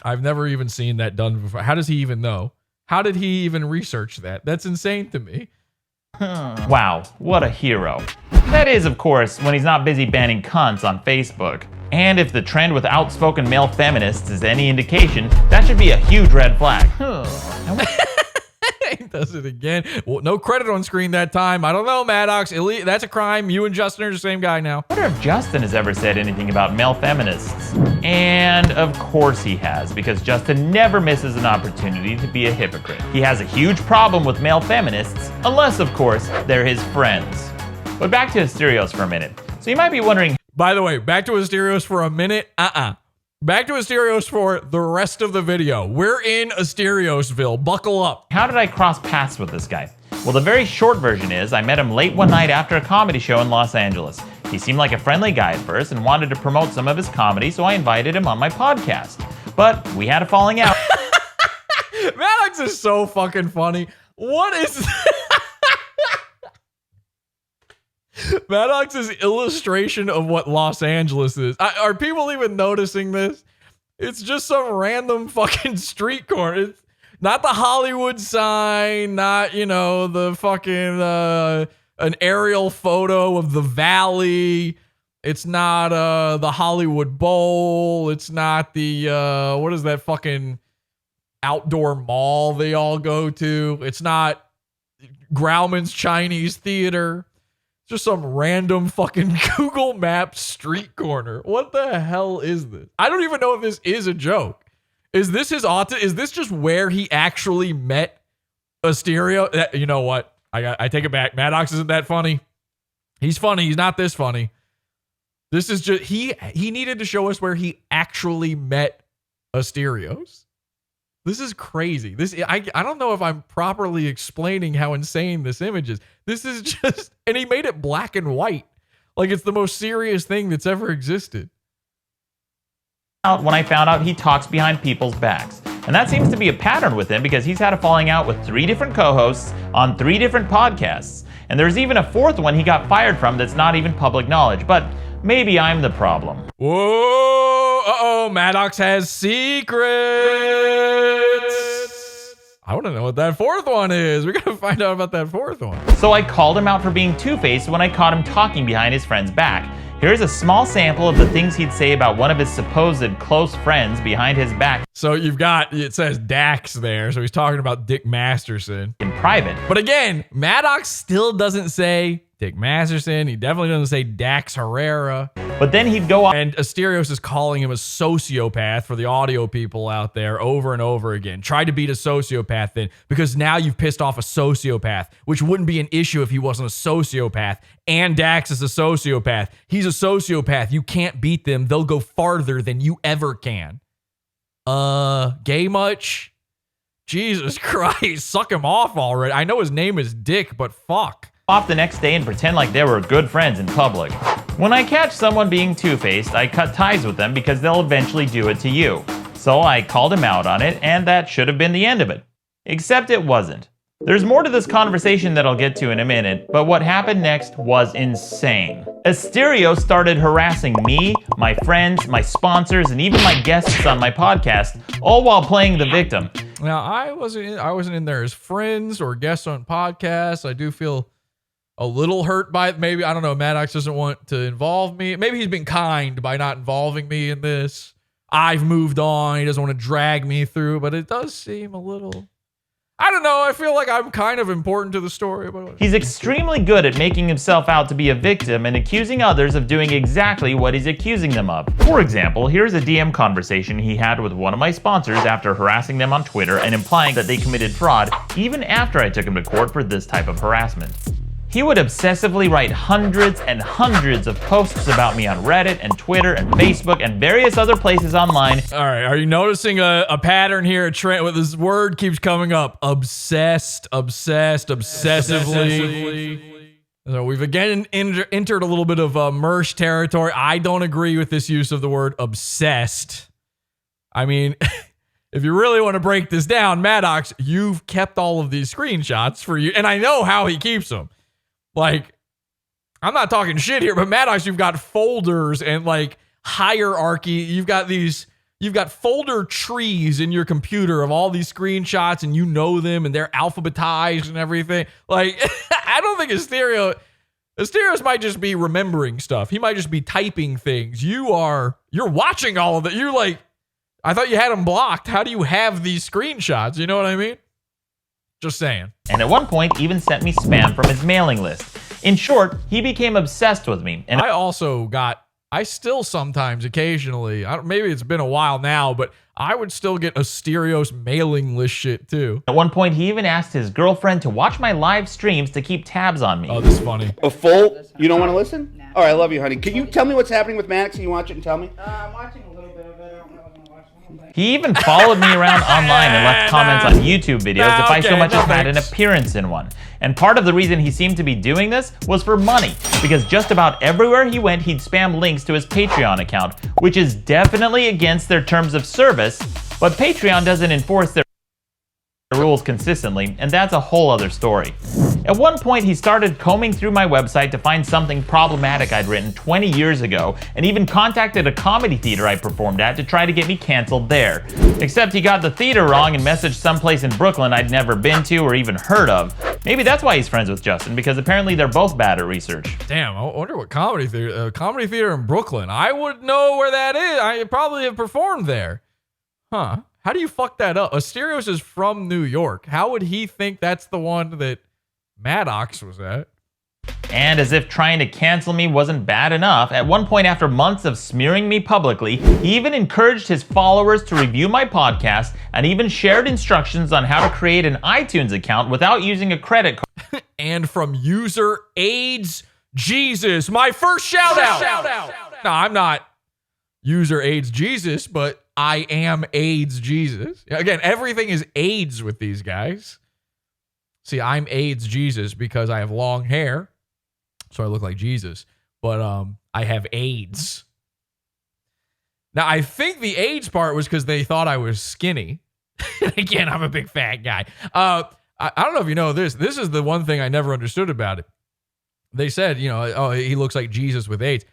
I've never even seen that done before. How does he even know? How did he even research that? That's insane to me. Wow, what a hero. That is, of course, when he's not busy banning cunts on Facebook. And if the trend with outspoken male feminists is any indication, that should be a huge red flag. He does it again. Well, no credit on screen that time. I don't know, MADDOX. That's a crime. You and Justin are the same guy now. I wonder if Justin has ever said anything about male feminists. And of course he has, because Justin never misses an opportunity to be a hypocrite. He has a huge problem with male feminists, unless, of course, they're his friends. But back to Asterios for a minute. So you might be wondering... By the way, back to Asterios for a minute. Back to Asterios for the rest of the video. We're in Asteriosville. Buckle up. How did I cross paths with this guy? Well, the very short version is I met him late one night after a comedy show in Los Angeles. He seemed like a friendly guy at first and wanted to promote some of his comedy, so I invited him on my podcast. But we had a falling out. MADDOX is so fucking funny. What is... MADDOX's illustration of what Los Angeles is. Are people even noticing this? It's just some random fucking street corner. It's not the Hollywood sign, not, the fucking, an aerial photo of the valley. It's not the Hollywood Bowl. It's not the, what is that fucking outdoor mall they all go to? It's not Grauman's Chinese Theater. Just some random fucking Google Maps street corner. What the hell is this? I don't even know if this is a joke. Is this his Is this just where he actually met Asterio? You know what? I take it back. MADDOX isn't that funny. He's funny. He's not this funny. This is just he needed to show us where he actually met Asterios. This is crazy. I don't know if I'm properly explaining how insane this image is. This is just, and he made it black and white. Like it's the most serious thing that's ever existed. When I found out he talks behind people's backs. And that seems to be a pattern with him because he's had a falling out with 3 different co-hosts on 3 different podcasts. And there's even a 4th one he got fired from that's not even public knowledge. But maybe I'm the problem. Whoa! Uh-oh, MADDOX has secrets! I want to know what that 4th one is. We gotta find out about that 4th one. So I called him out for being two-faced when I caught him talking behind his friend's back. Here's a small sample of the things he'd say about one of his supposed close friends behind his back. So you've got, it says Dax there, so he's talking about Dick Masterson. In private. But again, MADDOX still doesn't say Dick Masterson. He definitely doesn't say Dax Herrera. But then he'd go on. And Asterios is calling him a sociopath for the audio people out there over and over again. Try to beat a sociopath then, because now you've pissed off a sociopath, which wouldn't be an issue if he wasn't a sociopath. And Dax is a sociopath. He's a sociopath. You can't beat them. They'll go farther than you ever can. Gay much? Jesus Christ, suck him off already. I know his name is Dick, but fuck. Off the next day and pretend like they were good friends in public. When I catch someone being two-faced, I cut ties with them because they'll eventually do it to you. So I called him out on it, and that should have been the end of it. Except it wasn't. There's more to this conversation that I'll get to in a minute, but what happened next was insane. Asterios started harassing me, my friends, my sponsors, and even my guests on my podcast, all while playing the victim. Now, I wasn't in there as friends or guests on podcasts. I do feel a little hurt by it. Maybe, I don't know, MADDOX doesn't want to involve me. Maybe he's been kind by not involving me in this. I've moved on. He doesn't want to drag me through, but it does seem a little... I don't know. I feel like I'm kind of important to the story. But he's extremely good at making himself out to be a victim and accusing others of doing exactly what he's accusing them of. For example, here's a DM conversation he had with one of my sponsors after harassing them on Twitter and implying that they committed fraud even after I took him to court for this type of harassment. He would obsessively write hundreds and hundreds of posts about me on Reddit and Twitter and Facebook and various other places online. All right, are you noticing a pattern here? A trend where this word keeps coming up. Obsessed, obsessively. So we've again entered a little bit of Mersh territory. I don't agree with this use of the word obsessed. I mean, if you really want to break this down, MADDOX, you've kept all of these screenshots for you, and I know how he keeps them. Like, I'm not talking shit here, but MADDOX, you've got folders and like hierarchy. You've got folder trees in your computer of all these screenshots, and you know them and they're alphabetized and everything. Like, I don't think Asterios might just be remembering stuff. He might just be typing things. You're watching all of it. You're like, I thought you had them blocked. How do you have these screenshots? You know what I mean? Just saying. And at one point, even sent me spam from his mailing list. In short, he became obsessed with me. And I still sometimes, occasionally, maybe it's been a while now, but I would still get Asterios mailing list shit too. At one point, he even asked his girlfriend to watch my live streams to keep tabs on me. Oh, this is funny. A full? You don't want to listen? No. All right, I love you, honey. Can you tell me what's happening with Maddox? Can you watch it and tell me? I'm watching a little bit of it. I don't know if I'm going to watch the whole thing. He even followed me around online and left comments on YouTube videos if I so much as had an appearance in one. And part of the reason he seemed to be doing this was for money, because just about everywhere he went, he'd spam links to his Patreon account, which is definitely against their terms of service, but Patreon doesn't enforce their rules consistently, and that's a whole other story. At one point, he started combing through my website to find something problematic I'd written 20 years ago, and even contacted a comedy theater I performed at to try to get me canceled there. Except he got the theater wrong and messaged someplace in Brooklyn I'd never been to or even heard of. Maybe that's why he's friends with Justin, because apparently they're both bad at research. Damn, I wonder what comedy theater in Brooklyn. I would know where that is. I probably have performed there. Huh. How do you fuck that up? Asterios is from New York. How would he think that's the one that MADDOX was at? And as if trying to cancel me wasn't bad enough, at one point after months of smearing me publicly, he even encouraged his followers to review my podcast and even shared instructions on how to create an iTunes account without using a credit card. And from user AIDS Jesus, my first shout out. No, I'm not user AIDS Jesus, but I am AIDS Jesus. Again, everything is AIDS with these guys. See, I'm AIDS Jesus because I have long hair, so I look like Jesus, but I have AIDS. Now, I think the AIDS part was because they thought I was skinny. Again, I'm a big fat guy. I don't know if you know this. This is the one thing I never understood about it. They said, you know, oh, he looks like Jesus with AIDS.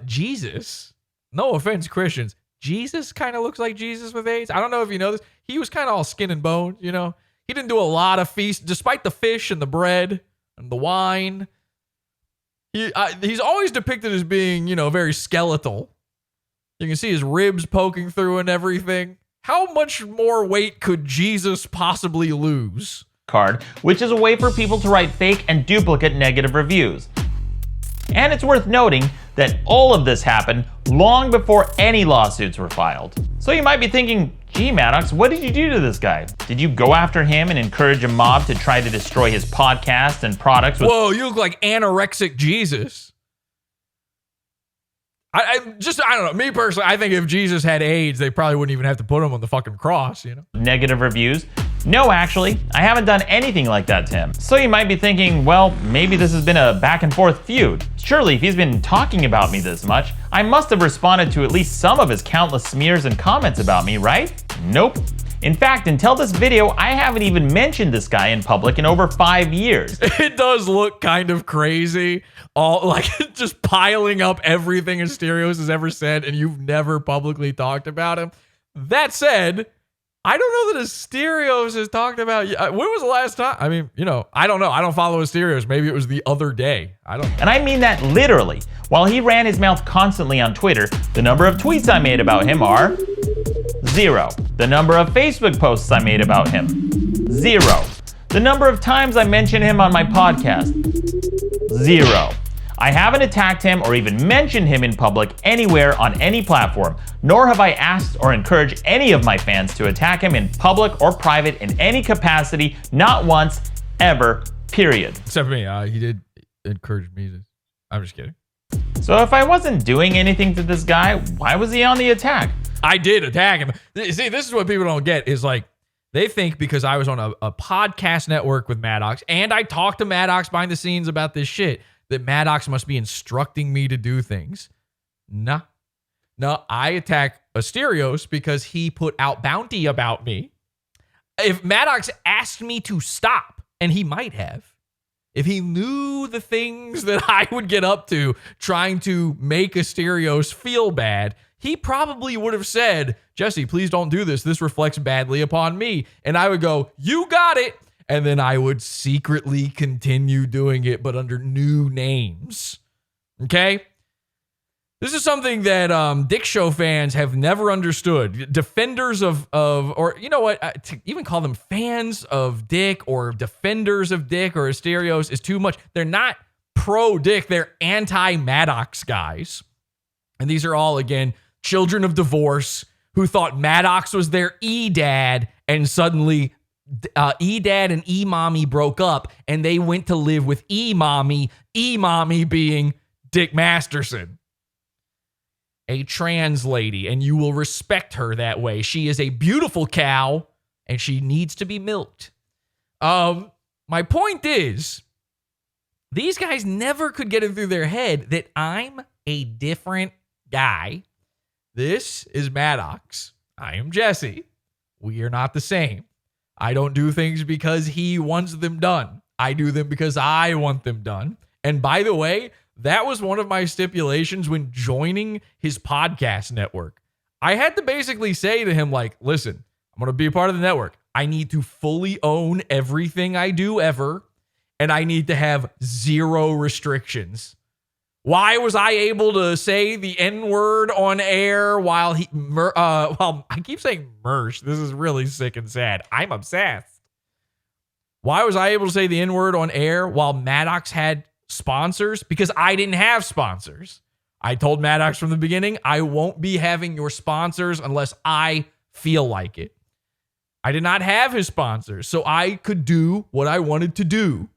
Jesus, no offense, Christians, Jesus kind of looks like Jesus with AIDS. I don't know if you know this. He was kind of all skin and bone, you know. He didn't do a lot of feasts, despite the fish and the bread and the wine. He's always depicted as being, you know, very skeletal. You can see his ribs poking through and everything. How much more weight could Jesus possibly lose? Card, which is a way for people to write fake and duplicate negative reviews. And it's worth noting that all of this happened long before any lawsuits were filed. So you might be thinking, gee, Maddox, what did you do to this guy? Did you go after him and encourage a mob to try to destroy his podcast and products? Whoa, you look like anorexic Jesus. I don't know. Me personally, I think if Jesus had AIDS, they probably wouldn't even have to put him on the fucking cross, you know? Negative reviews? No, actually, I haven't done anything like that to him. So you might be thinking, well, maybe this has been a back and forth feud. Surely, if he's been talking about me this much, I must have responded to at least some of his countless smears and comments about me, right? Nope. In fact, until this video, I haven't even mentioned this guy in public in over 5 years. It does look kind of crazy. All like just piling up everything Asterios has ever said, and you've never publicly talked about him. That said, I don't know that Asterios has talked about you. When was the last time? I mean, you know, I don't know. I don't follow Asterios. Maybe it was the other day. I don't know. And I mean that literally. While he ran his mouth constantly on Twitter, the number of tweets I made about him are 0. The number of Facebook posts I made about him, 0. The number of times I mentioned him on my podcast, 0. I haven't attacked him or even mentioned him in public anywhere on any platform, nor have I asked or encouraged any of my fans to attack him in public or private in any capacity, not once, ever, period. Except for me, he did encourage me to. I'm just kidding. So if I wasn't doing anything to this guy, why was he on the attack? I did attack him. See, this is what people don't get is like, they think because I was on a podcast network with MADDOX and I talked to MADDOX behind the scenes about this shit, that MADDOX must be instructing me to do things. Nah. No, I attack Asterios because he put out bounty about me. If MADDOX asked me to stop, and he might have, if he knew the things that I would get up to trying to make Asterios feel bad, he probably would have said, Jesse, please don't do this. This reflects badly upon me. And I would go, you got it. And then I would secretly continue doing it, but under new names. Okay? This is something that Dick Show fans have never understood. Defenders of or you know what, to even call them fans of Dick or defenders of Dick or Asterios is too much. They're not pro-Dick. They're anti-MADDOX guys. And these are all, again, children of divorce who thought MADDOX was their E-dad, and suddenly E-dad and E-mommy broke up, and they went to live with E-mommy being Dick Masterson. A trans lady, and you will respect her that way. She is a beautiful cow, and she needs to be milked. My point is, these guys never could get it through their head that I'm a different guy. This is MADDOX. I am Jesse. We are not the same. I don't do things because he wants them done. I do them because I want them done. And by the way, that was one of my stipulations when joining his podcast network. I had to basically say to him, like, listen, I'm going to be a part of the network. I need to fully own everything I do ever, and I need to have 0 restrictions. Why was I able to say the N-word on air while I keep saying Mersh. This is really sick and sad. I'm obsessed. Why was I able to say the N-word on air while MADDOX had sponsors because I didn't have sponsors. I told MADDOX from the beginning, I won't be having your sponsors unless I feel like it. I did not have his sponsors, so I could do what I wanted to do.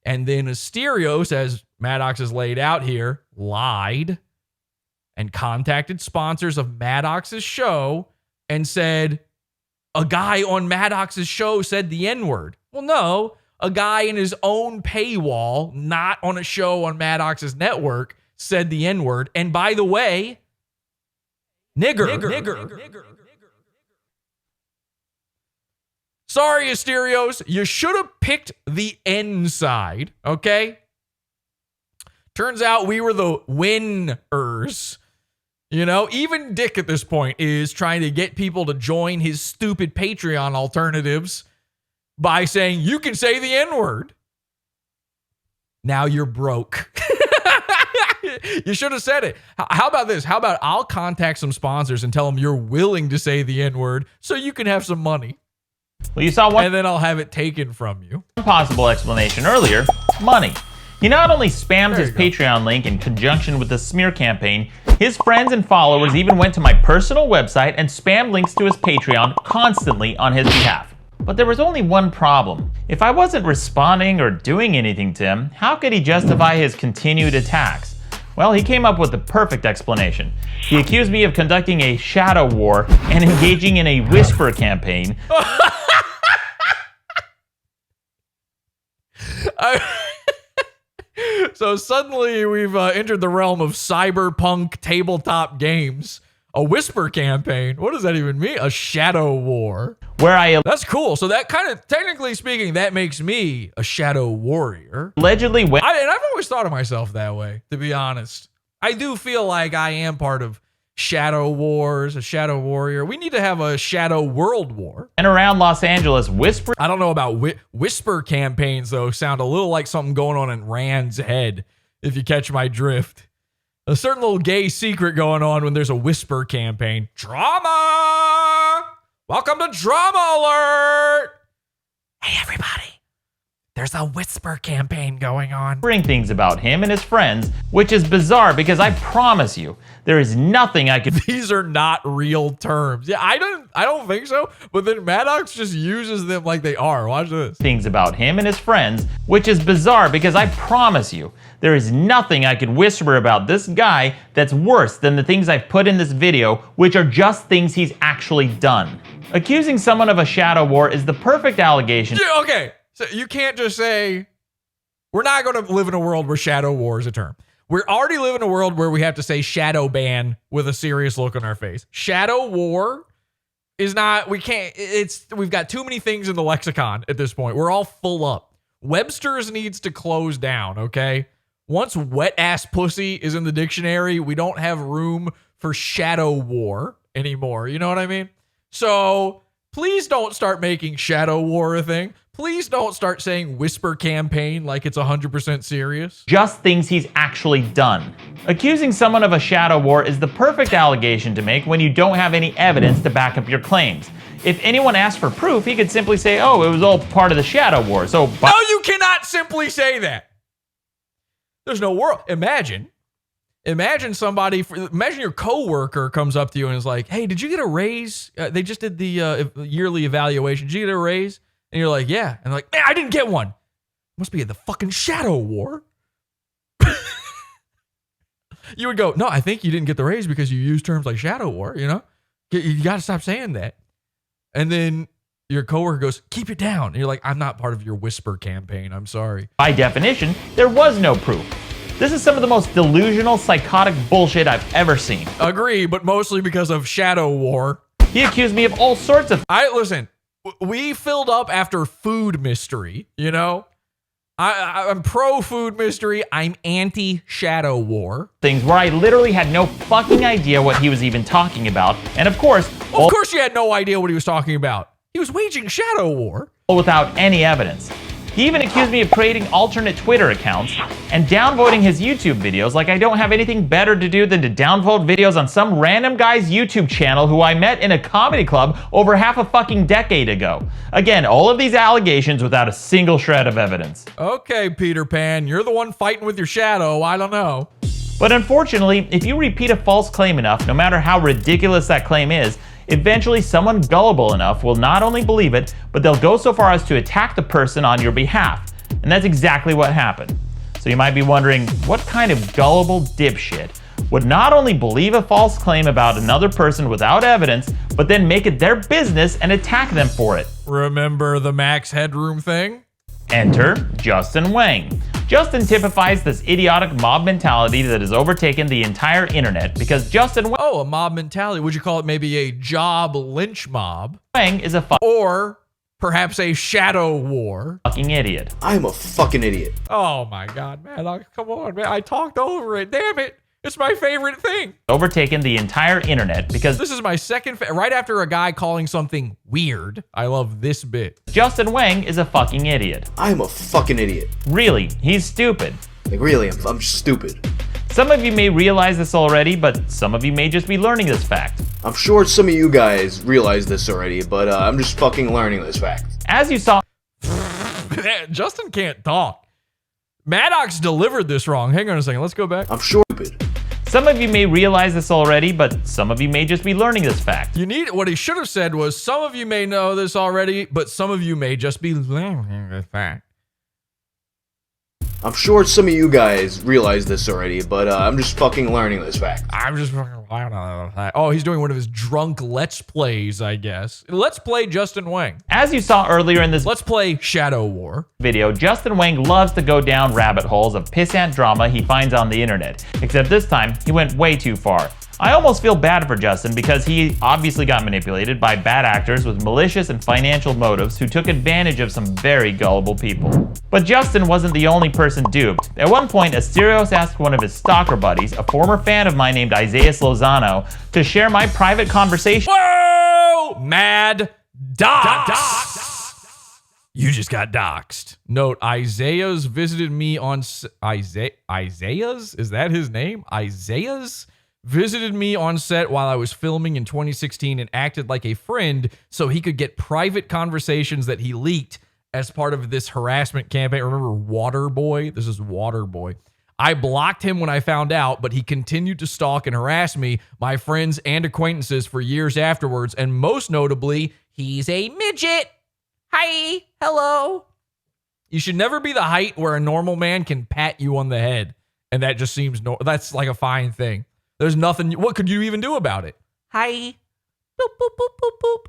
And then Asterios, as MADDOX has laid out here, lied and contacted sponsors of MADDOX's show and said, a guy on MADDOX's show said the N-word. Well, no, a guy in his own paywall, not on a show on MADDOX's network, said the N-word. And by the way, nigger. Sorry, Asterios, you should have picked the N side, okay? Turns out we were the winners. You know, even Dick at this point is trying to get people to join his stupid Patreon alternatives by saying, you can say the N-word. Now you're broke. You should have said it. How about this? How about I'll contact some sponsors and tell them you're willing to say the N-word so you can have some money. Well, you saw one, and then I'll have it taken from you. Possible explanation earlier, money. He not only spammed his Patreon link in conjunction with the smear campaign, his friends and followers even went to my personal website and spammed links to his Patreon constantly on his behalf. But there was only one problem. If I wasn't responding or doing anything to him, how could he justify his continued attacks? Well, he came up with the perfect explanation. He accused me of conducting a shadow war and engaging in a whisper campaign. So suddenly we've entered the realm of cyberpunk tabletop games. A whisper campaign. What does that even mean? A shadow war. That's cool. So that kind of, technically speaking, that makes me a shadow warrior. Allegedly and I've always thought of myself that way, to be honest. I do feel like I am part of shadow wars, a shadow warrior. We need to have a shadow world war. And around Los Angeles, whisper. I don't know about whisper campaigns, though. Sound a little like something going on in Rand's head, if you catch my drift. A certain little gay secret going on when there's a whisper campaign. Drama! Welcome to Drama Alert! Hey, everybody. There's a whisper campaign going on. Bring things about him and his friends, which is bizarre because I promise you, there is nothing I could. These are not real terms. Yeah, I don't think so. But then MADDOX just uses them like they are. Watch this. Things about him and his friends, which is bizarre because I promise you, there is nothing I could whisper about this guy that's worse than the things I've put in this video, which are just things he's actually done. Accusing someone of a shadow war is the perfect allegation. Yeah, okay. So you can't just say, we're not going to live in a world where shadow war is a term. We're already living in a world where we have to say shadow ban with a serious look on our face. Shadow war is not, we've got too many things in the lexicon at this point. We're all full up. Webster's needs to close down, okay? Once wet ass pussy is in the dictionary, we don't have room for shadow war anymore. You know what I mean? So please don't start making shadow war a thing. Please don't start saying whisper campaign like it's 100% serious. Just things he's actually done. Accusing someone of a shadow war is the perfect allegation to make when you don't have any evidence to back up your claims. If anyone asked for proof, he could simply say, oh, it was all part of the shadow war. So, no, you cannot simply say that. There's no world. Imagine your coworker comes up to you and is like, hey, did you get a raise? They just did the yearly evaluation. Did you get a raise? And you're like, yeah. And they're like, man, I didn't get one. Must be the fucking shadow war. You would go, no, I think you didn't get the raise because you use terms like shadow war, you know? You got to stop saying that. And then your coworker goes, keep it down. And you're like, I'm not part of your whisper campaign. I'm sorry. By definition, there was no proof. This is some of the most delusional, psychotic bullshit I've ever seen. Agree, but mostly because of shadow war. He accused me of all sorts of... Listen, we filled up after food mystery, you know? I'm pro food mystery. I'm anti shadow war. Things where I literally had no fucking idea what he was even talking about. And of course... Of course you had no idea what he was talking about. He was waging shadow war. Without any evidence. He even accused me of creating alternate Twitter accounts and downvoting his YouTube videos like I don't have anything better to do than to downvote videos on some random guy's YouTube channel who I met in a comedy club over half a fucking decade ago. Again, all of these allegations without a single shred of evidence. Okay, Peter Pan, you're the one fighting with your shadow. I don't know. But unfortunately, if you repeat a false claim enough, no matter how ridiculous that claim is, eventually someone gullible enough will not only believe it, but they'll go so far as to attack the person on your behalf. And that's exactly what happened. So you might be wondering, what kind of gullible dipshit would not only believe a false claim about another person without evidence, but then make it their business and attack them for it? Remember the Max Headroom thing? Enter Justin Whang. Justin typifies this idiotic mob mentality that has overtaken the entire internet because Justin Whang... Oh, a mob mentality. Would you call it maybe a job lynch mob? Whang is a or perhaps a shadow war. Fucking idiot. I'm a fucking idiot. Oh my God, man. Come on, man. I talked over it. Damn it. It's my favorite thing. Overtaken the entire internet because this is my second right after a guy calling something weird. I love this bit. Justin Whang is a fucking idiot. I'm a fucking idiot. Really, he's stupid. Like really, I'm stupid. Some of you may realize this already, but some of you may just be learning this fact. I'm sure some of you guys realize this already, but I'm just fucking learning this fact. As you saw... Justin can't talk. MADDOX delivered this wrong. Hang on a second. Let's go back. I'm sure stupid. Some of you may realize this already, but some of you may just be learning this fact. What he should have said was, some of you may know this already, but some of you may just be learning this fact. I'm sure some of you guys realize this already, but I'm just fucking learning this fact. I'm just fucking learning this fact. Oh, he's doing one of his drunk Let's Plays, I guess. Let's Play Justin Whang. As you saw earlier in this Let's Play Shadow War video, Justin Whang loves to go down rabbit holes of pissant drama he finds on the internet. Except this time, he went way too far. I almost feel bad for Justin because he obviously got manipulated by bad actors with malicious and financial motives who took advantage of some very gullible people. But Justin wasn't the only person duped. At one point, Asterios asked one of his stalker buddies, a former fan of mine named Isaiah Lozano, to share my private conversation. Whoa! MAD DOX! You just got doxed. Note, Isaiah's visited me on... Isaiah's? Is that his name? Isaiah's? Visited me on set while I was filming in 2016 and acted like a friend so he could get private conversations that he leaked as part of this harassment campaign. Remember Waterboy? This is Waterboy. I blocked him when I found out, but he continued to stalk and harass me, my friends and acquaintances for years afterwards, and most notably, he's a midget. Hi, hello. You should never be the height where a normal man can pat you on the head, and that just seems that's like a fine thing. There's nothing. What could you even do about it? Hi. Boop, boop, boop, boop, boop.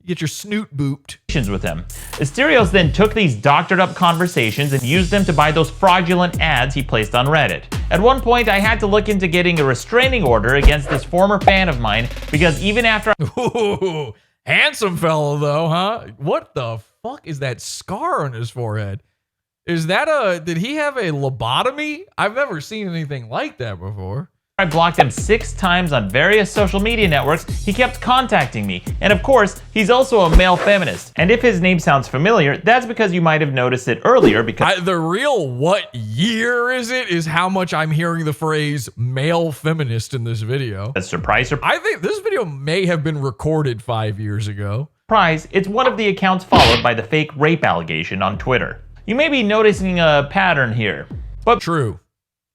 You get your snoot booped. With him. Asterios then took these doctored up conversations and used them to buy those fraudulent ads he placed on Reddit. At one point, I had to look into getting a restraining order against this former fan of mine because even after Ooh, handsome fellow though, huh? What the fuck is that scar on his forehead? Is that did he have a lobotomy? I've never seen anything like that before. I blocked him 6 times on various social media networks, he kept contacting me. And of course, he's also a male feminist. And if his name sounds familiar, that's because you might have noticed it earlier because... the real what year is it is how much I'm hearing the phrase male feminist in this video. Surprise. I think this video may have been recorded 5 years ago. Surprise, it's one of the accounts followed by the fake rape allegation on Twitter. You may be noticing a pattern here. But true,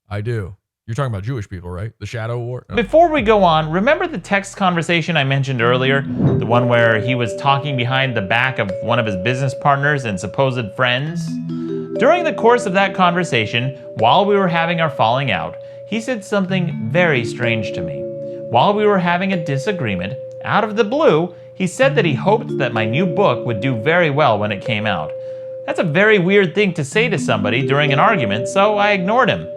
I do. You're talking about Jewish people, right? The Shadow War? No. Before we go on, remember the text conversation I mentioned earlier? The one where he was talking behind the back of one of his business partners and supposed friends? During the course of that conversation, while we were having our falling out, he said something very strange to me. While we were having a disagreement, out of the blue, he said that he hoped that my new book would do very well when it came out. That's a very weird thing to say to somebody during an argument, so I ignored him.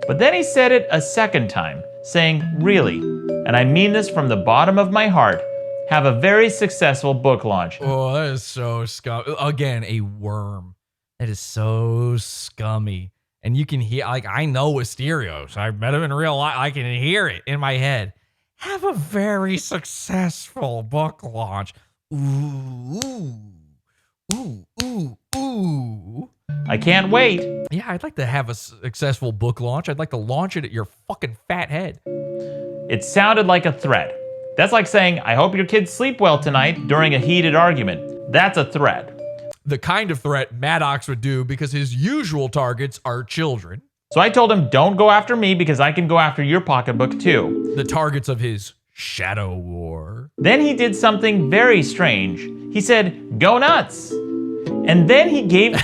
But then he said it a second time, saying, really, and I mean this from the bottom of my heart, have a very successful book launch. Oh, that is so scummy. Again, a worm. That is so scummy. And you can hear, like, I know Asterios. I've met him in real life. I can hear it in my head. Have a very successful book launch. Ooh, ooh, ooh, ooh, ooh. Ooh. I can't wait. Yeah, I'd like to have a successful book launch. I'd like to launch it at your fucking fat head. It sounded like a threat. That's like saying, I hope your kids sleep well tonight during a heated argument. That's a threat. The kind of threat MADDOX would do because his usual targets are children. So I told him, don't go after me because I can go after your pocketbook too. The targets of his shadow war. Then he did something very strange. He said, go nuts. And then he gave... No,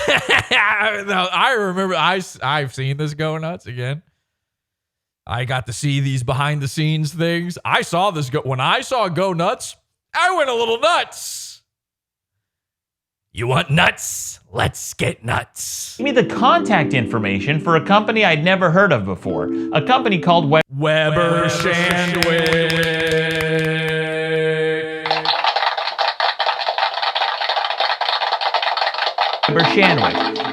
I remember, I've seen this go nuts again. I got to see these behind the scenes things. I saw this go, when I saw go nuts, I went a little nuts. You want nuts? Let's get nuts. Give me the contact information for a company I'd never heard of before. A company called Weber Shandwick.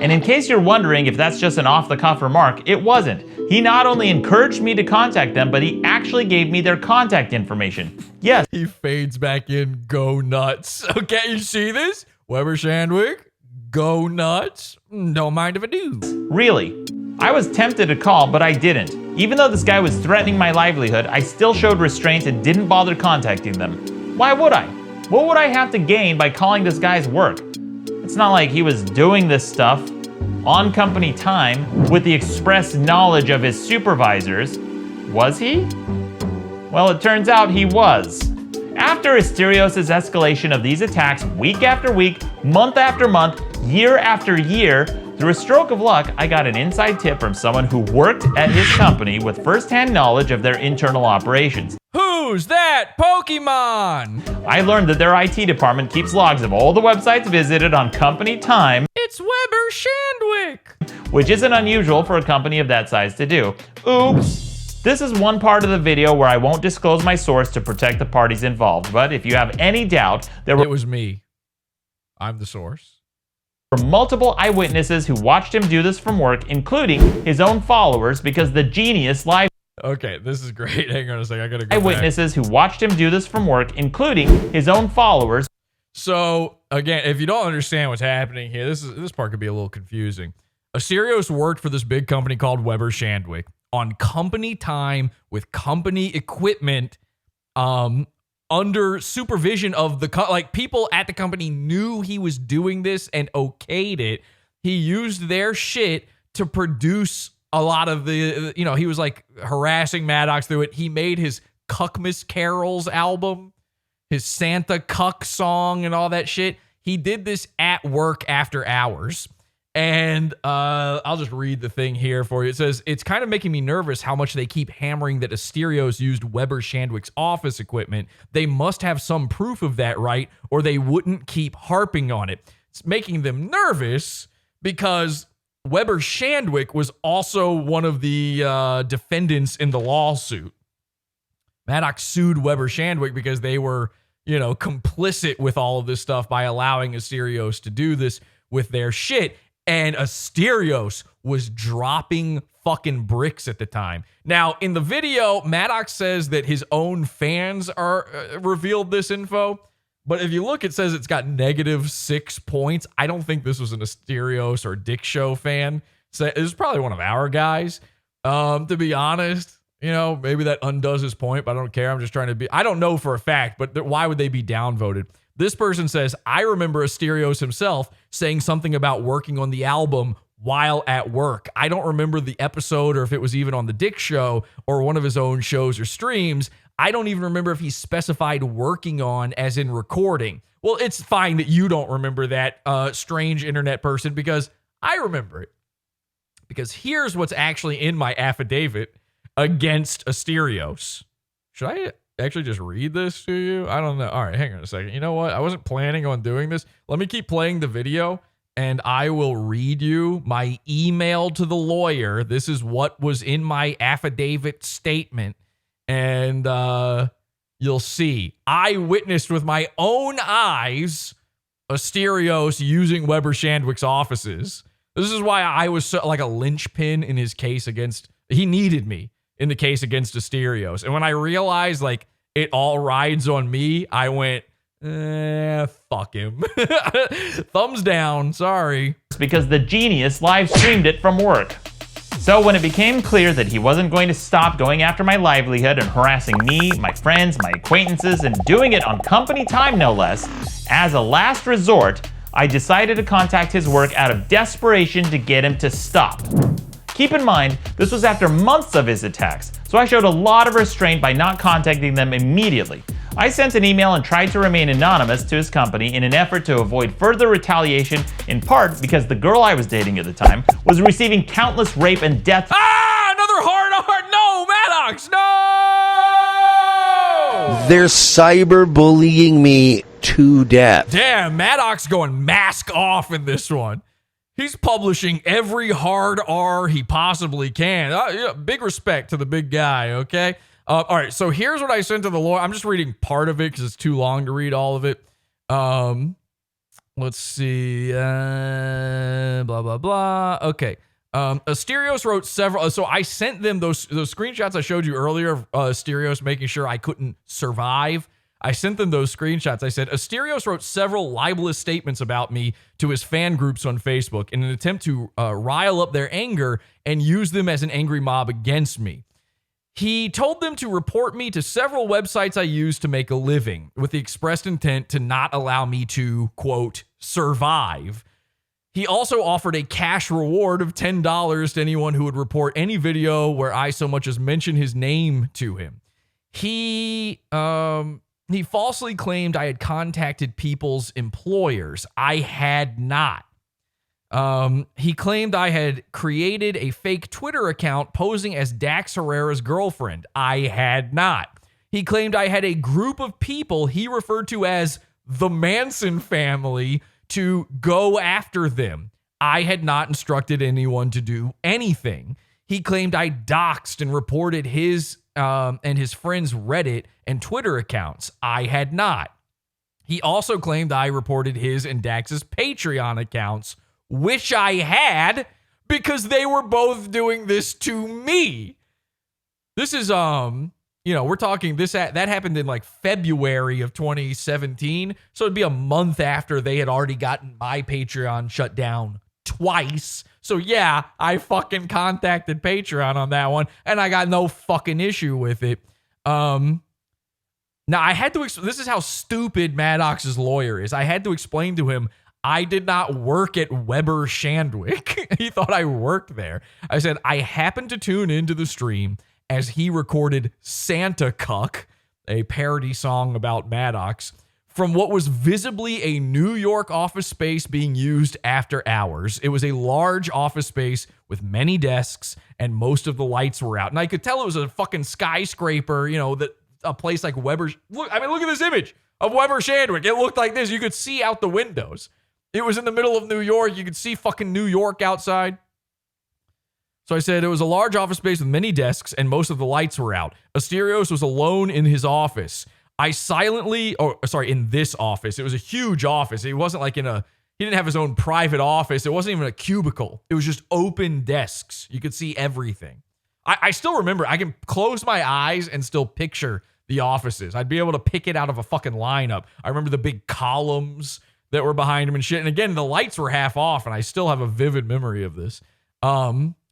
And in case you're wondering if that's just an off-the-cuff remark, it wasn't. He not only encouraged me to contact them, but he actually gave me their contact information. Yes. He fades back in, go nuts. Okay, you see this? Weber Shandwick, go nuts. Don't mind if I do. Really. I was tempted to call, but I didn't. Even though this guy was threatening my livelihood, I still showed restraint and didn't bother contacting them. Why would I? What would I have to gain by calling this guy's work? It's not like he was doing this stuff on company time with the express knowledge of his supervisors. Was he? Well, it turns out he was. After Asterios' escalation of these attacks week after week, month after month, year after year, through a stroke of luck, I got an inside tip from someone who worked at his company with first-hand knowledge of their internal operations. Who's that Pokemon? I learned that their IT department keeps logs of all the websites visited on company time. It's Weber Shandwick. Which isn't unusual for a company of that size to do. Oops. This is one part of the video where I won't disclose my source to protect the parties involved, but if you have any doubt, It was me. I'm the source. were multiple eyewitnesses who watched him do this from work, including his own followers, because the genius live. Okay, this is great. Hang on a second. I gotta go Eyewitnesses who watched him do this from work, including his own followers. So again, if you don't understand what's happening here, this part could be a little confusing. Asterios worked for this big company called Weber Shandwick on company time with company equipment, under supervision of the people at the company knew he was doing this and okayed it. He used their shit to produce a lot of the, he was like harassing MADDOX through it. He made his Cuckmas Carols album, his Santa Cuck song and all that shit. He did this at work after hours. And I'll just read the thing here for you. It says, it's kind of making me nervous how much they keep hammering that Asterios used Weber Shandwick's office equipment. They must have some proof of that, right? Or they wouldn't keep harping on it. It's making them nervous because Weber Shandwick was also one of the defendants in the lawsuit. MADDOX sued Weber Shandwick because they were, complicit with all of this stuff by allowing Asterios to do this with their shit. And Asterios was dropping fucking bricks at the time. Now, in the video, MADDOX says that his own fans are revealed this info. But if you look, it says it's got -6 points. I don't think this was an Asterios or Dick Show fan. So it was probably one of our guys. To be honest, maybe that undoes his point, but I don't care. I'm just trying to be... I don't know for a fact, but why would they be downvoted? This person says, I remember Asterios himself saying something about working on the album while at work. I don't remember the episode or if it was even on the Dick Show or one of his own shows or streams. I don't even remember if he specified working on as in recording. Well, it's fine that you don't remember that, strange internet person, because I remember it. Because here's what's actually in my affidavit against Asterios. Should I actually just read this to you? I don't know. All right, hang on a second. You know what? I wasn't planning on doing this. Let me keep playing the video and I will read you my email to the lawyer. This is what was in my affidavit statement. And you'll see. I witnessed with my own eyes using Weber Shandwick's offices. This is why I was so, like a linchpin in his case against... He needed me in the case against Asterios. And when I realized, it all rides on me, I went, Fuck him. Thumbs down. Sorry. Because the genius live streamed it from work. So when it became clear that he wasn't going to stop going after my livelihood and harassing me, my friends, my acquaintances, and doing it on company time no less, as a last resort, I decided to contact his work out of desperation to get him to stop. Keep in mind, this was after months of his attacks, so I showed a lot of restraint by not contacting them immediately. I sent an email and tried to remain anonymous to his company in an effort to avoid further retaliation, in part because the girl I was dating at the time was receiving countless rape and death. Another hard. No, Maddox, no! They're cyberbullying me to death. Damn, Maddox going mask off in this one. He's publishing every hard R he possibly can. Big respect to the big guy, okay? All right, so here's what I sent to the lawyer. I'm just reading part of it because it's too long to read all of it. Let's see. Blah, blah, blah. Okay. Asterios wrote several. So I sent them those screenshots I showed you earlier of Asterios making sure I couldn't survive. I sent them those screenshots. I said, Asterios wrote several libelous statements about me to his fan groups on Facebook in an attempt to rile up their anger and use them as an angry mob against me. He told them to report me to several websites I use to make a living with the expressed intent to not allow me to, quote, survive. He also offered a cash reward of $10 to anyone who would report any video where I so much as mention his name to him. He falsely claimed I had contacted people's employers. I had not. He claimed I had created a fake Twitter account posing as Dax Herrera's girlfriend. I had not. He claimed I had a group of people he referred to as the Manson family to go after them. I had not instructed anyone to do anything. He claimed I doxed and reported his and his friends' Reddit and Twitter accounts. I had not. He also claimed I reported his and Dax's Patreon accounts, which I had, because they were both doing this to me. This is, we're talking that happened in like February of 2017. So it'd be a month after they had already gotten my Patreon shut down twice. So yeah, I fucking contacted Patreon on that one and I got no fucking issue with it. Now I had to, this is how stupid Maddox's lawyer is. I had to explain to him, I did not work at Weber Shandwick. He thought I worked there. I said, I happened to tune into the stream as he recorded Santa Cuck, a parody song about Maddox, from what was visibly a New York office space being used after hours. It was a large office space with many desks and most of the lights were out. And I could tell it was a fucking skyscraper, that a place like Weber's. Look at this image of Weber Shandwick. It looked like this. You could see out the windows. It was in the middle of New York. You could see fucking New York outside. So I said it was a large office space with many desks and most of the lights were out. Asterios was alone in his office. In this office. It was a huge office. It wasn't like he didn't have his own private office. It wasn't even a cubicle. It was just open desks. You could see everything. I still remember, I can close my eyes and still picture the offices. I'd be able to pick it out of a fucking lineup. I remember the big columns that were behind him and shit. And again, the lights were half off, and I still have a vivid memory of this.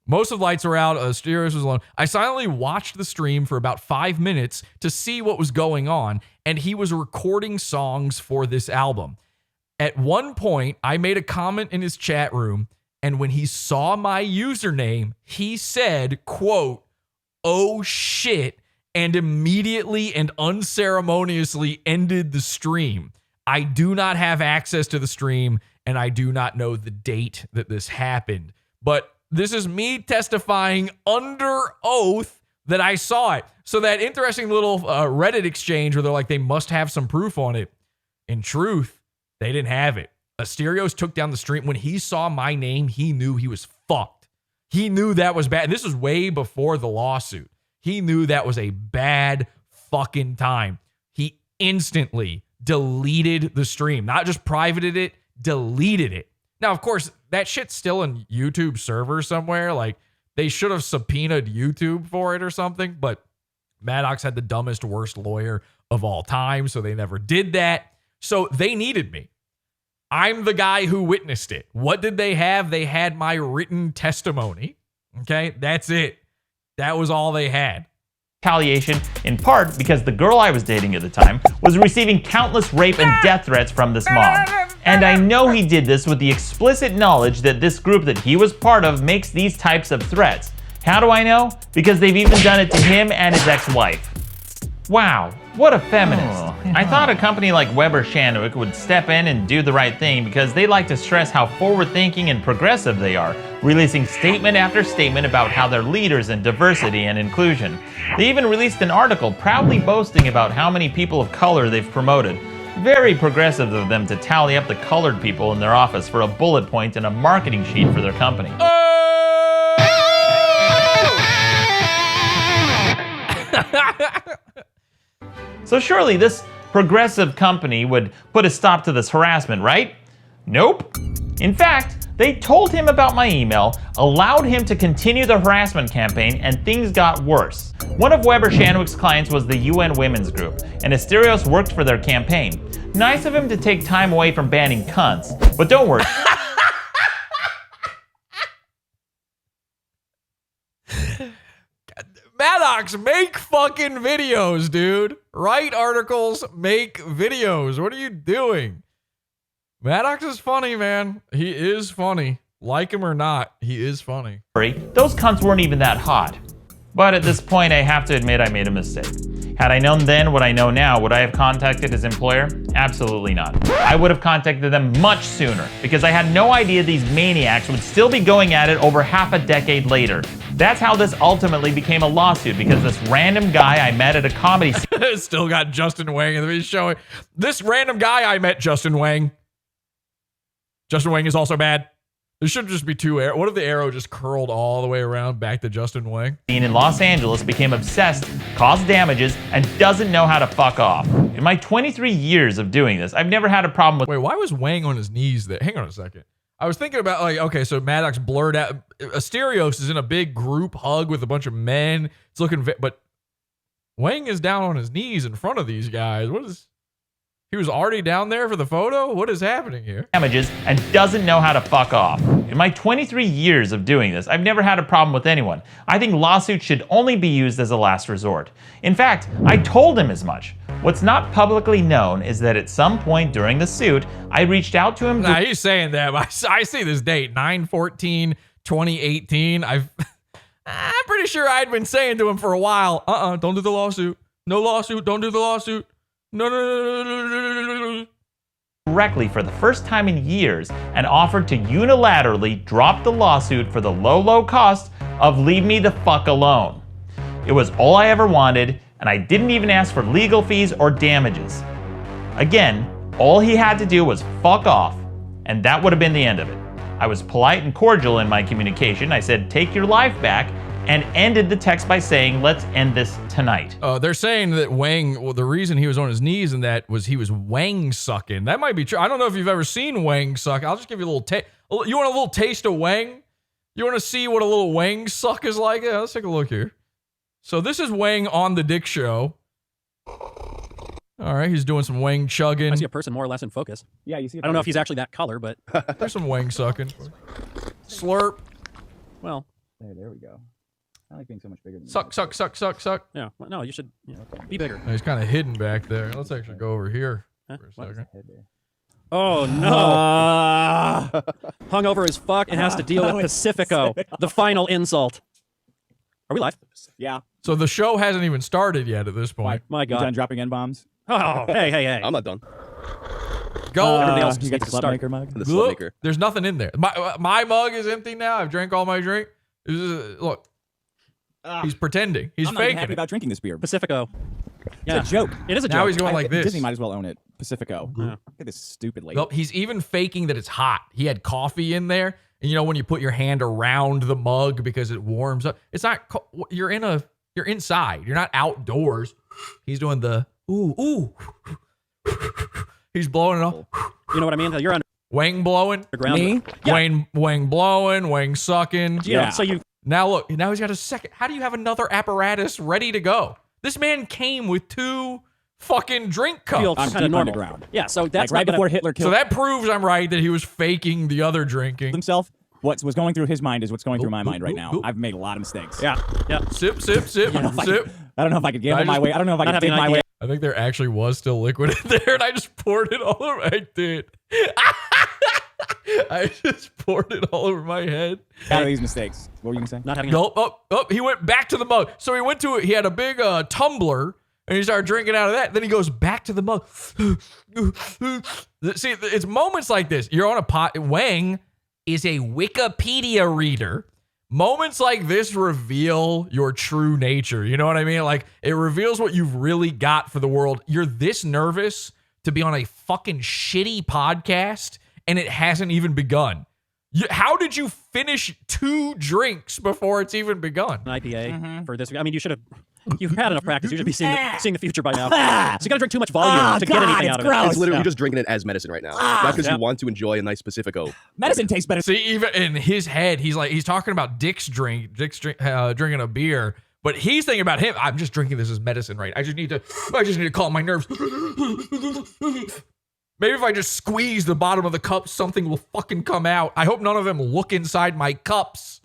Most of the lights were out. Asterios was alone. I silently watched the stream for about 5 minutes to see what was going on, and he was recording songs for this album. At one point, I made a comment in his chat room, and when he saw my username, he said, quote, "Oh shit," and immediately and unceremoniously ended the stream. I do not have access to the stream, and I do not know the date that this happened. But this is me testifying under oath that I saw it. So that interesting little Reddit exchange where they're like, they must have some proof on it. In truth, they didn't have it. Asterios took down the stream. When he saw my name, he knew he was fucked. He knew that was bad. This was way before the lawsuit. He knew that was a bad fucking time. He instantly deleted the stream. Not just privated it, deleted it. Now, of course, that shit's still in YouTube server somewhere. Like, they should have subpoenaed YouTube for it or something, but Maddox had the dumbest, worst lawyer of all time, so they never did that. So they needed me. I'm the guy who witnessed it. What did they have? They had my written testimony. Okay, that's it. That was all they had. Retaliation, in part because the girl I was dating at the time was receiving countless rape and death threats from this mob. And I know he did this with the explicit knowledge that this group that he was part of makes these types of threats. How do I know? Because they've even done it to him and his ex-wife. Wow, what a feminist. I thought a company like Weber Shandwick would step in and do the right thing because they like to stress how forward-thinking and progressive they are, releasing statement after statement about how they're leaders in diversity and inclusion. They even released an article proudly boasting about how many people of color they've promoted. Very progressive of them to tally up the colored people in their office for a bullet point and a marketing sheet for their company. So surely this progressive company would put a stop to this harassment, right? Nope. In fact, they told him about my email, allowed him to continue the harassment campaign, and things got worse. One of Weber Shandwick's clients was the UN Women's Group, and Asterios worked for their campaign. Nice of him to take time away from banning cunts, but don't worry. MADDOX, make fucking videos, dude. Write articles, make videos. What are you doing? MADDOX is funny, man. He is funny. Like him or not, he is funny. Those cunts weren't even that hot. But at this point, I have to admit I made a mistake. Had I known then what I know now, would I have contacted his employer? Absolutely not. I would have contacted them much sooner, because I had no idea these maniacs would still be going at it over half a decade later. That's how this ultimately became a lawsuit, because this random guy I met at a comedy still got Justin Whang in the showing. This random guy I met, Justin Whang. Justin Whang is also bad. There should just be two arrows. What if the arrow just curled all the way around back to Justin Whang? In Los Angeles became obsessed, caused damages, and doesn't know how to fuck off. In my 23 years of doing this, I've never had a problem with— Wait, why was Whang on his knees there? Hang on a second. I was thinking about, like, okay, so MADDOX blurred out. Asterios is in a big group hug with a bunch of men. It's looking, but Whang is down on his knees in front of these guys. What is... He was already down there for the photo? What is happening here? Damages and doesn't know how to fuck off. In my 23 years of doing this, I've never had a problem with anyone. I think lawsuits should only be used as a last resort. In fact, I told him as much. What's not publicly known is that at some point during the suit, I reached out to him. Nah, he's saying that, but I see this date, 9/14/2018. I'm pretty sure I'd been saying to him for a while, don't do the lawsuit. No lawsuit, don't do the lawsuit. No. Directly for the first time in years and offered to unilaterally drop the lawsuit for the low cost of leave me the fuck alone. It was all I ever wanted, and I didn't even ask for legal fees or damages. Again, all he had to do was fuck off, and that would have been the end of it. I was polite and cordial in my communication. I said, take your life back, and ended the text by saying, let's end this tonight. They're saying that Whang, well, the reason he was on his knees and that was he was Whang sucking. That might be true. I don't know if you've ever seen Whang suck. I'll just give you a little taste. You want a little taste of Whang? You want to see what a little Whang suck is like? Yeah, let's take a look here. So this is Whang on the Dick Show. All right, he's doing some Whang chugging. I see a person more or less in focus. Yeah, you see. I don't know if he's actually that color, but there's some Whang sucking. Slurp. Well, there we go. I like being so much bigger than suck. Yeah, well, no, you should be bigger. He's kind of hidden back there. Let's actually go over here for a second. Oh, no. Hungover as fuck and has to deal with Pacifico, the final insult. Are we live? Yeah. So the show hasn't even started yet at this point. My God. You done dropping N-bombs? Oh, hey. I'm not done. Go. Everything else you got the Slutmaker mug? The Slutmaker. There's nothing in there. My mug is empty now. I've drank all my drink. Look. He's pretending. He's I'm not faking happy it. about drinking this beer. Pacifico. It's a joke. It is a joke. Now he's going like this. Disney might as well own it. Pacifico. Yeah. Look at this stupid lady. Nope, he's even faking that it's hot. He had coffee in there. And you know when you put your hand around the mug because it warms up. It's not you're inside. You're not outdoors. He's doing the ooh. He's blowing it up. You know what I mean? You're Whang blowing. Me? Yeah. Whang blowing, Whang sucking. Yeah. So you Now look, now he's got a second. How do you have another apparatus ready to go? This man came with 2 fucking drink cups. Feels I'm kind of deep normal. underground. Yeah, so that's Like right not before gonna, Hitler killed So that proves I'm right that he was faking the other drinking. himself. What was going through his mind is what's going through my mind right now. I've made a lot of mistakes. Yeah. Sip, sip, sip, I don't know if I sip. could- I don't know if I could gamble my way. I don't know if I Not could dig having my an way. I think there actually was still liquid in there, and I just poured it all over. I did. I just poured it all over my head. Out of these mistakes. What were you gonna say? Not having Nope. Oh, he went back to the mug. So he went to it. He had a big tumbler, and he started drinking out of that. Then he goes back to the mug. See, it's moments like this. You're on a pot. Whang is a Wikipedia reader. Moments like this reveal your true nature. You know what I mean? Like, it reveals what you've really got for the world. You're this nervous to be on a fucking shitty podcast, and it hasn't even begun. How did you finish 2 drinks before it's even begun? An IPA for this. I mean, you've had enough practice. You should be seeing the future by now. So you got to drink too much volume to get anything out of it. It's literally you're just drinking it as medicine right now, not because you want to enjoy a nice Pacifico. Medicine tastes better. See, even in his head, he's talking about Dick's drinking a beer, but he's thinking about him. I'm just drinking this as medicine, right? I just need to calm my nerves. Maybe if I just squeeze the bottom of the cup, something will fucking come out. I hope none of them look inside my cups.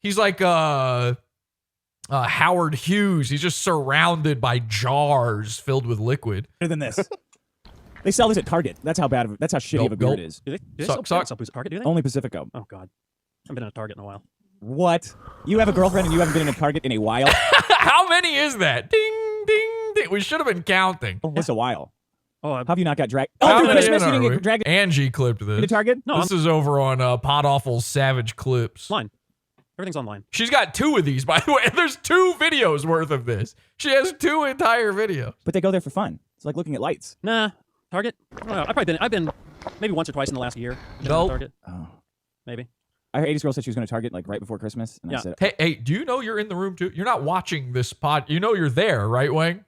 He's like Howard Hughes. He's just surrounded by jars filled with liquid. Better than this. They sell this at Target. That's how bad. That's how shitty of a beer it is. Do they sell booze at Target? Do they? Only Pacifico. Oh God, I've been at Target in a while. What? You have a girlfriend and you haven't been in a Target in a while? How many is that? Ding, ding, ding. We should have been counting. What's a while? Oh, how have you not got dragged? How Oh, through many Christmas in you are didn't we? get dragged Angie clipped this. into Target? No, This is over on PodAwful Savage Clips. Online. Everything's online. She's got 2 of these, by the way. There's 2 videos worth of this. She has 2 entire videos. But they go there for fun. It's like looking at lights. Nah, Target. I don't know. I've been maybe once or twice in the last year. Nope. Target. Oh. Maybe. I heard 80's girl said she was going to Target like right before Christmas. And I said, Hey, do you know you're in the room too? You're not watching this pod. You know you're there, right, Whang?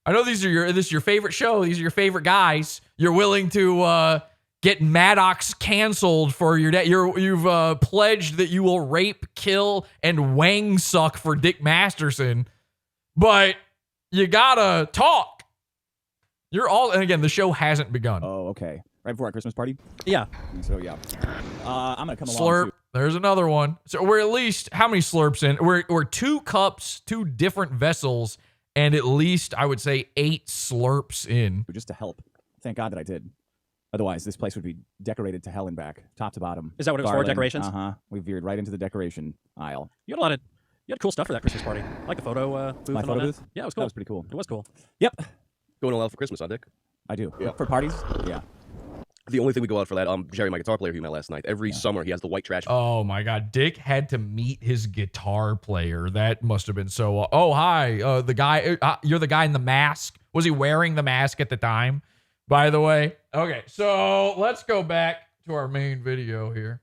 I know this is your favorite show. These are your favorite guys. You're willing to get MADDOX canceled for your dad. You've pledged that you will rape, kill, and Whang suck for Dick Masterson. But you gotta talk. And again, the show hasn't begun. oh, okay. Right before our Christmas party? Yeah. So, yeah. I'm going to come along. Slurp. Too. There's another one. So we're at least, how many slurps in? We're 2 cups, 2 different vessels, and at least, I would say, 8 slurps in. Just to help. Thank God that I did. Otherwise, this place would be decorated to hell and back, top to bottom. Is that what it was for, decorations? Uh-huh. We veered right into the decoration aisle. You had cool stuff for that Christmas party. Like the photo booth. My and photo all booth? That. Yeah, it was cool. That was pretty cool. It was cool. Yep. Going all out for Christmas, huh, Dick? I do. Yeah. For parties? Yeah. The only thing we go out for that, Jerry, my guitar player, who we met last night. Every summer, he has the white trash. Oh my God, Dick had to meet his guitar player. That must have been so. Oh hi, the guy. You're the guy in the mask. Was he wearing the mask at the time? By the way. Okay, so let's go back to our main video here.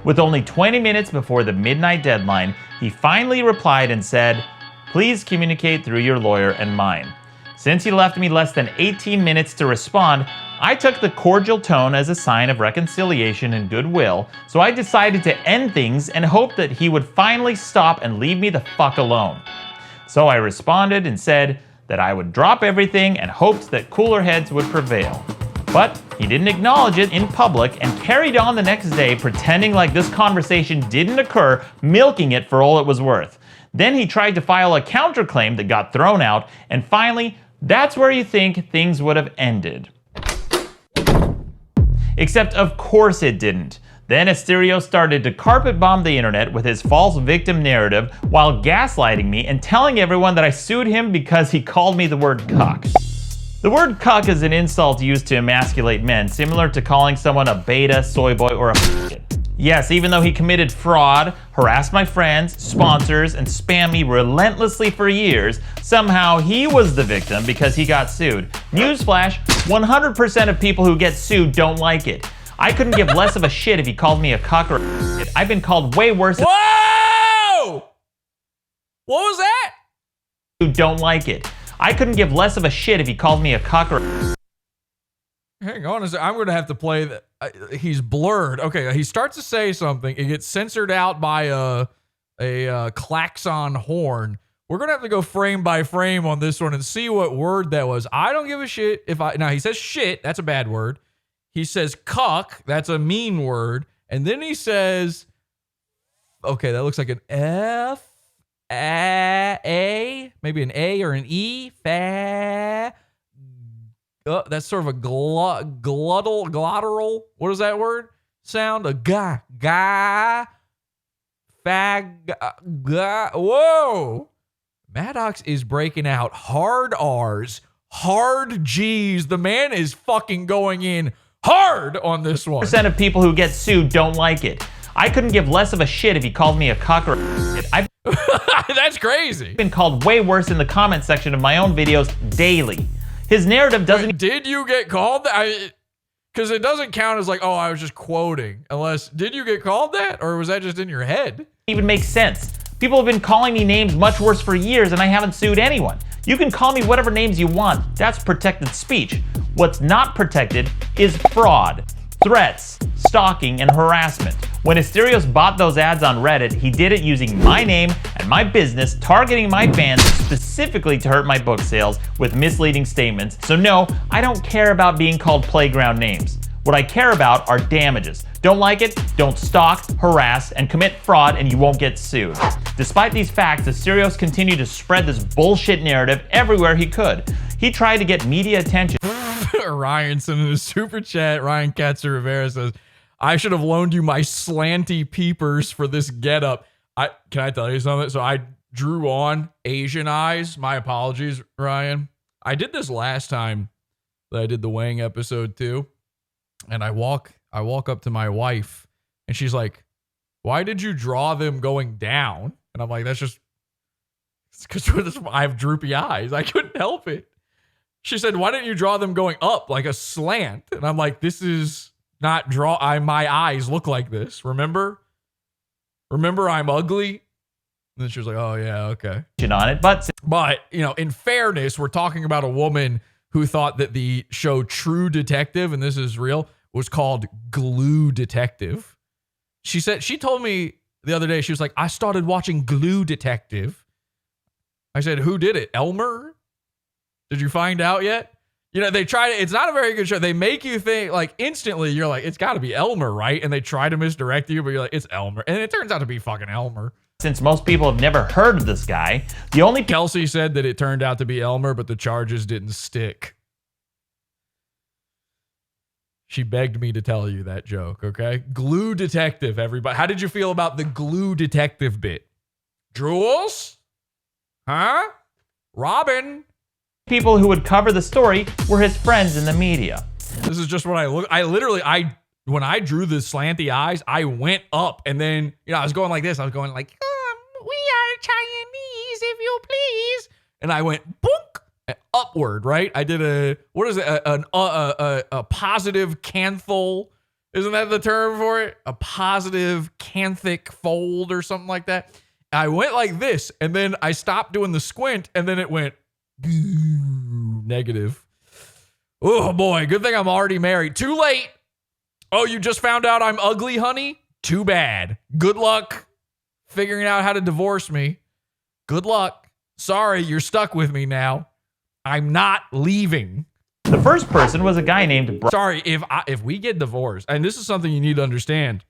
With only 20 minutes before the midnight deadline, he finally replied and said, "Please communicate through your lawyer and mine." Since he left me less than 18 minutes to respond, I took the cordial tone as a sign of reconciliation and goodwill, so I decided to end things and hoped that he would finally stop and leave me the fuck alone. So I responded and said that I would drop everything and hoped that cooler heads would prevail. But he didn't acknowledge it in public and carried on the next day pretending like this conversation didn't occur, milking it for all it was worth. Then he tried to file a counterclaim that got thrown out, and finally, that's where you think things would have ended. Except of course it didn't. Then Asterio started to carpet bomb the internet with his false victim narrative while gaslighting me and telling everyone that I sued him because he called me the word cuck. The word cuck is an insult used to emasculate men, similar to calling someone a beta, soy boy, or a f***it. Yes, even though he committed fraud, harassed my friends, sponsors, and spammed me relentlessly for years, somehow he was the victim because he got sued. Newsflash, 100% of people who get sued don't like it. I couldn't give less of a shit if he called me a cuck or a f***it. I've been called way worse. Whoa! What was that? Who don't like it. I couldn't give less of a shit if he called me a cuck or a... Hang on a second. I'm going to have to play that. He's blurred. Okay, he starts to say something. It gets censored out by a klaxon horn. We're going to have to go frame by frame on this one and see what word that was. I don't give a shit if I... Now, he says shit. That's a bad word. He says cuck. That's a mean word. And then he says... Okay, that looks like an F, A, maybe an A or an E. That's sort of a glottal. What is that word sound? A ga, fag, ga. Whoa. MADDOX is breaking out hard R's, hard G's. The man is fucking going in hard on this one. Percent of people who get sued don't like it. I couldn't give less of a shit if he called me a cuck or I've That's crazy. Been called way worse in the comment section of my own videos daily. His narrative doesn't... Wait, did you get called that? Because it doesn't count as like, oh, I was just quoting. Unless, did you get called that? Or was that just in your head? Even make sense. People have been calling me names much worse for years and I haven't sued anyone. You can call me whatever names you want. That's protected speech. What's not protected is fraud, threats, stalking, and harassment. When Asterios bought those ads on Reddit, he did it using my name and my business, targeting my fans specifically to hurt my book sales with misleading statements. So no, I don't care about being called playground names. What I care about are damages. Don't like it? Don't stalk, harass, and commit fraud and you won't get sued. Despite these facts, Asterios continued to spread this bullshit narrative everywhere he could. He tried to get media attention. Ryan sent in a super chat. Ryan Katzer Rivera says, I should have loaned you my slanty peepers for this getup. Can I tell you something? So I drew on Asian eyes. My apologies, Ryan. I did this last time that I did the Whang episode too. And I walk up to my wife and she's like, why did you draw them going down? And I'm like, that's just because I have droopy eyes. I couldn't help it. She said, why didn't you draw them going up like a slant? And I'm like, this is not my eyes look like this. Remember I'm ugly? And then she was like, oh yeah, okay. On it, but you know, in fairness, we're talking about a woman who thought that the show True Detective, and this is real, was called Glue Detective. She told me the other day, she was like, I started watching Glue Detective. I said, who did it? Elmer? Did you find out yet? You know, they try to, it's not a very good show. They make you think, like, instantly, you're like, it's got to be Elmer, right? And they try to misdirect you, but you're like, it's Elmer. And it turns out to be fucking Elmer. Since most people have never heard of this guy, the only... Kelsey said that it turned out to be Elmer, but the charges didn't stick. She begged me to tell you that joke, okay? Glue Detective, everybody. How did you feel about the Glue Detective bit? Jules? Huh? Robin? People who would cover the story were his friends in the media. This is just what when I drew the slanty eyes, I went up and then, you know, I was going like this. I was going like, we are Chinese, if you please. And I went boonk, upward, right? I did a positive canthal. Isn't that the term for it? A positive canthic fold or something like that. I went like this and then I stopped doing the squint and then it went negative. Oh boy, good thing I'm already married. Too late. Oh, you just found out I'm ugly, honey? Too bad. Good luck figuring out how to divorce me. Good luck. Sorry, you're stuck with me now. I'm not leaving. The first person was a guy named... Sorry, if we get divorced, and this is something you need to understand,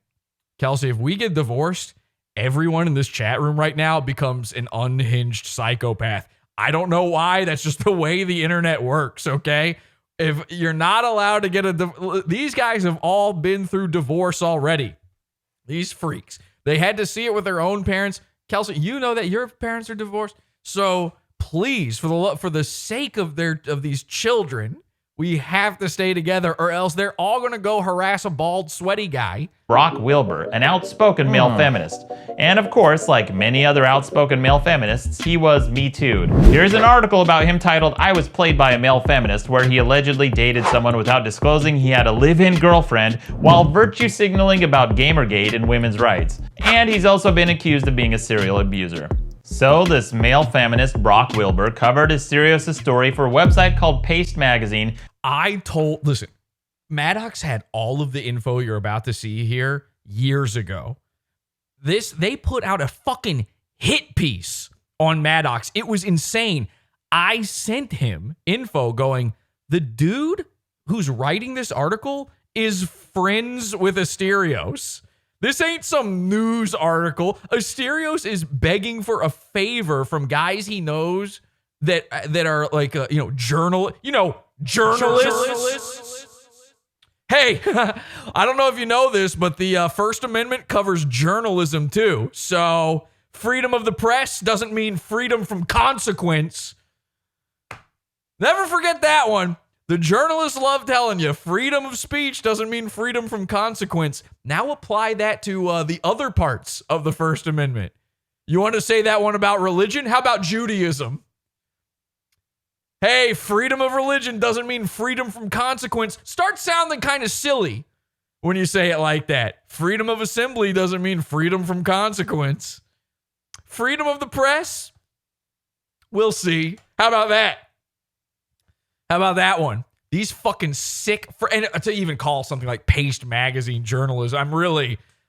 Kelsey, if we get divorced, everyone in this chat room right now becomes an unhinged psychopath. I don't know why. That's just the way the internet works, okay? If you're not allowed to get these guys have all been through divorce already. These freaks. They had to see it with their own parents. Kelsey, you know that your parents are divorced. So please, for the sake of these children, we have to stay together or else they're all going to go harass a bald, sweaty guy. Brock Wilbur, an outspoken male feminist. And of course, like many other outspoken male feminists, he was Me Too'd. Here's an article about him titled, I Was Played by a Male Feminist, where he allegedly dated someone without disclosing he had a live-in girlfriend while virtue signaling about Gamergate and women's rights. And he's also been accused of being a serial abuser. So this male feminist, Brock Wilbur, covered Asterios' story for a website called Paste Magazine. Listen, MADDOX had all of the info you're about to see here years ago. They put out a fucking hit piece on MADDOX. It was insane. I sent him info going, the dude who's writing this article is friends with Asterios. This ain't some news article. Asterios is begging for a favor from guys he knows that are like, journalists. Hey, I don't know if you know this, but the First Amendment covers journalism too. So freedom of the press doesn't mean freedom from consequence. Never forget that one. The journalists love telling you freedom of speech doesn't mean freedom from consequence. Now apply that to the other parts of the First Amendment. You want to say that one about religion? How about Judaism? Hey, freedom of religion doesn't mean freedom from consequence. Start sounding kind of silly when you say it like that. Freedom of assembly doesn't mean freedom from consequence. Freedom of the press? We'll see. How about that? How about that one? These fucking sick, and to even call something like Paste Magazine journalism,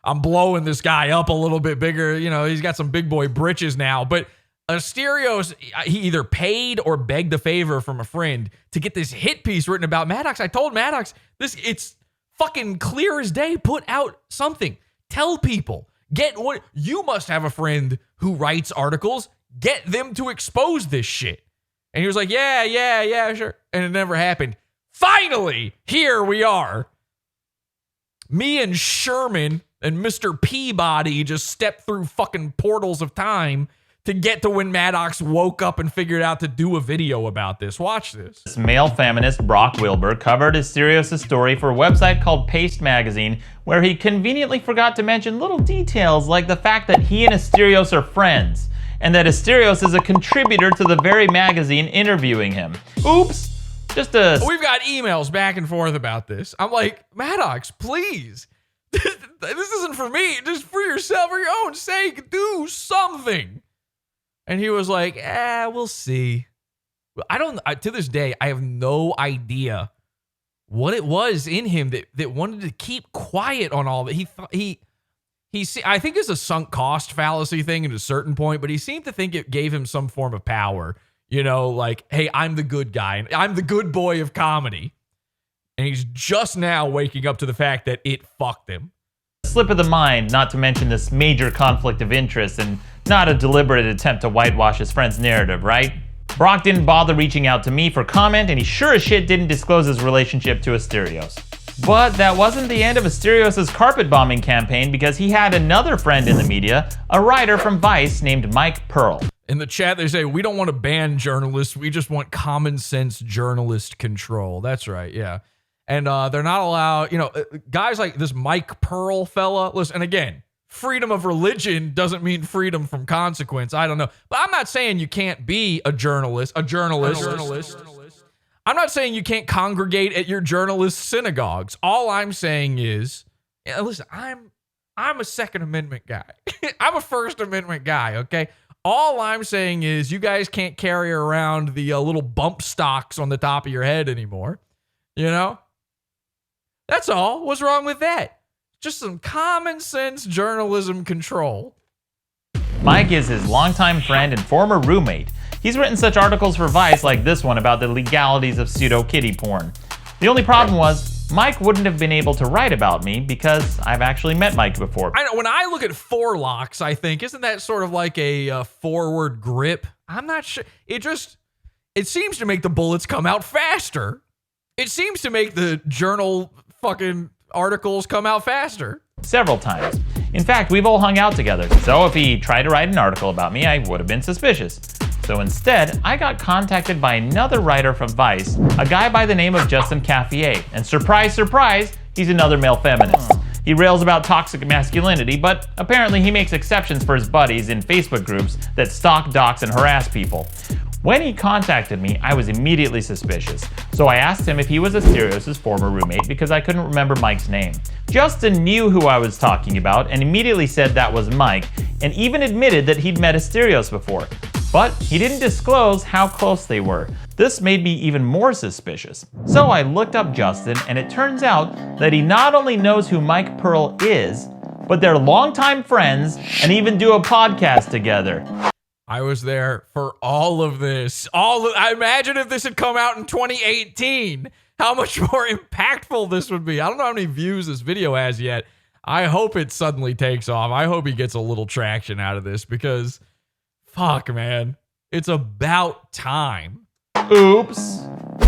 I'm blowing this guy up a little bit bigger. You know, he's got some big boy britches now, but Asterios, he either paid or begged a favor from a friend to get this hit piece written about MADDOX. I told MADDOX, it's fucking clear as day. Put out something. Tell people. You must have a friend who writes articles. Get them to expose this shit. And he was like, yeah, sure. And it never happened. Finally, here we are. Me and Sherman and Mr. Peabody just stepped through fucking portals of time to get to when MADDOX woke up and figured out to do a video about this. Watch this. This male feminist Brock Wilbur covered Asterios' story for a website called Paste Magazine, where he conveniently forgot to mention little details like the fact that he and Asterios are friends, and that Asterios is a contributor to the very magazine interviewing him. Oops. We've got emails back and forth about this. I'm like, MADDOX, please. This isn't for me. Just for yourself, for your own sake, do something. And he was like, we'll see. To this day, I have no idea what it was in him that wanted to keep quiet on all of it. I think it's a sunk cost fallacy thing at a certain point, but he seemed to think it gave him some form of power. You know, like, hey, I'm the good guy. I'm the good boy of comedy. And he's just now waking up to the fact that it fucked him. Slip of the mind, not to mention this major conflict of interest and not a deliberate attempt to whitewash his friend's narrative, right? Brock didn't bother reaching out to me for comment, and he sure as shit didn't disclose his relationship to Asterios. But that wasn't the end of Asterios' carpet bombing campaign, because he had another friend in the media, a writer from Vice named Mike Pearl. In the chat, they say, we don't want to ban journalists. We just want common sense journalist control. That's right, yeah. And they're not allowed, guys like this Mike Pearl fella. Listen, and again, freedom of religion doesn't mean freedom from consequence. I don't know. But I'm not saying you can't be a journalist. I'm not saying you can't congregate at your journalist synagogues. All I'm saying is, listen, I'm a Second Amendment guy. I'm a First Amendment guy, okay? All I'm saying is you guys can't carry around the little bump stocks on the top of your head anymore. You know? That's all. What's wrong with that? Just some common sense journalism control. Mike is his longtime friend and former roommate. He's written such articles for Vice like this one about the legalities of pseudo-kitty porn. The only problem was, Mike wouldn't have been able to write about me because I've actually met Mike before. I know, when I look at forelocks, I think, isn't that sort of like a forward grip? I'm not sure. It seems to make the bullets come out faster. It seems to make the journal fucking articles come out faster. Several times. In fact, we've all hung out together, so if he tried to write an article about me, I would have been suspicious. So instead, I got contacted by another writer from Vice, a guy by the name of Justin Caffier, and surprise, surprise, he's another male feminist. He rails about toxic masculinity, but apparently he makes exceptions for his buddies in Facebook groups that stalk, dox, and harass people. When he contacted me, I was immediately suspicious, so I asked him if he was Asterios' former roommate because I couldn't remember Mike's name. Justin knew who I was talking about and immediately said that was Mike, and even admitted that he'd met Asterios before. But he didn't disclose how close they were. This made me even more suspicious. So I looked up Justin, and it turns out that he not only knows who Mike Pearl is, but they're longtime friends and even do a podcast together. I was there for all of this. I imagine if this had come out in 2018, how much more impactful this would be. I don't know how many views this video has yet. I hope it suddenly takes off. I hope he gets a little traction out of this because, fuck, man, it's about time. Oops.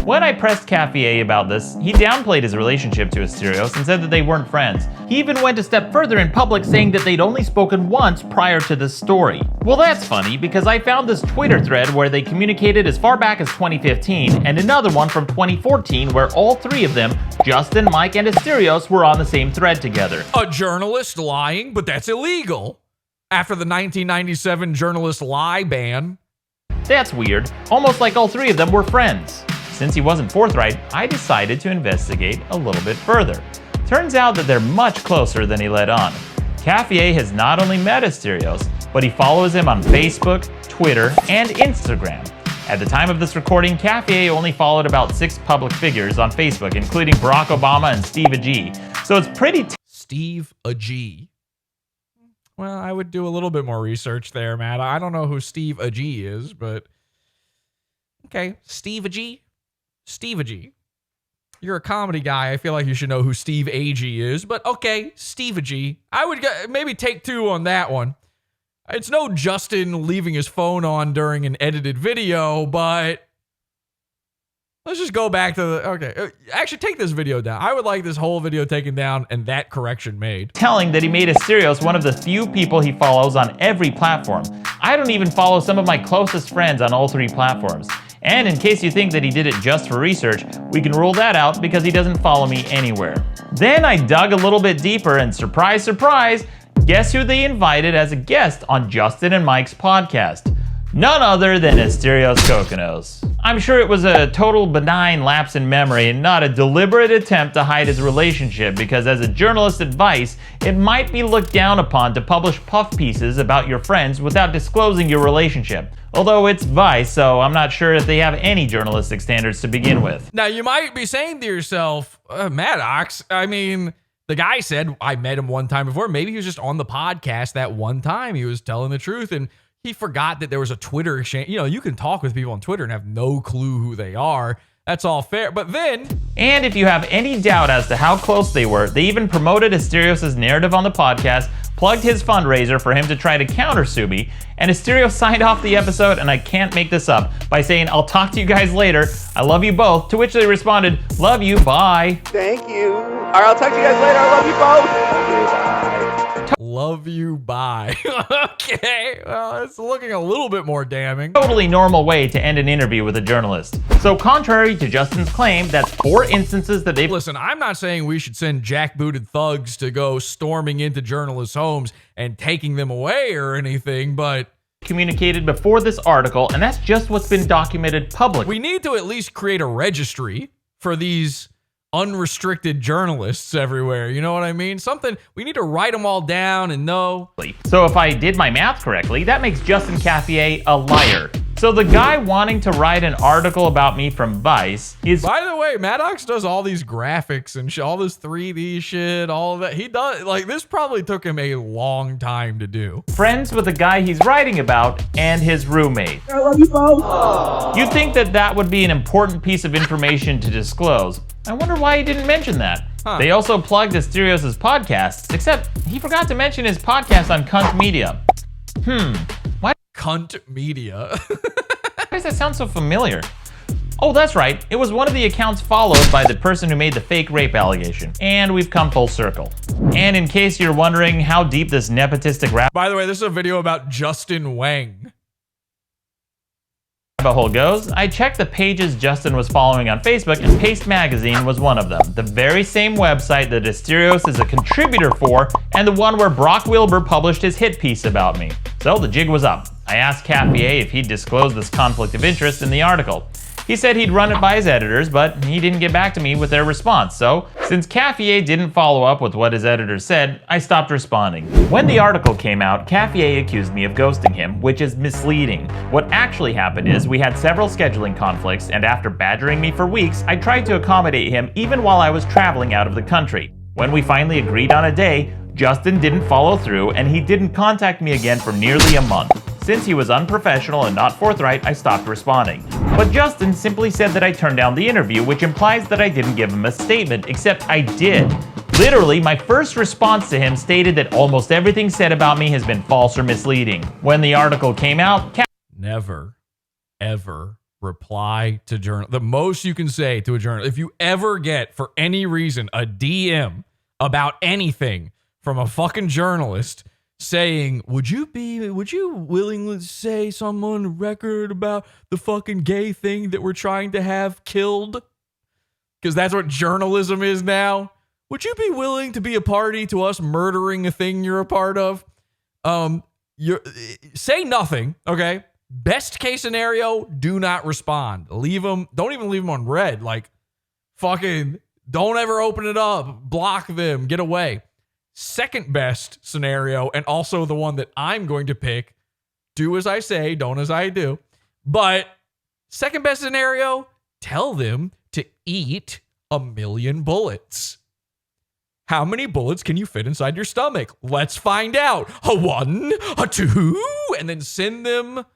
When I pressed Cafe about this, he downplayed his relationship to Asterios and said that they weren't friends. He even went a step further in public, saying that they'd only spoken once prior to this story. Well, that's funny because I found this Twitter thread where they communicated as far back as 2015 and another one from 2014 where all three of them, Justin, Mike, and Asterios, were on the same thread together. A journalist lying, but that's illegal. After the 1997 journalist lie ban. That's weird. Almost like all three of them were friends. Since he wasn't forthright, I decided to investigate a little bit further. Turns out that they're much closer than he let on. Cafe has not only met Asterios, but he follows him on Facebook, Twitter, and Instagram. At the time of this recording, Cafe only followed about 6 public figures on Facebook, including Barack Obama and Steve Agee. So it's pretty Steve Agee. Well, I would do a little bit more research there, Matt. I don't know who Steve Agee is, but okay, Steve Agee. Steve Agee. You're a comedy guy. I feel like you should know who Steve Agee is, but okay, Steve Agee. I would maybe take 2 on that one. It's no Justin leaving his phone on during an edited video, but let's just go back to the, okay. Actually, take this video down. I would like this whole video taken down and that correction made. Telling that he made Asterios one of the few people he follows on every platform. I don't even follow some of my closest friends on all 3 platforms. And in case you think that he did it just for research, we can rule that out because he doesn't follow me anywhere. Then I dug a little bit deeper and surprise, surprise, guess who they invited as a guest on Justin and Mike's podcast? None other than Asterios Kokkinos. I'm sure it was a total benign lapse in memory and not a deliberate attempt to hide his relationship because as a journalist's advice, it might be looked down upon to publish puff pieces about your friends without disclosing your relationship. Although it's Vice, so I'm not sure if they have any journalistic standards to begin with. Now, you might be saying to yourself, MADDOX, I mean, the guy said, I met him one time before. Maybe he was just on the podcast that one time. He was telling the truth, and he forgot that there was a Twitter exchange. You know, you can talk with people on Twitter and have no clue who they are. That's all fair. But then... And if you have any doubt as to how close they were, they even promoted Asterios' narrative on the podcast, plugged his fundraiser for him to try to counter-sue me, and Asterios signed off the episode, and I can't make this up, by saying, I'll talk to you guys later. I love you both. To which they responded, love you, bye. Thank you. All right, I'll talk to you guys later. I love you both. Love you, bye. Okay, well, it's looking a little bit more damning. Totally normal way to end an interview with a journalist. So contrary to Justin's claim, that's 4 instances that they've... Listen, I'm not saying we should send jackbooted thugs to go storming into journalists' homes and taking them away or anything, but... communicated before this article, and that's just what's been documented publicly. We need to at least create a registry for these unrestricted journalists everywhere. You know what I mean? Something, we need to write them all down and know. So if I did my math correctly, that makes Justin Cafier a liar. So the guy wanting to write an article about me from Vice is... By the way, MADDOX does all these graphics and all this 3D shit, all of that. He does, like, this probably took him a long time to do. Friends with the guy he's writing about and his roommate. I love you both. You'd think that that would be an important piece of information to disclose. I wonder why he didn't mention that. Huh. They also plugged Asterios' podcasts, except he forgot to mention his podcast on Cunt Media. Why? Cunt Media. Why does that sound so familiar? Oh, that's right. It was one of the accounts followed by the person who made the fake rape allegation. And we've come full circle. And in case you're wondering how deep this nepotistic rap... By the way, this is a video about Justin Whang. rabbit hole goes, I checked the pages Justin was following on Facebook, and Paste Magazine was one of them. The very same website that Asterios is a contributor for, and the one where Brock Wilbur published his hit piece about me. So the jig was up. I asked Cafier if he'd disclosed this conflict of interest in the article. He said he'd run it by his editors, but he didn't get back to me with their response. So, since Cafier didn't follow up with what his editors said, I stopped responding. When the article came out, Cafier accused me of ghosting him, which is misleading. What actually happened is we had several scheduling conflicts, and after badgering me for weeks, I tried to accommodate him even while I was traveling out of the country. When we finally agreed on a day, Justin didn't follow through, and he didn't contact me again for nearly a month. Since he was unprofessional and not forthright, I stopped responding. But Justin simply said that I turned down the interview, which implies that I didn't give him a statement, except I did. Literally, my first response to him stated that almost everything said about me has been false or misleading. When the article came out, never, ever reply to journal. The most you can say to a journal, if you ever get, for any reason, a DM about anything from a fucking journalist saying, would you willing to say something on the record about the fucking gay thing that we're trying to have killed? Because that's what journalism is now. Would you be willing to be a party to us murdering a thing you're a part of? Say nothing, okay? Best case scenario, do not respond. Leave them. Don't even leave them on red. Like, fucking, don't ever open it up. Block them. Get away. Second best scenario, and also the one that I'm going to pick, do as I say, don't as I do. But second best scenario, tell them to eat 1,000,000 bullets. How many bullets can you fit inside your stomach? Let's find out. A 1, a 2, and then send them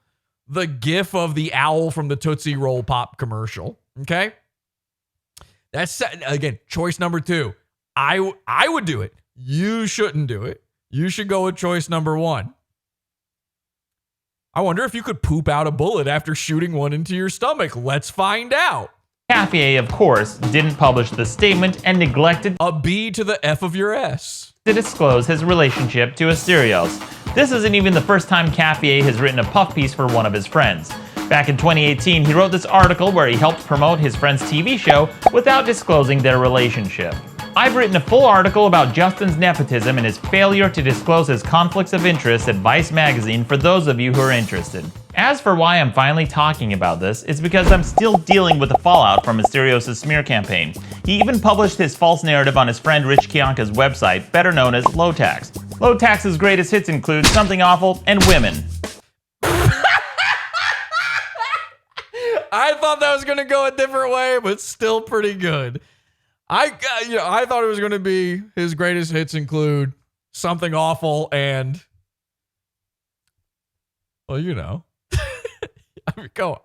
the gif of the owl from the Tootsie Roll Pop commercial. Okay? That's, again, choice number 2. I would do it. You shouldn't do it. You should go with choice number 1. I wonder if you could poop out a bullet after shooting one into your stomach. Let's find out. Cafier, of course, didn't publish the statement and neglected a B to the F of your S to disclose his relationship to Asterios. This isn't even the first time Cafier has written a puff piece for one of his friends. Back in 2018, he wrote this article where he helped promote his friend's TV show without disclosing their relationship. I've written a full article about Justin's nepotism and his failure to disclose his conflicts of interest at Vice magazine for those of you who are interested. As for why I'm finally talking about this, it's because I'm still dealing with the fallout from Asterios' smear campaign. He even published his false narrative on his friend Rich Kionka's website, better known as Low Tax. Low Tax's greatest hits include Something Awful and Women. I thought that was going to go a different way, but still pretty good. I thought it was going to be his greatest hits include Something Awful and, well, you know. I mean, go on.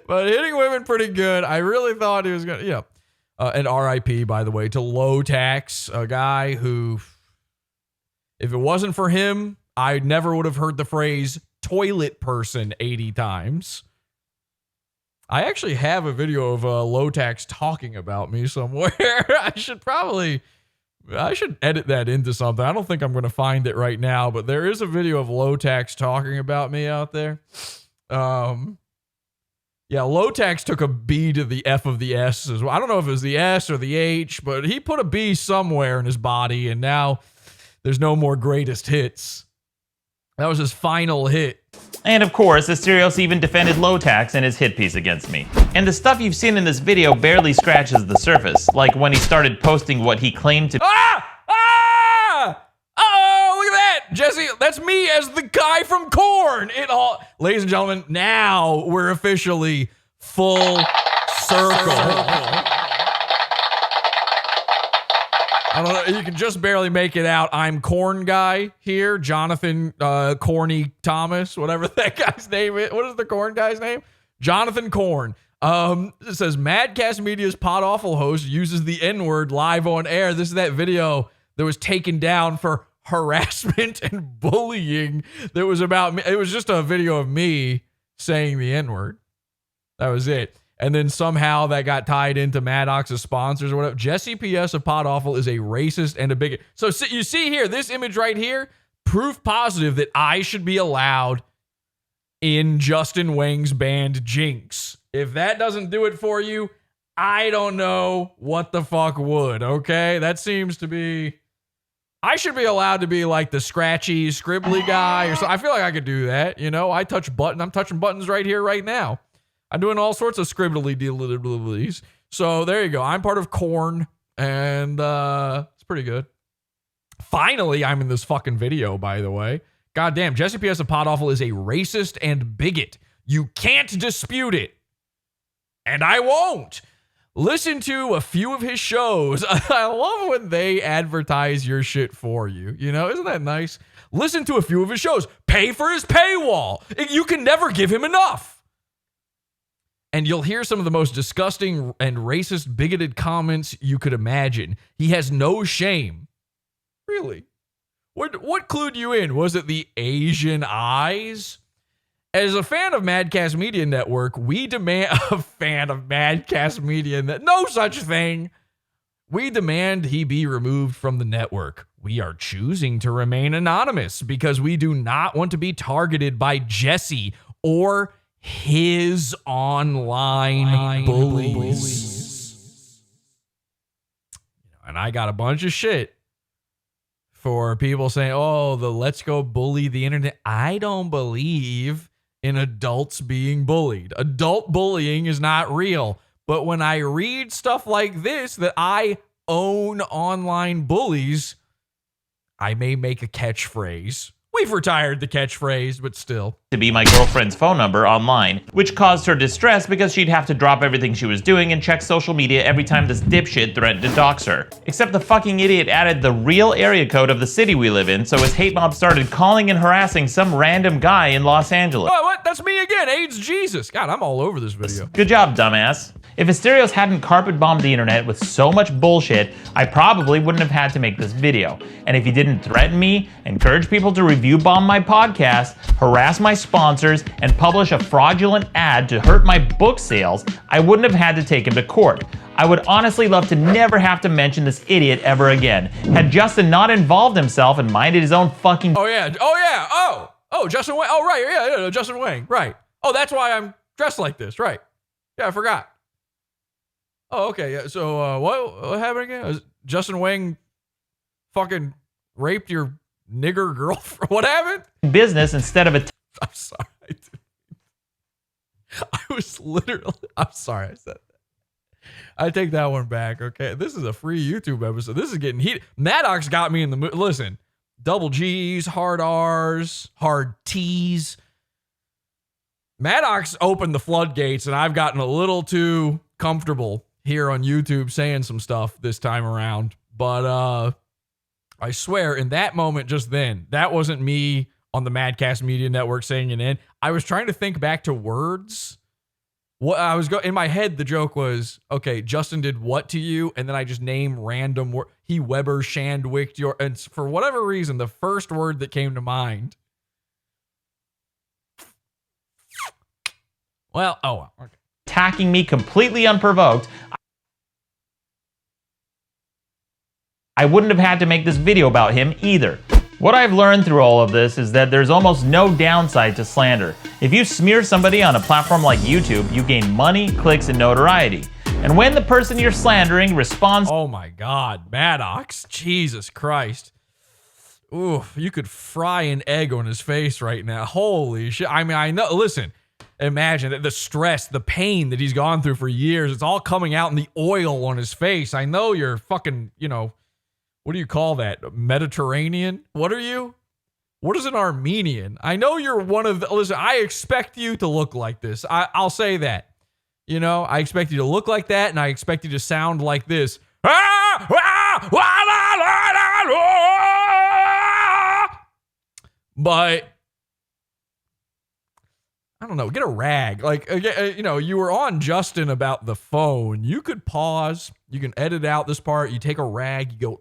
But Hitting Women pretty good. I really thought he was going to, and RIP, by the way, to Low Tax, a guy who, if it wasn't for him, I never would have heard the phrase toilet person 80 times. I actually have a video of Low Tax talking about me somewhere. I should edit that into something. I don't think I'm going to find it right now, but there is a video of Low Tax talking about me out there. Yeah, Low Tax took a B to the F of the S as well. I don't know if it was the S or the H, but he put a B somewhere in his body, and now there's no more greatest hits. That was his final hit. And of course, Asterios even defended Low Tax in his hit piece against me. And the stuff you've seen in this video barely scratches the surface, like when he started posting what he claimed to— Oh, look at that! Jesse, that's me as the guy from Korn. Ladies and gentlemen, now we're officially full circle. I don't know. You can just barely make it out. I'm Korn guy here. Jonathan Corny Thomas, whatever that guy's name is. What is the Korn guy's name? Jonathan Korn. It says Madcast Media's PodAwful host uses the N-word live on air. This is that video that was taken down for harassment and bullying. That was about me. It was just a video of me saying the N-word. That was it. And then somehow that got tied into MADDOX's sponsors or whatever. Jesse P.S. of PodAwful is a racist and a bigot. So you see here, this image right here, proof positive that I should be allowed in Justin Whang's band Jinx. If that doesn't do it for you, I don't know what the fuck would, okay? That seems to be... I should be allowed to be like the scratchy, scribbly guy or so. I feel like I could do that, you know? I'm touching buttons right here, right now. I'm doing all sorts of scribbly dealies. So there you go. I'm part of Korn, and it's pretty good. Finally, I'm in this fucking video, by the way. Goddamn, Jesse P.S. of PodAwful is a racist and bigot. You can't dispute it. And I won't. Listen to a few of his shows. I love when they advertise your shit for you. You know, isn't that nice? Listen to a few of his shows. Pay for his paywall. You can never give him enough. And you'll hear some of the most disgusting and racist, bigoted comments you could imagine. He has no shame. Really? What clued you in? Was it the Asian eyes? As a fan of Madcast Media Network, we demand a fan of Madcast Media Network. No such thing. We demand he be removed from the network. We are choosing to remain anonymous because we do not want to be targeted by Jesse or his online bullies. And I got a bunch of shit for people saying, oh, let's go bully the internet. I don't believe in adults being bullied. Adult bullying is not real. But when I read stuff like this, that I own online bullies, I may make a catchphrase. We've retired the catchphrase, but still. To be my girlfriend's phone number online, which caused her distress because she'd have to drop everything she was doing and check social media every time this dipshit threatened to dox her. Except the fucking idiot added the real area code of the city we live in, so his hate mob started calling and harassing some random guy in Los Angeles. Oh, what? That's me again, AIDS Jesus. God, I'm all over this video. Good job, dumbass. If Asterios hadn't carpet bombed the internet with so much bullshit, I probably wouldn't have had to make this video. And if he didn't threaten me, encourage people to review bomb my podcast, harass my sponsors, and publish a fraudulent ad to hurt my book sales, I wouldn't have had to take him to court. I would honestly love to never have to mention this idiot ever again. Had Justin not involved himself and minded his own fucking... Oh, Justin Whang. Oh, right. Yeah, Justin Whang. Right. Oh, that's why I'm dressed like this. Right. Yeah, I forgot. Oh, okay. Yeah. So, what happened again? Justin Whang fucking raped your nigger girlfriend. What happened? Business instead of a... I'm sorry. I'm sorry I said that. I take that one back, okay? This is a free YouTube episode. This is getting heated. MADDOX got me in the mood. Listen, double G's, hard R's, hard T's. MADDOX opened the floodgates, and I've gotten a little too comfortable here on YouTube saying some stuff this time around. But I swear, in that moment just then, that wasn't me on the Madcast Media Network saying it in. I was trying to think back to words. What I was in my head, the joke was, okay, Justin did what to you? And then I just named random word. He Weber Shandwicked your, and for whatever reason, the first word that came to mind. Well, okay. Attacking me completely unprovoked, I wouldn't have had to make this video about him either. What I've learned through all of this is that there's almost no downside to slander. If you smear somebody on a platform like YouTube, you gain money, clicks, and notoriety. And when the person you're slandering responds... Oh my God, MADDOX, Jesus Christ. Ooh, you could fry an egg on his face right now. Holy shit. I mean, I know, listen, imagine that the stress, the pain that he's gone through for years, it's all coming out in the oil on his face. I know you're fucking, what do you call that? Mediterranean? What are you? What is an Armenian? I know you're one of the... Listen, I expect you to look like this. I'll say that. I expect you to look like that, and I expect you to sound like this. But... I don't know. Get a rag. You were on Justin about the phone. You could pause. You can edit out this part. You take a rag. You go...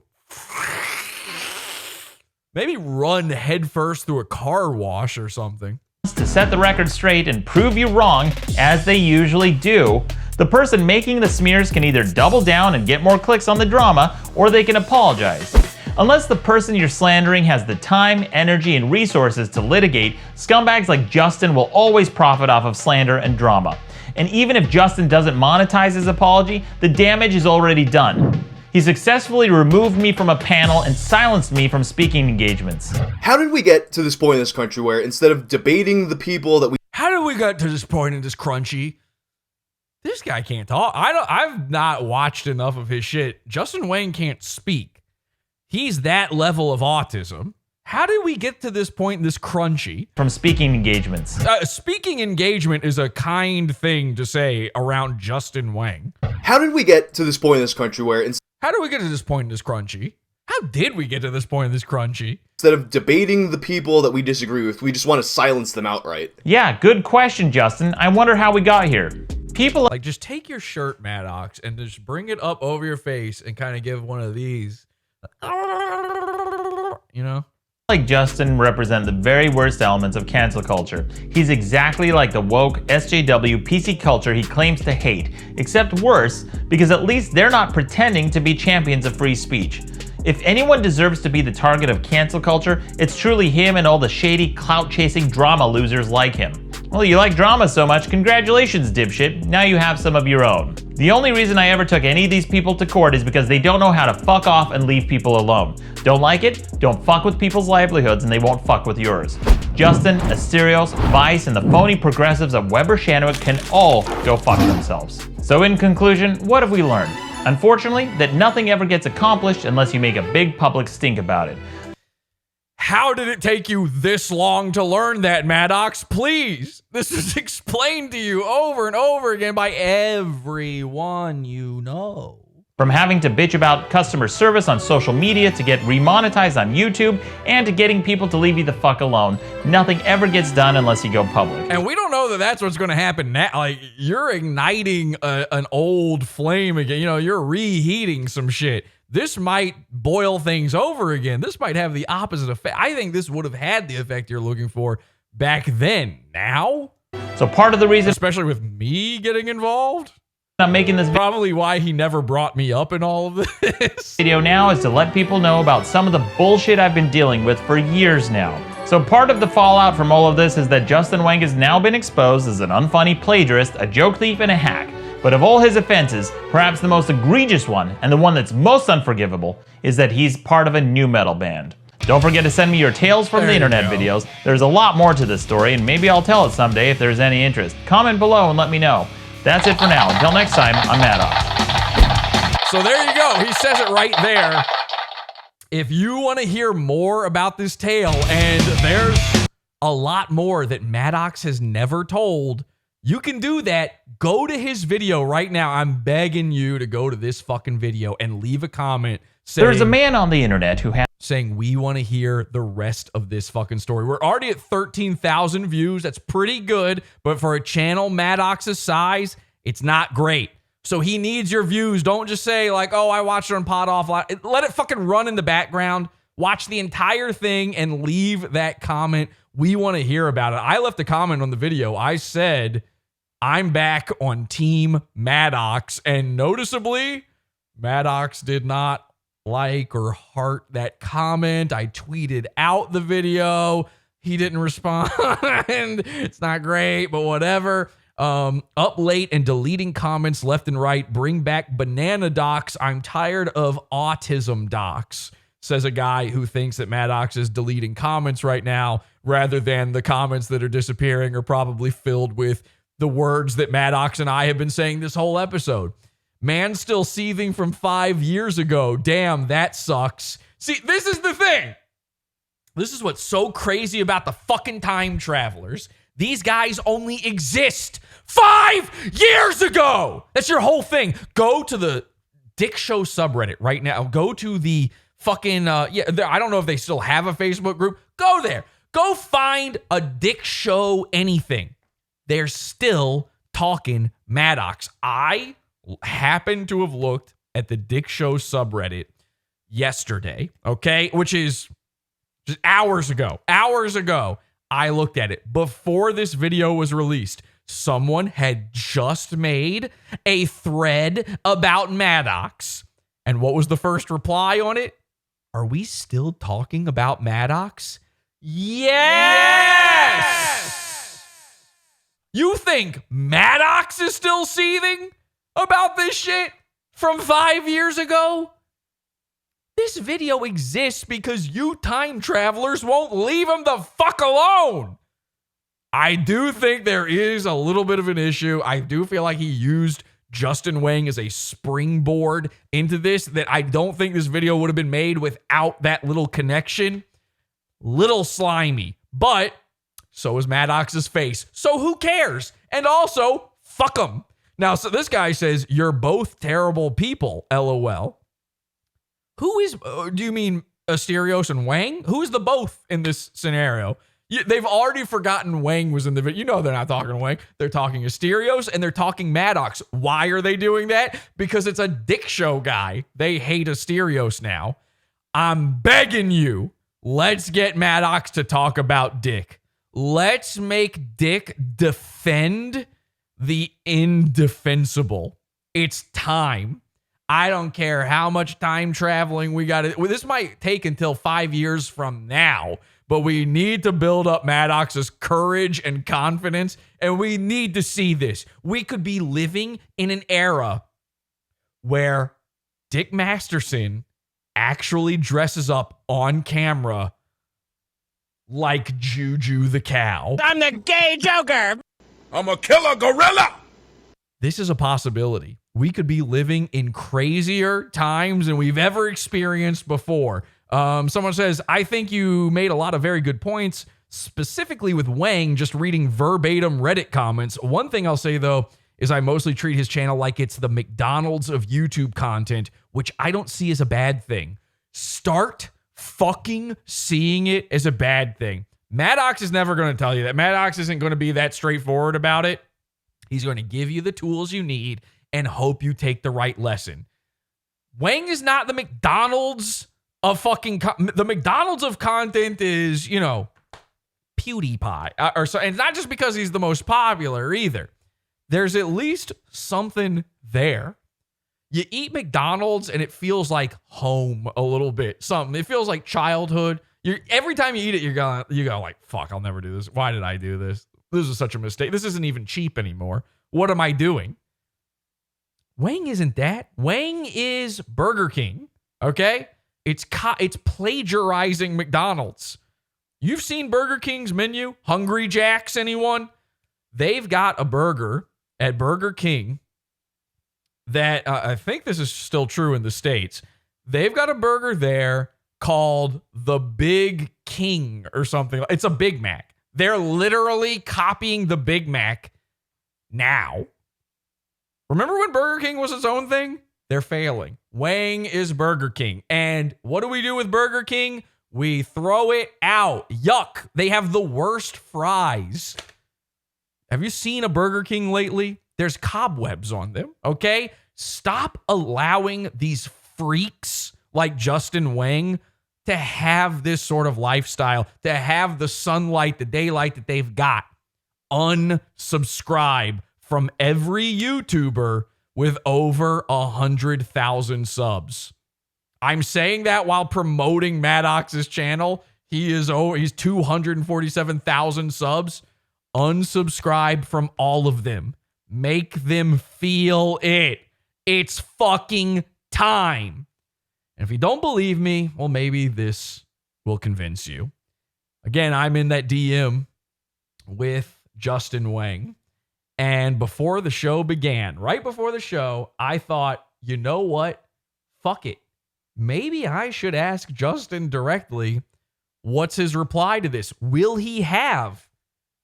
Maybe run headfirst through a car wash or something. To set the record straight and prove you wrong, as they usually do, the person making the smears can either double down and get more clicks on the drama, or they can apologize. Unless the person you're slandering has the time, energy, and resources to litigate, scumbags like Justin will always profit off of slander and drama. And even if Justin doesn't monetize his apology, the damage is already done. He successfully removed me from a panel and silenced me from speaking engagements. How did we get to this point in this country where instead of debating the people that we... How did we get to this point in this crunchy? This guy can't talk. I've not watched enough of his shit. Justin Whang can't speak. He's that level of autism. How did we get to this point in this crunchy? From speaking engagements. Speaking engagement is a kind thing to say around Justin Whang. How did we get to this point in this country where How did we get to this point in this crunchy? How did we get to this point in this crunchy? instead of debating the people that we disagree with, we just want to silence them outright? Yeah, good question, Justin. I wonder how we got here. People like, just take your shirt, MADDOX, and just bring it up over your face and kind of give one of these. You know? Like Justin represent the very worst elements of cancel culture. He's exactly like the woke SJW PC culture he claims to hate, except worse, because at least they're not pretending to be champions of free speech. If anyone deserves to be the target of cancel culture, it's truly him and all the shady, clout-chasing drama losers like him. Well, you like drama so much, congratulations, dipshit. Now you have some of your own. The only reason I ever took any of these people to court is because they don't know how to fuck off and leave people alone. Don't like it? Don't fuck with people's livelihoods and they won't fuck with yours. Justin, Asterios, Vice, and the phony progressives of Weber Shanwick can all go fuck themselves. So in conclusion, what have we learned? Unfortunately, that nothing ever gets accomplished unless you make a big public stink about it. How did it take you this long to learn that, MADDOX? Please! This is explained to you over and over again by everyone you know. From having to bitch about customer service on social media to get remonetized on YouTube and to getting people to leave you the fuck alone, nothing ever gets done unless you go public. And we don't know that that's what's going to happen now. Like, you're igniting an old flame again. You know, you're reheating some shit. This might boil things over again. This might have the opposite effect. I think this would have had the effect you're looking for back then. Now? So part of the reason, especially with me getting involved, I'm making this probably why he never brought me up in all of this video now is to let people know about some of the bullshit I've been dealing with for years now. So part of the fallout from all of this is that Justin Whang has now been exposed as an unfunny plagiarist, a joke thief, and a hack. But of all his offenses, perhaps the most egregious one, and the one that's most unforgivable, is that he's part of a nu metal band. Don't forget to send me your tales from the internet videos. There's a lot more to this story, and maybe I'll tell it someday if there's any interest. Comment below and let me know. That's it for now. Until next time, I'm MADDOX. So there you go. He says it right there. If you want to hear more about this tale, and there's a lot more that MADDOX has never told, you can do that. Go to his video right now. I'm begging you to go to this fucking video and leave a comment saying, there's a man on the internet who has saying we want to hear the rest of this fucking story. We're already at 13,000 views. That's pretty good, but for a channel MADDOX's size, it's not great. So he needs your views. Don't just say like, oh, I watched it on PodAwful. Let it fucking run in the background. Watch the entire thing and leave that comment. We want to hear about it. I left a comment on the video. I said, I'm back on Team MADDOX, and noticeably, MADDOX did not like or heart that comment. I tweeted out the video. He didn't respond. It's not great, but whatever. Up late and deleting comments left and right. Bring back banana docs. I'm tired of autism docs, says a guy who thinks that MADDOX is deleting comments right now rather than the comments that are disappearing are probably filled with the words that MADDOX and I have been saying this whole episode. Man still seething from 5 years ago. Damn, that sucks. See, this is the thing. This is what's so crazy about the fucking time travelers. These guys only exist 5 years ago. That's your whole thing. Go to the Dick Show subreddit right now. Go to the fucking, I don't know if they still have a Facebook group. Go there. Go find a Dick Show anything. They're still talking MADDOX. I happen to have looked at the Dick Show subreddit yesterday, okay, which is just hours ago. I looked at it before this video was released. Someone had just made a thread about MADDOX. And what was the first reply on it? Are we still talking about MADDOX? Yes! You think MADDOX is still seething about this shit from 5 years ago? This video exists because you time travelers won't leave him the fuck alone. I do think there is a little bit of an issue. I do feel like he used Justin Whang as a springboard into this, that I don't think this video would have been made without that little connection. little slimy, but so is MADDOX's face. So who cares? And also, fuck them. Now, so this guy says, you're both terrible people, LOL. Who is, do you mean Asterios and Whang? Who is the both in this scenario? They've already forgotten Whang was in the video. You know they're not talking to Whang. They're talking Asterios and they're talking MADDOX. Why are they doing that? Because it's a Dick show guy. They hate Asterios now. I'm begging you, let's get MADDOX to talk about Dick. Let's make Dick defend the indefensible. It's time. I don't care how much time traveling we got. This might take until 5 years from now, but we need to build up MADDOX's courage and confidence, and we need to see this. We could be living in an era where Dick Masterson actually dresses up on camera like Juju the cow. I'm the gay Joker. I'm a killer gorilla. This is a possibility. We could be living in crazier times than we've ever experienced before. Someone says, I think you made a lot of very good points, specifically with Whang, just reading verbatim Reddit comments. One thing I'll say, though, is I mostly treat his channel like it's the McDonald's of YouTube content, which I don't see as a bad thing. Start fucking seeing it as a bad thing. MADDOX is never going to tell you that. MADDOX isn't going to be that straightforward about it. He's going to give you the tools you need and hope you take the right lesson. Whang is not the McDonald's of fucking... the McDonald's of content is, you know, PewDiePie. And it's not just because he's the most popular either. There's at least something there. You eat McDonald's and it feels like home a little bit. Something. It feels like childhood. Every time you eat it, you go like, fuck, I'll never do this. Why did I do this? This is such a mistake. This isn't even cheap anymore. What am I doing? Whang isn't that. Whang is Burger King, okay? It's plagiarizing McDonald's. You've seen Burger King's menu? Hungry Jacks, anyone? They've got a burger at Burger King that I think this is still true in the States. They've got a burger there called the Big King or something. It's a Big Mac. They're literally copying the Big Mac now. Remember when Burger King was its own thing? They're failing. Whang is Burger King. And what do we do with Burger King? We throw it out. Yuck. They have the worst fries. Have you seen a Burger King lately? There's cobwebs on them, okay? Stop allowing these freaks like Justin Whang to have this sort of lifestyle, to have the sunlight, the daylight that they've got. Unsubscribe from every YouTuber with over 100,000 subs. I'm saying that while promoting MADDOX's channel. He's 247,000 subs. Unsubscribe from all of them. Make them feel it. It's fucking time. And if you don't believe me, well, maybe this will convince you. Again, I'm in that DM with Justin Whang. And before the show began, right before the show, I thought, you know what? Fuck it. Maybe I should ask Justin directly, what's his reply to this? Will he have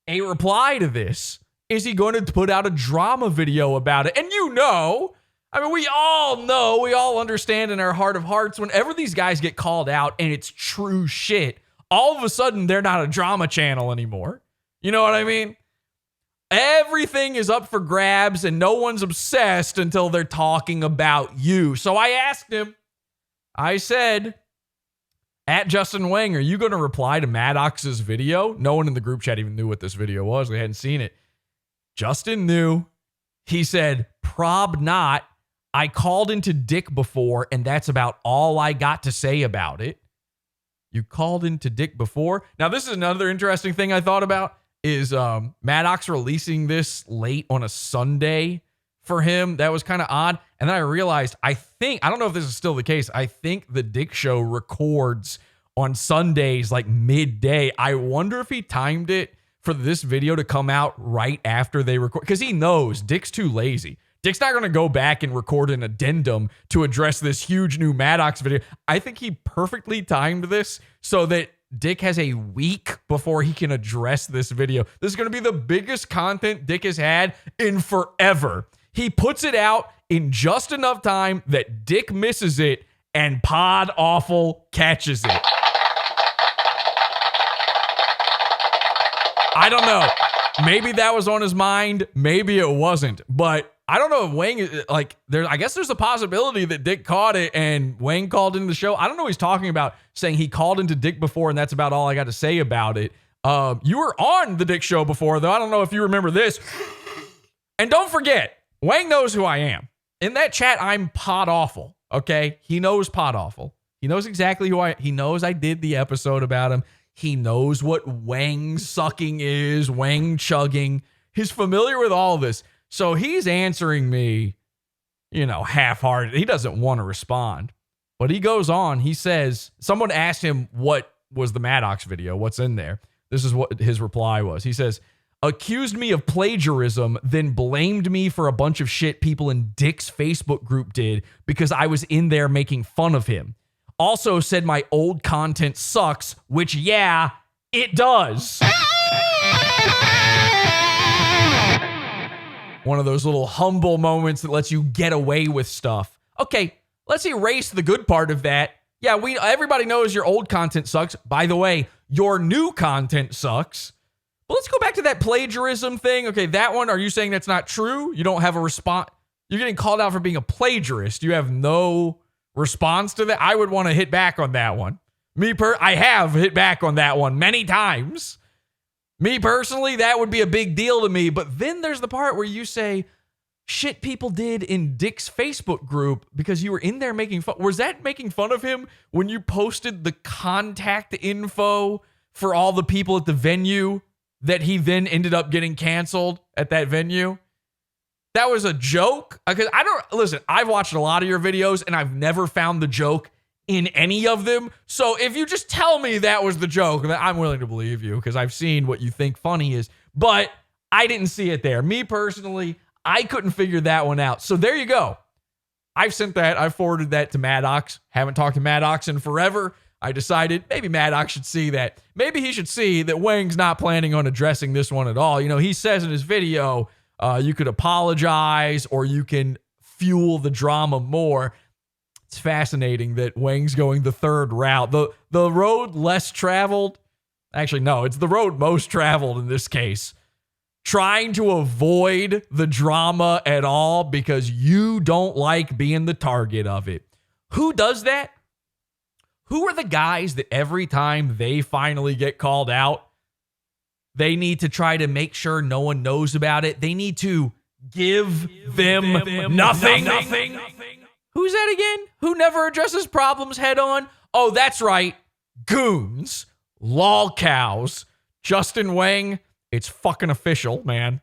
a reply to this? Is he going to put out a drama video about it? And you know, I mean, we all know, we all understand in our heart of hearts, whenever these guys get called out and it's true shit, all of a sudden they're not a drama channel anymore. You know what I mean? Everything is up for grabs and no one's obsessed until they're talking about you. So I asked him, I said, at Justin Whang, are you going to reply to MADDOX's video? No one in the group chat even knew what this video was. They hadn't seen it. Justin knew. He said, prob not. I called into Dick before, and that's about all I got to say about it. You called into Dick before? Now, this is another interesting thing I thought about, is MADDOX releasing this late on a Sunday for him. That was kind of odd. And then I realized, I don't know if this is still the case, I think the Dick show records on Sundays like midday. I wonder if he timed it for this video to come out right after they record, because he knows Dick's too lazy. Dick's not going to go back and record an addendum to address this huge new MADDOX video. I think he perfectly timed this so that Dick has a week before he can address this video. This is going to be the biggest content Dick has had in forever. He puts it out in just enough time that Dick misses it and PodAwful catches it. I don't know. Maybe that was on his mind. Maybe it wasn't. But I don't know if Whang, like, I guess there's a possibility that Dick caught it and Whang called into the show. I don't know what he's talking about, saying he called into Dick before and that's about all I got to say about it. You were on the Dick show before, though. I don't know if you remember this. And don't forget, Whang knows who I am. In that chat, I'm PodAwful, okay? He knows PodAwful. He knows exactly he knows I did the episode about him. He knows what Whang sucking is, Whang chugging. He's familiar with all of this. So he's answering me, half-hearted. He doesn't want to respond. But he goes on. He says, someone asked him what was the MAD DOX video, what's in there. This is what his reply was. He says, accused me of plagiarism, then blamed me for a bunch of shit people in Dick's Facebook group did because I was in there making fun of him. Also said my old content sucks, which, yeah, it does. One of those little humble moments that lets you get away with stuff. Okay, let's erase the good part of that. Yeah, everybody knows your old content sucks. By the way, your new content sucks. But let's go back to that plagiarism thing. Okay, that one, are you saying that's not true? You don't have a response? You're getting called out for being a plagiarist. You have no response to that? I would want to hit back on that one. I have hit back on that one many times. Me personally, that would be a big deal to me. But then there's the part where you say, shit people did in Dick's Facebook group because you were in there making fun. Was that making fun of him when you posted the contact info for all the people at the venue that he then ended up getting canceled at that venue? That was a joke? Because listen, I've watched a lot of your videos and I've never found the joke in any of them. So if you just tell me that was the joke, I'm willing to believe you because I've seen what you think funny is. But I didn't see it there. Me personally, I couldn't figure that one out. So there you go. I've sent that. I forwarded that to MADDOX. Haven't talked to MADDOX in forever. I decided maybe MADDOX should see that. Maybe he should see that Whang's not planning on addressing this one at all. He says in his video, you could apologize or you can fuel the drama more. It's fascinating that Whang's going the third route. The road less traveled. Actually, no, it's the road most traveled in this case. Trying to avoid the drama at all because you don't like being the target of it. Who does that? Who are the guys that every time they finally get called out, they need to try to make sure no one knows about it? They need to give them nothing. Who's that again? Who never addresses problems head on? Oh, that's right. Goons. Lol cows. Justin Whang. It's fucking official, man.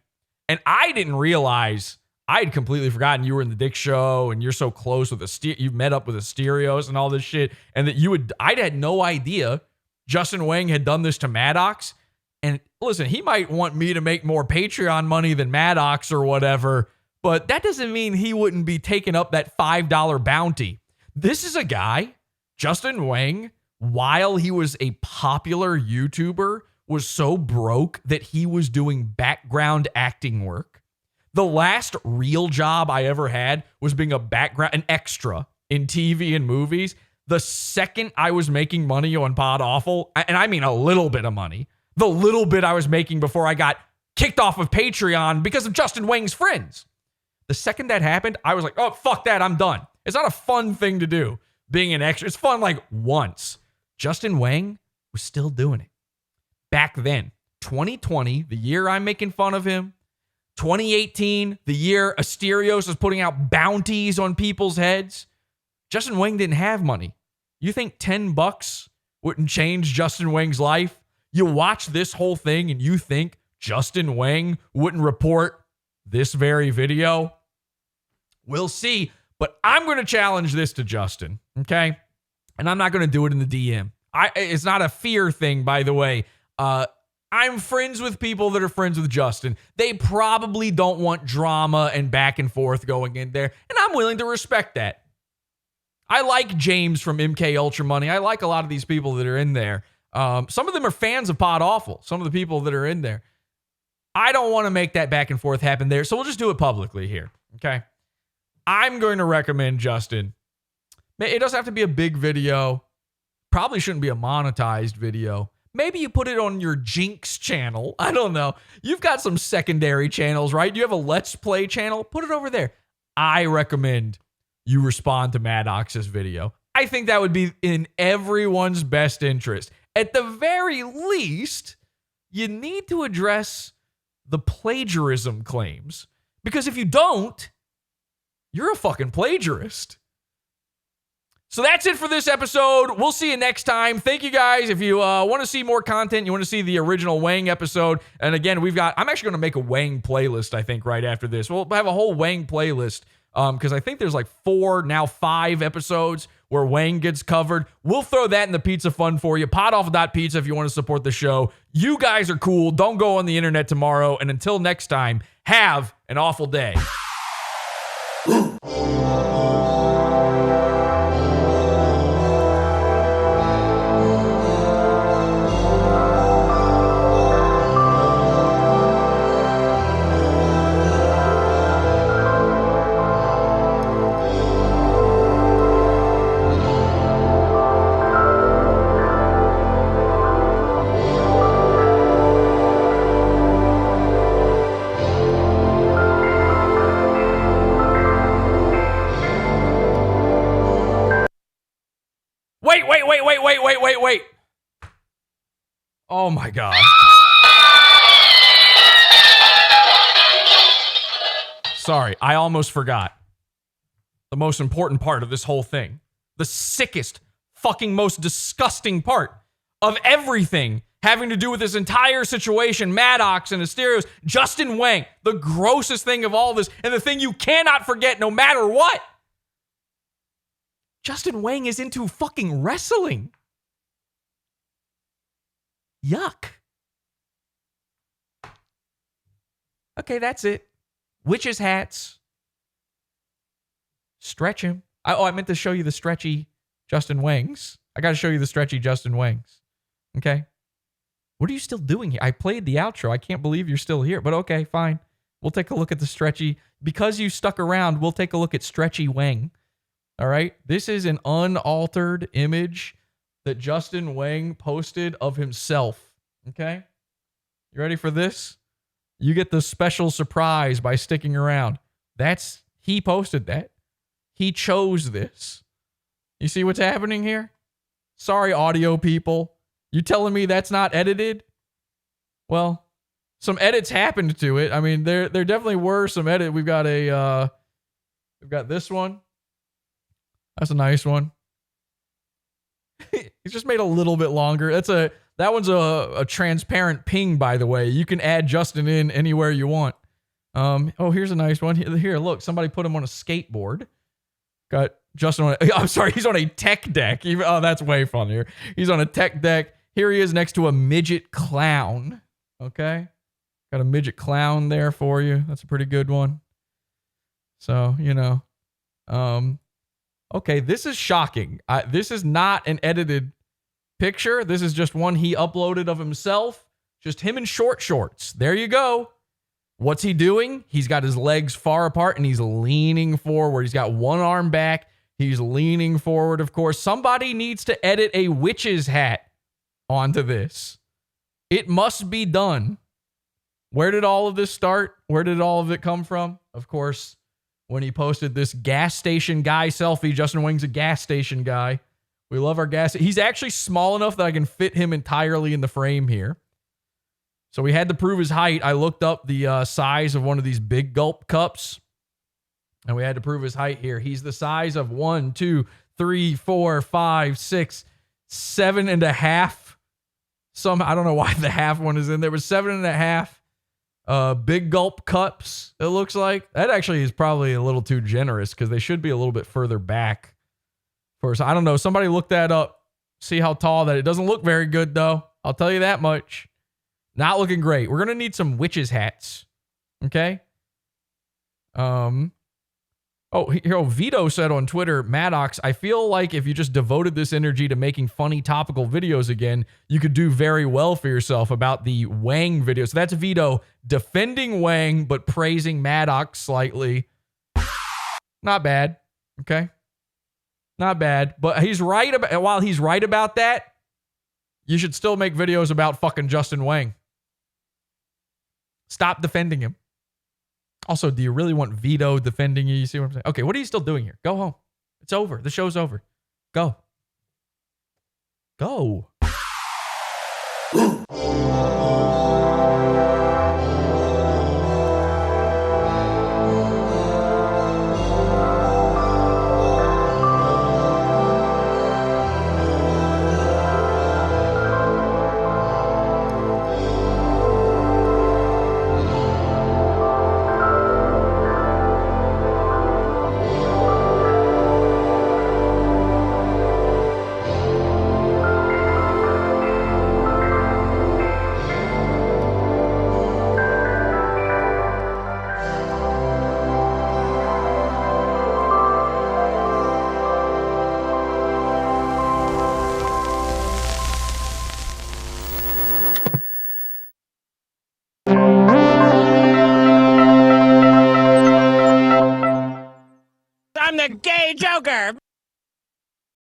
And I didn't realize, I had completely forgotten you were in the Dick show and you're so close with you met up with Asterios and all this shit. And that I had no idea Justin Whang had done this to MADDOX. And listen, he might want me to make more Patreon money than MADDOX or whatever, but that doesn't mean he wouldn't be taking up that $5 bounty. This is a guy, Justin Whang, while he was a popular YouTuber, was so broke that he was doing background acting work. The last real job I ever had was being an extra in TV and movies. The second I was making money on PodAwful, and I mean a little bit of money, the little bit I was making before I got kicked off of Patreon because of Justin Whang's friends. The second that happened, I was like, oh, fuck that, I'm done. It's not a fun thing to do, being an extra. It's fun like once. Justin Whang was still doing it. Back then, 2020, the year I'm making fun of him, 2018, the year Asterios was putting out bounties on people's heads, Justin Whang didn't have money. You think $10 wouldn't change Justin Whang's life? You watch this whole thing and you think Justin Whang wouldn't report this very video? We'll see, but I'm going to challenge this to Justin, okay? And I'm not going to do it in the DM. It's not a fear thing, by the way. I'm friends with people that are friends with Justin. They probably don't want drama and back and forth going in there, and I'm willing to respect that. I like James from MK Ultra Money. I like a lot of these people that are in there. Some of them are fans of PodAwful, some of the people that are in there. I don't want to make that back and forth happen there, so we'll just do it publicly here, okay? I'm going to recommend, Justin, it doesn't have to be a big video. Probably shouldn't be a monetized video. Maybe you put it on your Jinx channel. I don't know. You've got some secondary channels, right? You have a Let's Play channel. Put it over there. I recommend you respond to MADDOX's video. I think that would be in everyone's best interest. At the very least, you need to address the plagiarism claims. Because if you don't, you're a fucking plagiarist. So that's it for this episode. We'll see you next time. Thank you guys. If you want to see more content, you want to see the original Whang episode. And again, I'm actually going to make a Whang playlist, I think, right after this. We'll have a whole Whang playlist because I think there's like 4, now 5 episodes where Whang gets covered. We'll throw that in the pizza fund for you. PodAwful.pizza if you want to support the show. You guys are cool. Don't go on the internet tomorrow. And until next time, have an awful day. Wait. Oh my God. Sorry, I almost forgot. The most important part of this whole thing. The sickest, fucking most disgusting part of everything having to do with this entire situation, MADDOX and Asterios, Justin Whang, the grossest thing of all this, and the thing you cannot forget no matter what. Justin Whang is into fucking wrestling. Yuck. Okay, that's it. Witches' hats. Stretch him. I meant to show you the stretchy Justin Whangs. I got to show you the stretchy Justin Whangs. Okay? What are you still doing here? I played the outro. I can't believe you're still here. But okay, fine. We'll take a look at the stretchy. Because you stuck around, we'll take a look at stretchy Whang. All right? This is an unaltered image that Justin Whang posted of himself. Okay? You ready for this? You get the special surprise by sticking around. He posted that. He chose this. You see what's happening here? Sorry, audio people. You telling me that's not edited? Well, some edits happened to it. I mean, there definitely were some edits. We've got this one. That's a nice one. He's just made a little bit longer. That one's a transparent ping, by the way. You can add Justin in anywhere you want. Here's a nice one. Here, look, somebody put him on a skateboard. Got Justin on I'm sorry, he's on a tech deck. That's way funnier. He's on a tech deck. Here he is next to a midget clown. Okay? Got a midget clown there for you. That's a pretty good one. So, okay, this is shocking. This is not an edited picture. This is just one he uploaded of himself. Just him in short shorts. There you go. What's he doing? He's got his legs far apart and he's leaning forward. He's got one arm back. He's leaning forward, of course. Somebody needs to edit a witch's hat onto this. It must be done. Where did all of this start? Where did all of it come from? Of course, when he posted this gas station guy selfie. Justin Whang's a gas station guy. We love our gas. He's actually small enough that I can fit him entirely in the frame here. So we had to prove his height. I looked up the size of one of these big gulp cups, and we had to prove his height here. He's the size of 1, 2, 3, 4, 5, 6, 7.5. I don't know why the half one is in there, but 7.5 big gulp cups, it looks like. That actually is probably a little too generous because they should be a little bit further back. I don't know. Somebody look that up. See how tall that. It doesn't look very good, though. I'll tell you that much. Not looking great. We're going to need some witches' hats. Okay? Oh, Vito said on Twitter, Maddox, I feel like if you just devoted this energy to making funny topical videos again, you could do very well for yourself about the Whang video. So that's Vito defending Whang, but praising Maddox slightly. Not bad. Okay. Not bad. But he's right about, while he's right about that, you should still make videos about fucking Justin Whang. Stop defending him. Also, do you really want Vito defending you? You see what I'm saying? Okay, what are you still doing here? Go home. It's over. The show's over. Go. Go. I'm the gay Joker!